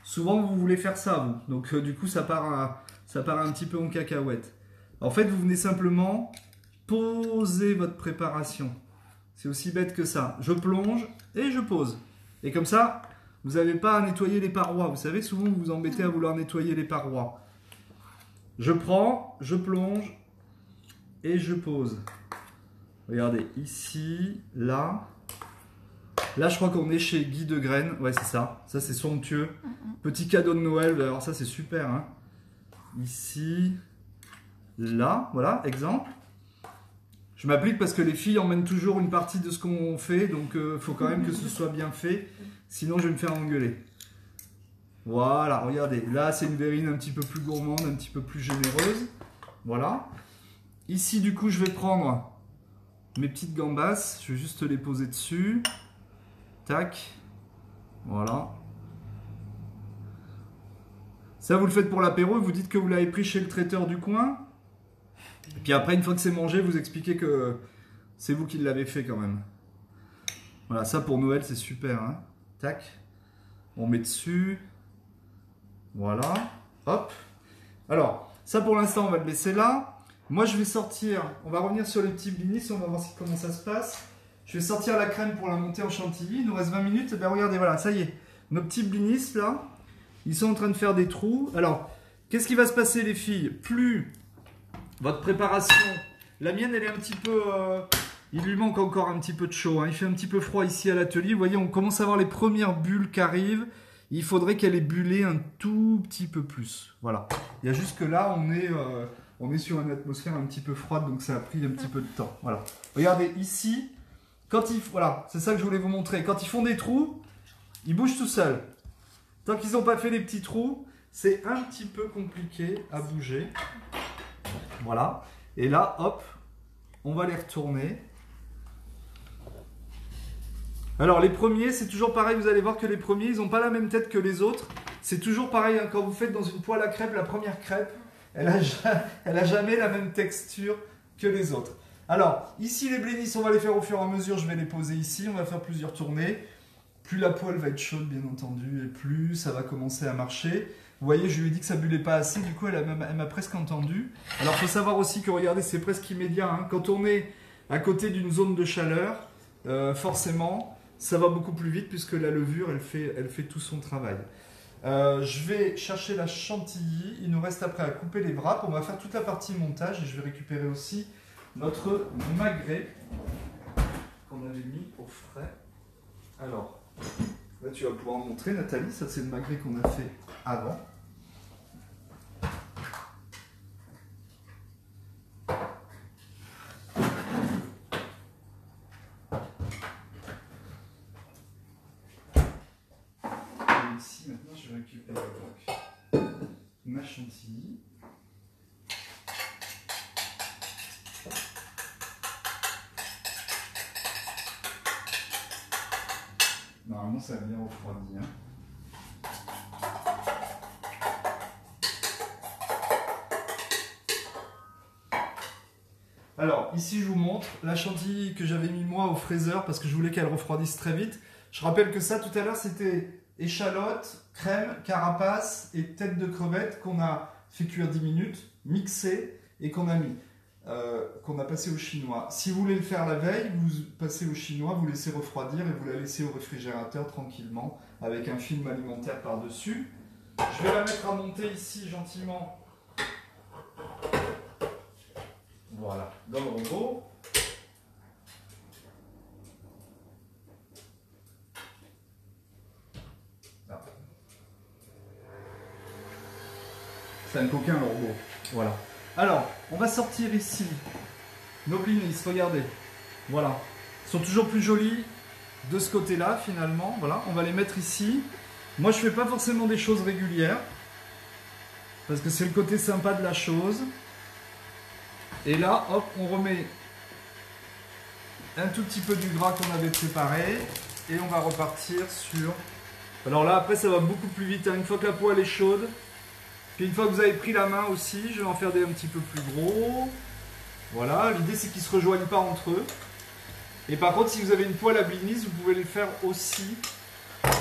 Souvent vous voulez faire ça vous, donc du coup ça part un petit peu en cacahuète. En fait vous venez simplement posez votre préparation. C'est aussi bête que ça. Je plonge et je pose. Et comme ça, vous n'avez pas à nettoyer les parois. Vous savez, souvent vous vous embêtez à vouloir nettoyer les parois. Je prends, je plonge et je pose. Regardez, ici, là. Là, je crois qu'on est chez Guy Degraine. Ouais, c'est ça. Ça, c'est somptueux. Petit cadeau de Noël. Alors ça, c'est super. Hein. Ici, là. Voilà, exemple. Je m'applique parce que les filles emmènent toujours une partie de ce qu'on fait. Donc, il faut quand même que ce soit bien fait. Sinon, je vais me faire engueuler. Voilà, regardez. Là, c'est une verrine un petit peu plus gourmande, un petit peu plus généreuse. Voilà. Ici, du coup, je vais prendre mes petites gambas. Je vais juste les poser dessus. Tac. Voilà. Ça, vous le faites pour l'apéro. Vous dites que vous l'avez pris chez le traiteur du coin. Et puis après, une fois que c'est mangé, vous expliquez que c'est vous qui l'avez fait quand même. Voilà, ça pour Noël, c'est super. Hein. Tac. On met dessus. Voilà. Hop. Alors, ça pour l'instant, on va le laisser là. Moi, je vais sortir. On va revenir sur les petits blinis. On va voir comment ça se passe. Je vais sortir la crème pour la monter en chantilly. Il nous reste 20 minutes. Et bien, regardez, voilà, ça y est. Nos petits blinis, là, ils sont en train de faire des trous. Alors, qu'est-ce qui va se passer, les filles? Plus votre préparation... La mienne, elle est un petit peu... il lui manque encore un petit peu de chaud. Hein. Il fait un petit peu froid ici à l'atelier. Vous voyez, on commence à voir les premières bulles qui arrivent. Il faudrait qu'elle ait bullé un tout petit peu plus. Voilà. Il y a juste que là, on est sur une atmosphère un petit peu froide, donc ça a pris un petit peu de temps. Voilà. Regardez, ici, voilà, c'est ça que je voulais vous montrer. Quand ils font des trous, ils bougent tout seuls. Tant qu'ils n'ont pas fait les petits trous, c'est un petit peu compliqué à bouger. Voilà. Et là, hop, on va les retourner. Alors les premiers, c'est toujours pareil, vous allez voir que les premiers, ils n'ont pas la même tête que les autres. C'est toujours pareil, hein, quand vous faites dans une poêle à crêpes, la première crêpe, elle a jamais la même texture que les autres. Alors, ici les blinis, on va les faire au fur et à mesure, je vais les poser ici, on va faire plusieurs tournées. Plus la poêle va être chaude, bien entendu, et plus ça va commencer à marcher. Vous voyez, je lui ai dit que ça ne bullait pas assez, du coup elle m'a presque entendu. Alors il faut savoir aussi que, regardez, c'est presque immédiat. Hein. Quand on est à côté d'une zone de chaleur, forcément... ça va beaucoup plus vite puisque la levure, elle fait tout son travail. Je vais chercher la chantilly. Il nous reste après à couper les wraps. On va faire toute la partie montage et je vais récupérer aussi notre magret qu'on avait mis au frais. Alors, là tu vas pouvoir montrer, Nathalie. Ça, c'est le magret qu'on a fait avant. Maintenant, je vais récupérer donc ma chantilly. Normalement, ça va bien refroidi. Hein. Alors, ici, je vous montre la chantilly que j'avais mis moi au fraiseur parce que je voulais qu'elle refroidisse très vite. Je rappelle que ça, tout à l'heure, c'était... échalote, crème, carapace et tête de crevette qu'on a fait cuire 10 minutes, mixé et qu'on a mis, qu'on a passé au chinois. Si vous voulez le faire la veille, vous passez au chinois, vous laissez refroidir et vous la laissez au réfrigérateur tranquillement avec un film alimentaire par-dessus. Je vais la mettre à monter ici gentiment. Voilà, dans le robot. C'est un coquin le robot. Voilà. Alors, on va sortir ici nos blinis, regardez. Voilà. Ils sont toujours plus jolis de ce côté-là finalement. Voilà, on va les mettre ici. Moi, je ne fais pas forcément des choses régulières. Parce que c'est le côté sympa de la chose. Et là, hop, on remet un tout petit peu du gras qu'on avait préparé. Et on va repartir sur... Alors là, après, ça va beaucoup plus vite. Hein. Une fois que la poêle est chaude... Puis une fois que vous avez pris la main aussi, je vais en faire des un petit peu plus gros. Voilà, l'idée c'est qu'ils ne se rejoignent pas entre eux. Et par contre, si vous avez une poêle à blinis, vous pouvez les faire aussi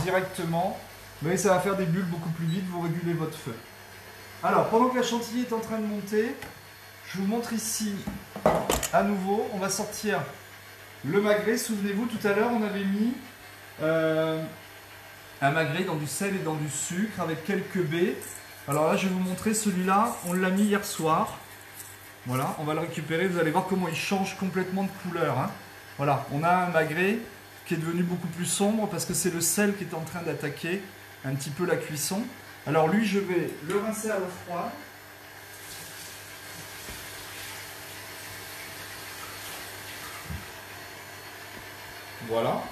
directement. Vous voyez, ça va faire des bulles beaucoup plus vite, vous régulez votre feu. Alors, pendant que la chantilly est en train de monter, je vous montre ici à nouveau, on va sortir le magret. Souvenez-vous, tout à l'heure, on avait mis un magret dans du sel et dans du sucre avec quelques baies. Alors là, je vais vous montrer celui-là. On l'a mis hier soir. Voilà, on va le récupérer. Vous allez voir comment il change complètement de couleur. Hein. Voilà, on a un magret qui est devenu beaucoup plus sombre parce que c'est le sel qui est en train d'attaquer un petit peu la cuisson. Alors lui, je vais le rincer à l'eau froide. Voilà.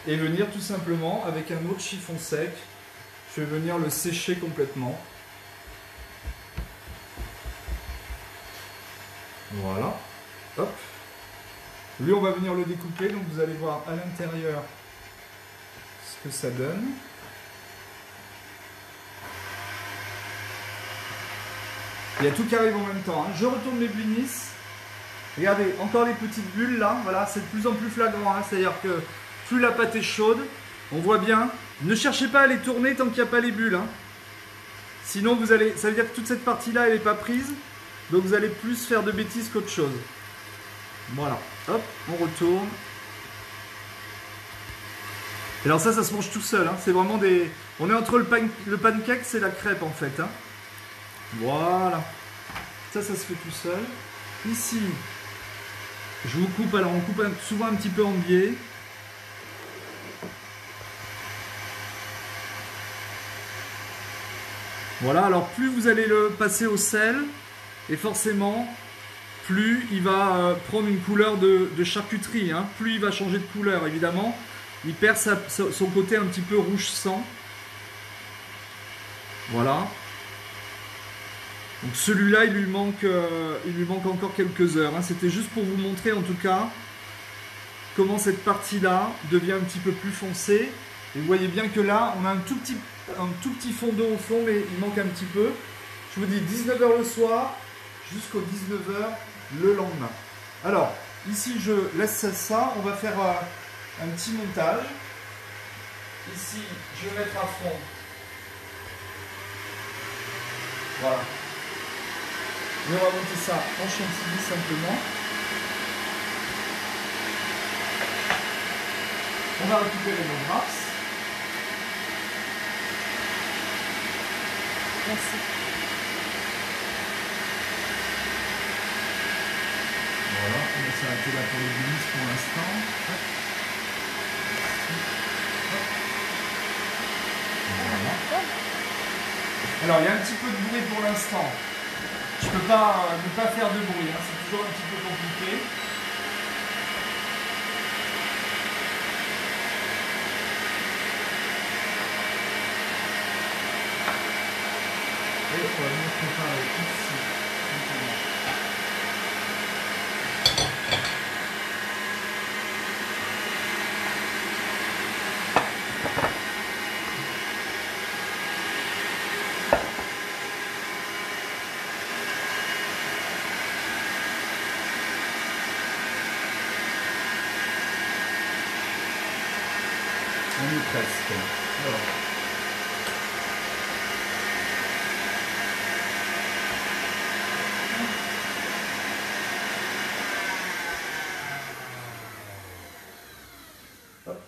Et venir tout simplement avec un autre chiffon sec. Je vais venir le sécher complètement. Voilà. Hop. Lui, on va venir le découper. Donc vous allez voir à l'intérieur ce que ça donne. Il y a tout qui arrive en même temps. Hein. Je retourne mes blinis. Regardez, encore les petites bulles là. Voilà, c'est de plus en plus flagrant. Hein. C'est-à-dire que plus la pâte est chaude, on voit bien. Ne cherchez pas à les tourner tant qu'il n'y a pas les bulles. Hein. Sinon, vous allez, ça veut dire que toute cette partie-là, elle n'est pas prise. Donc vous allez plus faire de bêtises qu'autre chose. Voilà. Hop, on retourne. Et alors ça se mange tout seul. Hein. C'est vraiment des... On est entre le pancake, c'est la crêpe en fait. Hein. Voilà. Ça se fait tout seul. Ici, je vous coupe. Alors on coupe souvent un petit peu en biais. Voilà. Alors plus vous allez le passer au sel, et forcément, plus il va prendre une couleur de charcuterie. Hein. Plus il va changer de couleur, évidemment. Il perd son côté un petit peu rouge sang. Voilà. Donc celui-là, il lui manque encore quelques heures. Hein. C'était juste pour vous montrer en tout cas comment cette partie-là devient un petit peu plus foncée. Et vous voyez bien que là, on a un tout petit fond d'eau au fond, mais il manque un petit peu. Je vous dis 19 h le soir jusqu'aux 19 h le lendemain. Alors, ici, je laisse ça. On va faire un petit montage. Ici, je vais mettre à fond. Voilà. Et on va monter ça en chantilly simplement. On va récupérer nos wraps. Merci. Voilà, on va s'arrêter là pour les coulisses pour l'instant. Voilà. Alors, il y a un petit peu de bruit pour l'instant. Je ne peux pas ne pas faire de bruit, hein. C'est toujours un petit peu compliqué. Et on va venir préparer ici. On y est presque. Voilà. Hop.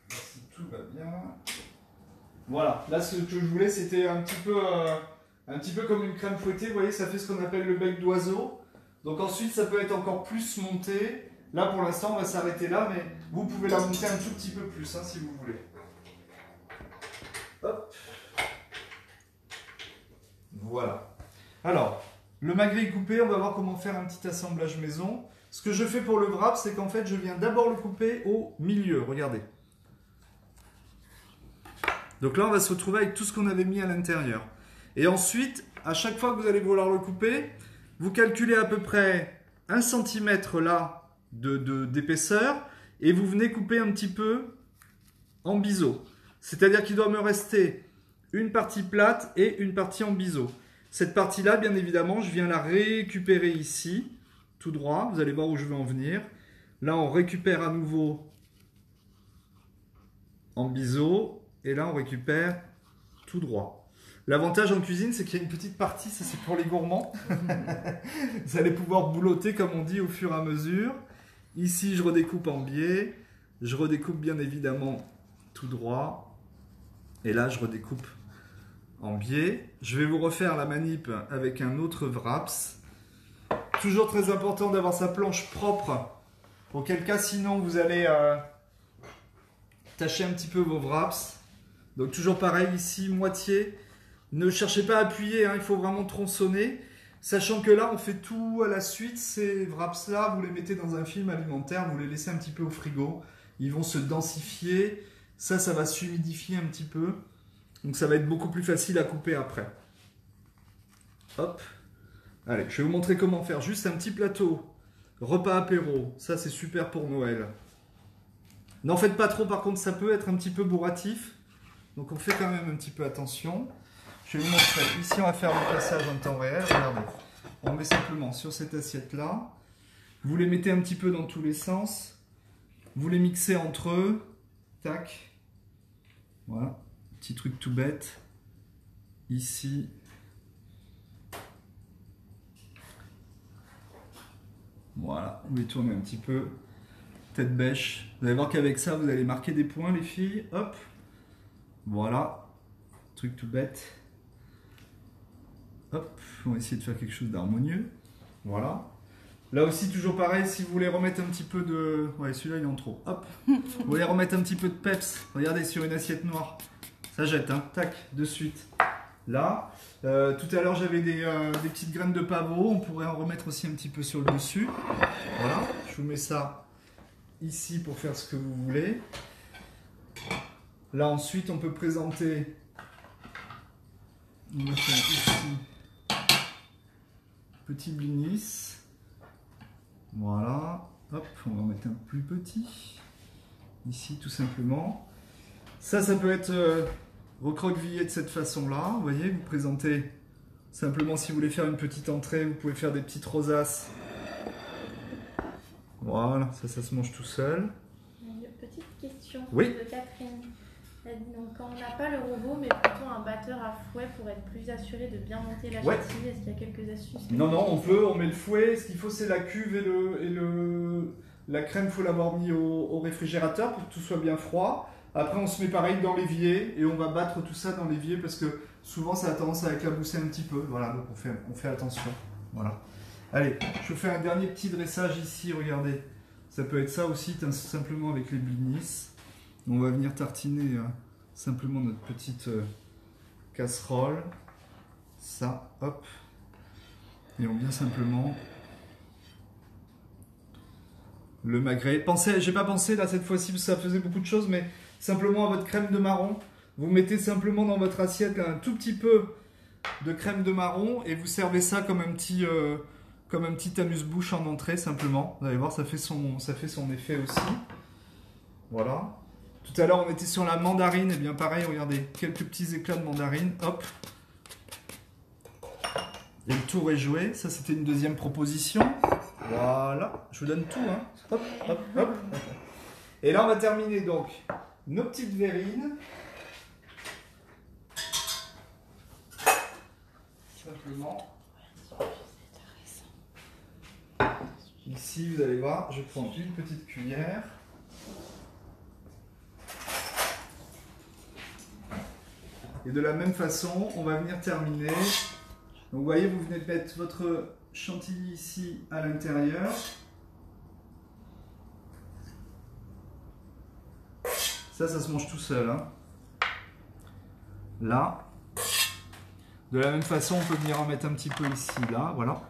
Si tout va bien. Voilà. Là, ce que je voulais, c'était un petit peu comme une crème fouettée. Vous voyez, ça fait ce qu'on appelle le bec d'oiseau. Donc ensuite, ça peut être encore plus monté. Là, pour l'instant, on va s'arrêter là, mais vous pouvez la monter un tout petit peu plus, hein, si vous voulez. Hop. Voilà. Alors, le magret est coupé, on va voir comment faire un petit assemblage maison. Ce que je fais pour le wrap, c'est qu'en fait, je viens d'abord le couper au milieu, regardez. Donc là, on va se retrouver avec tout ce qu'on avait mis à l'intérieur. Et ensuite, à chaque fois que vous allez vouloir le couper, vous calculez à peu près 1 cm là d'épaisseur et vous venez couper un petit peu en biseau. C'est-à-dire qu'il doit me rester une partie plate et une partie en biseau. Cette partie-là, bien évidemment, je viens la récupérer ici, tout droit. Vous allez voir où je veux en venir. Là, on récupère à nouveau en biseau et là, on récupère tout droit. L'avantage en cuisine, c'est qu'il y a une petite partie, ça c'est pour les gourmands. Vous allez pouvoir boulotter, comme on dit, au fur et à mesure. Ici, je redécoupe en biais. Je redécoupe bien évidemment tout droit. Et là, je redécoupe en biais. Je vais vous refaire la manip avec un autre wraps. Toujours très important d'avoir sa planche propre. Auquel cas, sinon, vous allez tâcher un petit peu vos wraps. Donc toujours pareil, ici, moitié. Ne cherchez pas à appuyer, hein, il faut vraiment tronçonner. Sachant que là, on fait tout à la suite. Ces wraps-là, vous les mettez dans un film alimentaire, vous les laissez un petit peu au frigo. Ils vont se densifier. Ça va s'humidifier un petit peu. Donc ça va être beaucoup plus facile à couper après. Hop. Allez, je vais vous montrer comment faire. Juste un petit plateau. Repas apéro. Ça, c'est super pour Noël. N'en faites pas trop, par contre, ça peut être un petit peu bourratif. Donc on fait quand même un petit peu attention. Je vais vous montrer. Ici, on va faire le passage en temps réel. Regardez. On met simplement sur cette assiette-là. Vous les mettez un petit peu dans tous les sens. Vous les mixez entre eux. Tac. Voilà. Petit truc tout bête. Ici. Voilà. Vous les tournez un petit peu. Tête bêche. Vous allez voir qu'avec ça, vous allez marquer des points, les filles. Hop. Voilà. Truc tout bête. Hop, on va essayer de faire quelque chose d'harmonieux. Voilà. Là aussi, toujours pareil, si vous voulez remettre un petit peu de... Ouais, celui-là, il est en trop. Hop. Vous voulez remettre un petit peu de peps. Regardez, sur une assiette noire. Ça jette, hein. Tac, de suite. Là. Tout à l'heure, j'avais des petites graines de pavot. On pourrait en remettre aussi un petit peu sur le dessus. Voilà. Je vous mets ça ici pour faire ce que vous voulez. Là, ensuite, on peut présenter... On va faire ici... Petit blinis. Voilà. Hop, on va en mettre un plus petit. Ici, tout simplement. Ça peut être recroquevillé de cette façon-là. Vous voyez, vous présentez simplement si vous voulez faire une petite entrée, vous pouvez faire des petites rosaces. Voilà, ça se mange tout seul. Une petite question oui. De Catherine. Donc, quand on n'a pas le robot, mais plutôt un batteur à fouet pour être plus assuré de bien monter la chantilly, est-ce qu'il y a quelques astuces? Non, on met le fouet. Ce qu'il faut, c'est la cuve et la crème, il faut l'avoir mis au réfrigérateur pour que tout soit bien froid. Après, on se met pareil dans l'évier et on va battre tout ça dans l'évier parce que souvent, ça a tendance à éclabousser un petit peu. Voilà, donc on fait attention. Voilà. Allez, je fais un dernier petit dressage ici, regardez. Ça peut être ça aussi, simplement avec les blinis. On va venir tartiner simplement notre petite casserole. Ça, hop. Et on vient simplement le magret. J'ai pas pensé là cette fois-ci parce que ça faisait beaucoup de choses, mais simplement à votre crème de marron. Vous mettez simplement dans votre assiette là, un tout petit peu de crème de marron et vous servez ça comme un petit amuse-bouche en entrée simplement. Vous allez voir, ça fait son effet aussi. Voilà. Tout à l'heure, on était sur la mandarine. Et bien pareil, regardez, quelques petits éclats de mandarine. Hop. Et le tour est joué. Ça, c'était une deuxième proposition. Voilà. Je vous donne tout. Hein. Hop, hop, hop. Et là, on va terminer donc nos petites verrines. Simplement. Ici, vous allez voir, je prends une petite cuillère. Et de la même façon, on va venir terminer. Donc vous voyez, vous venez de mettre votre chantilly ici à l'intérieur. Ça se mange tout seul. Hein. Là. De la même façon, on peut venir en mettre un petit peu ici, là. Voilà.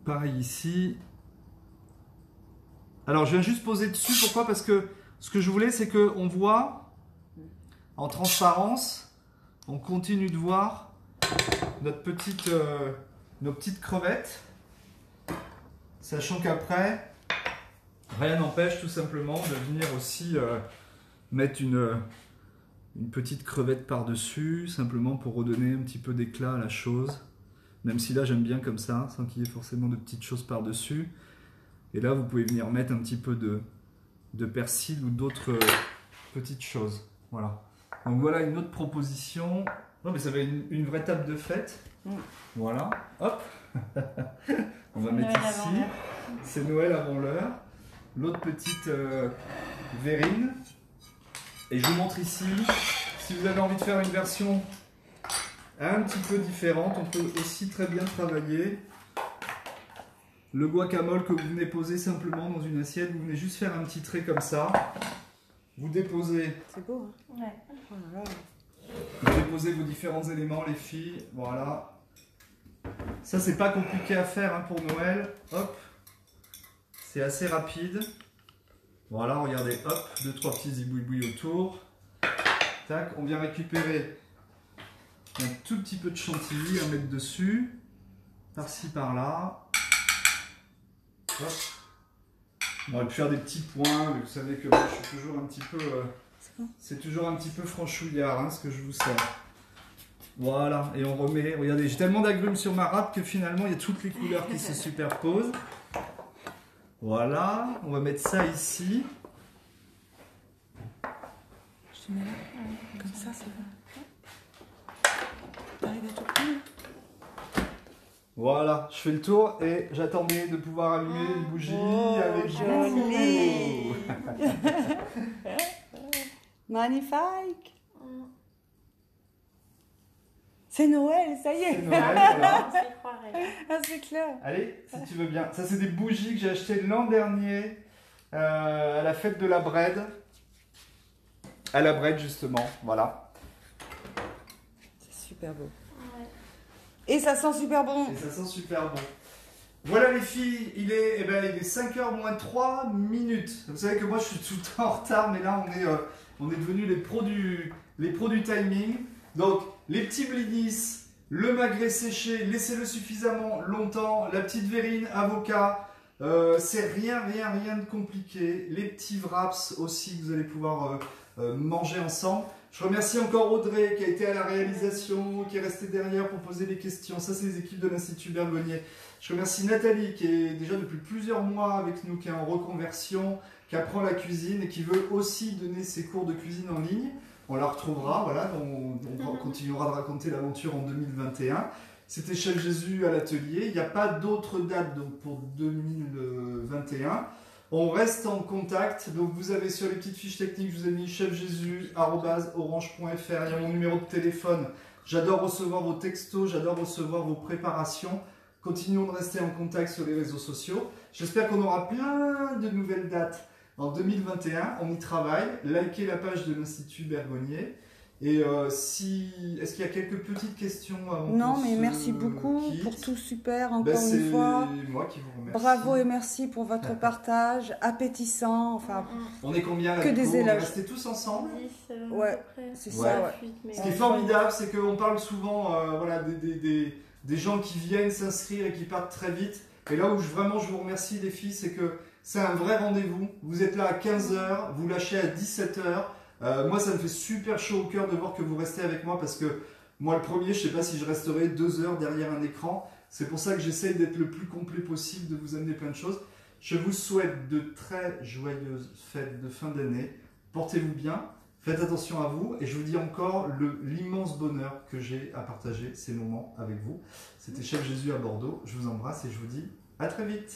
Pareil ici. Alors, je viens juste poser dessus. Pourquoi? Parce que ce que je voulais, c'est qu'on voit... En transparence, on continue de voir nos petites crevettes, sachant qu'après, rien n'empêche tout simplement de venir aussi mettre une petite crevette par-dessus, simplement pour redonner un petit peu d'éclat à la chose, même si là j'aime bien comme ça, sans qu'il y ait forcément de petites choses par-dessus. Et là, vous pouvez venir mettre un petit peu de persil ou d'autres petites choses. Voilà. Donc voilà une autre proposition. Oh, mais ça va être une vraie table de fête. Voilà, hop. On va mettre ici. C'est Noël avant l'heure. L'autre petite verrine. Et je vous montre ici, si vous avez envie de faire une version un petit peu différente, on peut aussi très bien travailler le guacamole que vous venez poser simplement dans une assiette. Vous venez juste faire un petit trait comme ça. Vous déposez. C'est beau, hein? Ouais. Oh là là. Vous déposez vos différents éléments, les filles. Voilà. Ça, c'est pas compliqué à faire hein, pour Noël. Hop. C'est assez rapide. Voilà, regardez. Hop. 2-3 petits zibouibouis autour. Tac. On vient récupérer un tout petit peu de chantilly à mettre dessus. Par-ci, par-là. Hop. On aurait pu faire des petits points, mais vous savez que moi, je suis toujours un petit peu... c'est toujours un petit peu franchouillard hein, ce que je vous sers. Voilà, et on remet... Regardez, j'ai tellement d'agrumes sur ma râpe que finalement, il y a toutes les couleurs qui se superposent. Voilà, on va mettre ça ici. Je te mets là. Comme ça, c'est bon. T'arrives à tout prendre? Voilà, je fais le tour et j'attendais de pouvoir allumer une bougie avec joli. Magnifique. C'est Noël, ça y est. C'est Noël, voilà. Ah, c'est clair. Allez, si tu veux bien. Ça, c'est des bougies que j'ai achetées l'an dernier à la fête de la Brède. À la Brède, justement. Voilà. C'est super beau. Et ça sent super bon. Et ça sent super bon. Voilà les filles, il est 5h moins 3 minutes. Vous savez que moi je suis tout le temps en retard, mais là on est devenus les pros du timing. Donc les petits blinis, le magret séché, laissez-le suffisamment longtemps, la petite verrine avocat, c'est rien de compliqué. Les petits wraps aussi que vous allez pouvoir manger ensemble. Je remercie encore Audrey qui a été à la réalisation, qui est restée derrière pour poser des questions. Ça, c'est les équipes de l'Institut Bergonnier. Je remercie Nathalie qui est déjà depuis plusieurs mois avec nous, qui est en reconversion, qui apprend la cuisine et qui veut aussi donner ses cours de cuisine en ligne. On la retrouvera, voilà, on continuera de raconter l'aventure en 2021. C'était Chef Jésus à l'atelier. Il n'y a pas d'autres dates donc, pour 2021. On reste en contact, donc vous avez sur les petites fiches techniques, je vous ai mis chefjesus@orange.fr, il y a mon numéro de téléphone. J'adore recevoir vos textos, j'adore recevoir vos préparations. Continuons de rester en contact sur les réseaux sociaux. J'espère qu'on aura plein de nouvelles dates en 2021. On y travaille. Likez la page de l'Institut Bergonnier. Et est-ce qu'il y a quelques petites questions avant Non, mais merci beaucoup pour tout super, encore une fois. C'est moi qui vous remercie. Bravo et merci pour votre partage, appétissant, enfin... On est combien là? Que des éloges. On est restés tous ensemble? 10, ouais, c'est ça, ouais. Ce qui est formidable, c'est qu'on parle souvent voilà, des gens qui viennent s'inscrire et qui partent très vite. Et là où vraiment je vous remercie les filles, c'est que c'est un vrai rendez-vous. Vous êtes là à 15h, vous lâchez à 17h. Moi, ça me fait super chaud au cœur de voir que vous restez avec moi parce que moi, le premier, je ne sais pas si je resterai 2 heures derrière un écran. C'est pour ça que j'essaye d'être le plus complet possible, de vous amener plein de choses. Je vous souhaite de très joyeuses fêtes de fin d'année. Portez-vous bien, faites attention à vous et je vous dis encore l'immense bonheur que j'ai à partager ces moments avec vous. C'était Chef Jésus à Bordeaux. Je vous embrasse et je vous dis à très vite.